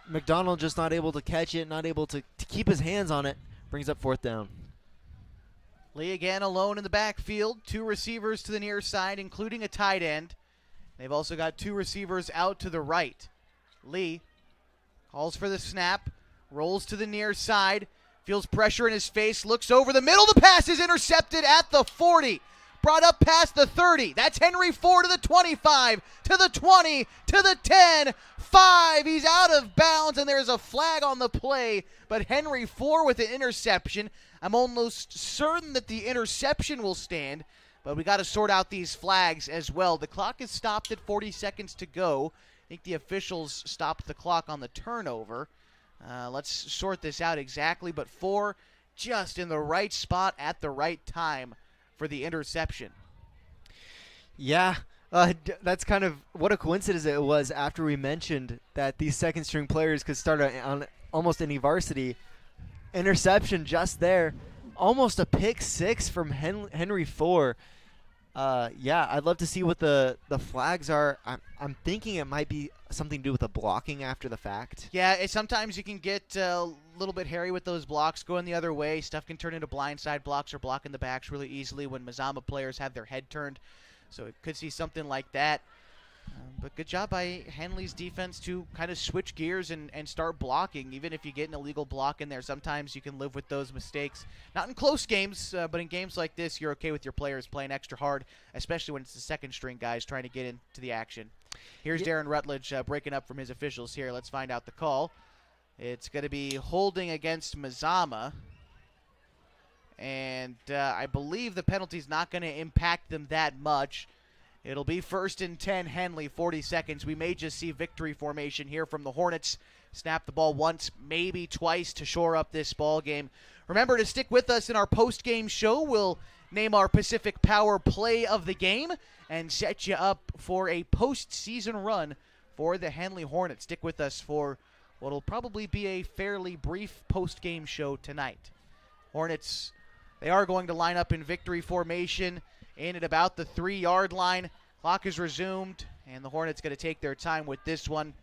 McDonald just not able to catch it, not able to keep his hands on it. Brings up 4th down. Lee again alone in the backfield. 2 receivers to the near side, including a tight end. They've also got 2 receivers out to the right. Lee calls for the snap, rolls to the near side, feels pressure in his face, looks over the middle. The pass is intercepted at the 40. Brought up past the 30. That's Henry 4 to the 25, to the 20, to the 10, 5. He's out of bounds, and there's a flag on the play. But Henry 4 with an interception. I'm almost certain that the interception will stand, but we got to sort out these flags as well. The clock is stopped at 40 seconds to go. I think the officials stopped the clock on the turnover. Let's sort this out exactly, but 4 just in the right spot at the right time for the interception. Yeah, That's kind of what a coincidence it was after we mentioned that these second-string players could start on almost any varsity. Interception just there. Almost a pick six from Henry 4. Yeah, I'd love to see what the flags are. I'm thinking it might be something to do with the blocking after the fact. Yeah, sometimes you can get a little bit hairy with those blocks going the other way. Stuff can turn into blindside blocks or blocking the backs really easily when Mazama players have their head turned. So it could see something like that. But good job by Henley's defense to kind of switch gears and start blocking. Even if you get an illegal block in there, sometimes you can live with those mistakes. Not in close games, but in games like this, you're okay with your players playing extra hard, especially when it's the second-string guys trying to get into the action. Here's Darren Rutledge breaking up from his officials here. Let's find out the call. It's going to be holding against Mazama. And I believe the penalty's not going to impact them that much. It'll be 1st and 10, Henley, 40 seconds. We may just see victory formation here from the Hornets. Snap the ball once, maybe twice to shore up this ball game. Remember to stick with us in our post-game show. We'll name our Pacific Power play of the game and set you up for a postseason run for the Henley Hornets. Stick with us for what will probably be a fairly brief post-game show tonight. Hornets, they are going to line up in victory formation in at about the 3-yard line. Clock is resumed, and the Hornets going to take their time with this one.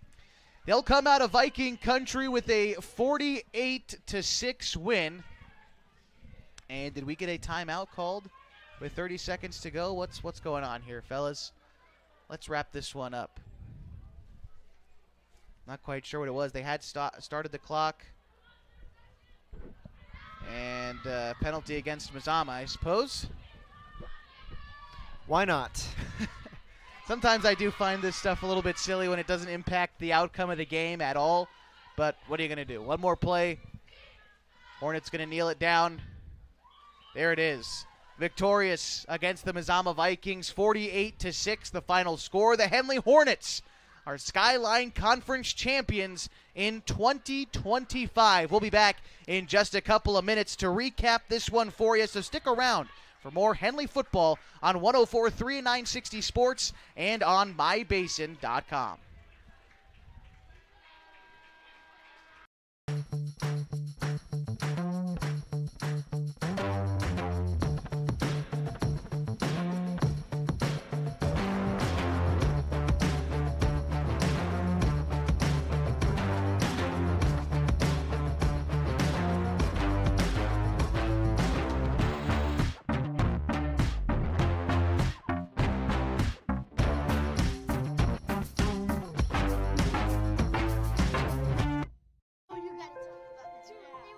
They'll come out of Viking country with a 48-6 win. And did we get a timeout called with 30 seconds to go? What's going on here, fellas? Let's wrap this one up. Not quite sure what it was. They had started the clock. And penalty against Mazama, I suppose. Why not? Sometimes I do find this stuff a little bit silly when it doesn't impact the outcome of the game at all. But what are you going to do? One more play. Hornets going to kneel it down. There it is. Victorious against the Mazama Vikings, 48-6, the final score. The Henley Hornets are Skyline Conference champions in 2025. We'll be back in just a couple of minutes to recap this one for you, so stick around for more Henley football on 104.3 and 960 Sports and on mybasin.com.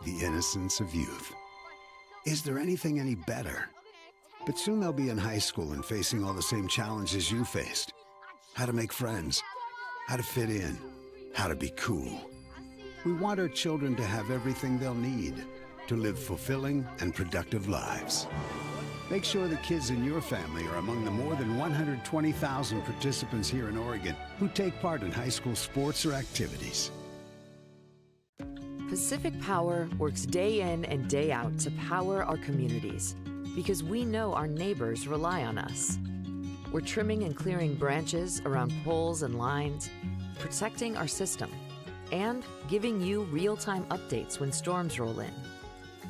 The innocence of youth. Is there anything any better? But soon they'll be in high school and facing all the same challenges you faced. How to make friends, how to fit in, how to be cool. We want our children to have everything they'll need to live fulfilling and productive lives. Make sure the kids in your family are among the more than 120,000 participants here in Oregon who take part in high school sports or activities. Pacific Power works day in and day out to power our communities because we know our neighbors rely on us. We're trimming and clearing branches around poles and lines, protecting our system, and giving you real-time updates when storms roll in.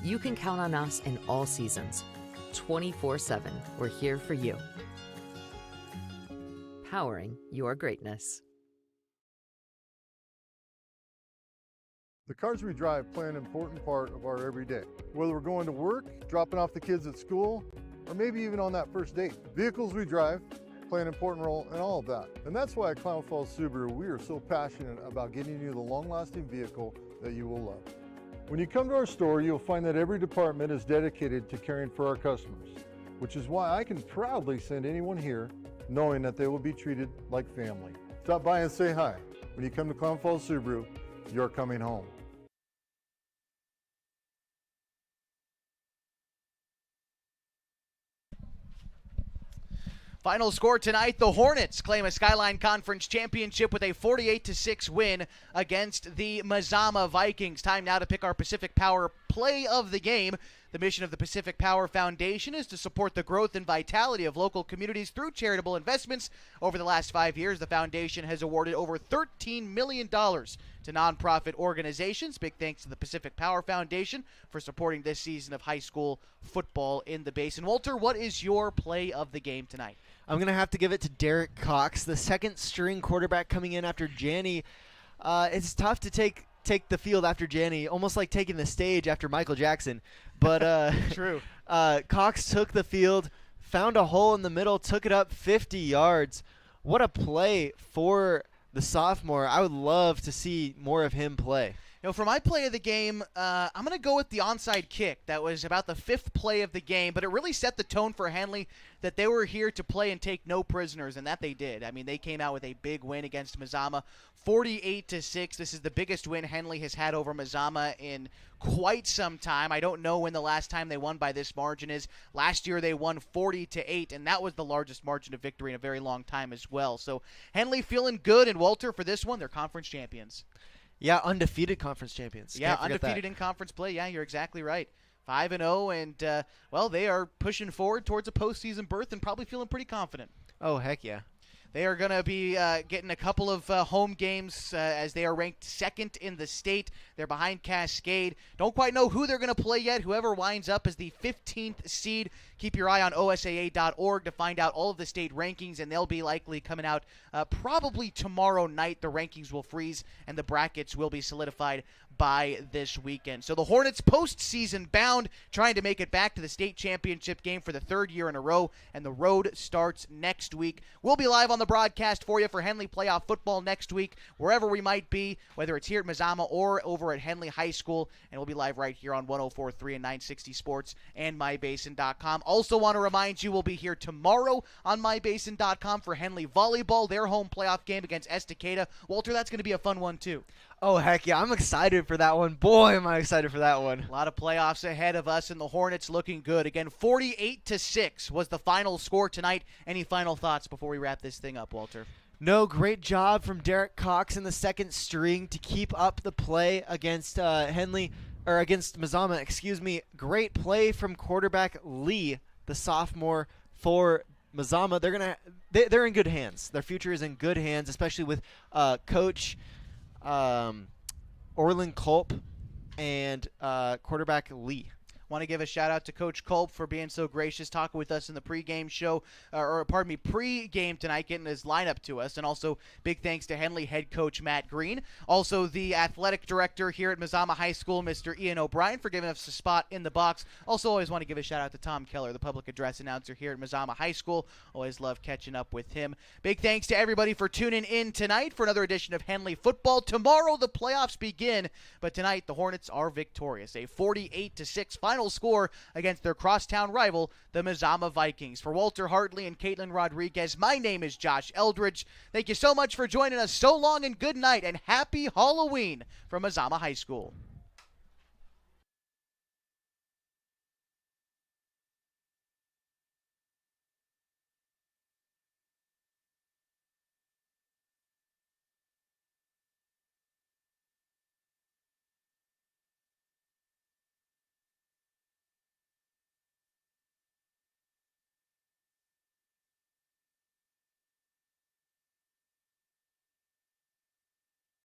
You can count on us in all seasons. 24/7, we're here for you. Powering your greatness. The cars we drive play an important part of our everyday. Whether we're going to work, dropping off the kids at school, or maybe even on that first date. Vehicles we drive play an important role in all of that. And that's why at Clown Falls Subaru, we are so passionate about getting you the long-lasting vehicle that you will love. When you come to our store, you'll find that every department is dedicated to caring for our customers, which is why I can proudly send anyone here knowing that they will be treated like family. Stop by and say hi. When you come to Clown Falls Subaru, you're coming home. Final score tonight, the Hornets claim a Skyline Conference championship with a 48-6 win against the Mazama Vikings. Time now to pick our Pacific Power play of the game. The mission of the Pacific Power Foundation is to support the growth and vitality of local communities through charitable investments. Over the last 5 years, the foundation has awarded over $13 million to nonprofit organizations. Big thanks to the Pacific Power Foundation for supporting this season of high school football in the Basin. Walter, what is your play of the game tonight? I'm going to have to give it to Derek Cox, the second-string quarterback coming in after Janney. It's tough to take the field after Janney, almost like taking the stage after Michael Jackson. But True. Cox took the field, found a hole in the middle, took it up 50 yards. What a play for the sophomore. I would love to see more of him play. You know, for my play of the game, I'm going to go with the onside kick. That was about the 5th play of the game, but it really set the tone for Henley that they were here to play and take no prisoners, and that they did. I mean, they came out with a big win against Mazama, 48-6. This is the biggest win Henley has had over Mazama in quite some time. I don't know when the last time they won by this margin is. Last year they won 40-8, and that was the largest margin of victory in a very long time as well. So Henley feeling good, and Walter, for this one, they're conference champions. Yeah, undefeated conference champions. Yeah, undefeated in conference play. Yeah, you're exactly right. 5-0, and, well, they are pushing forward towards a postseason berth and probably feeling pretty confident. Oh, heck yeah. They are going to be getting a couple of home games as they are ranked 2nd in the state. They're behind Cascade. Don't quite know who they're going to play yet. Whoever winds up as the 15th seed, keep your eye on OSAA.org to find out all of the state rankings, and they'll be likely coming out probably tomorrow night. The rankings will freeze, and the brackets will be solidified by this weekend. So the Hornets postseason bound, trying to make it back to the state championship game for the 3rd year in a row, and the road starts next week. We'll be live on the broadcast for you for Henley playoff football next week, wherever we might be, whether it's here at Mazama or over at Henley High School, and we'll be live right here on 104.3 and 960 Sports and MyBasin.com. Also want to remind you, we'll be here tomorrow on MyBasin.com for Henley Volleyball, their home playoff game against Estacada. Walter, that's going to be a fun one, too. Oh, heck yeah. I'm excited for that one. Boy, am I excited for that one. A lot of playoffs ahead of us, and the Hornets looking good. Again, 48-6 was the final score tonight. Any final thoughts before we wrap this thing up, Walter? No, great job from Derek Cox in the second string to keep up the play against against Mazama, excuse me. Great play from quarterback Lee, the sophomore for Mazama. They're in good hands. Their future is in good hands, especially with Coach Orlin Culp and quarterback Lee. Want to give a shout out to Coach Culp for being so gracious, talking with us in the pregame show, pregame tonight, getting his lineup to us. And also big thanks to Henley head coach Matt Green. Also the athletic director here at Mazama High School, Mr. Ian O'Brien, for giving us a spot in the box. Also always want to give a shout out to Tom Keller, the public address announcer here at Mazama High School. Always love catching up with him. Big thanks to everybody for tuning in tonight for another edition of Henley Football. Tomorrow the playoffs begin, but tonight the Hornets are victorious. A 48-6 final score against their crosstown rival, the Mazama Vikings. For Walter Hartley and Caitlin Rodriguez, my name is Josh Eldridge. Thank you so much for joining us. So long and good night, and happy Halloween from Mazama High School.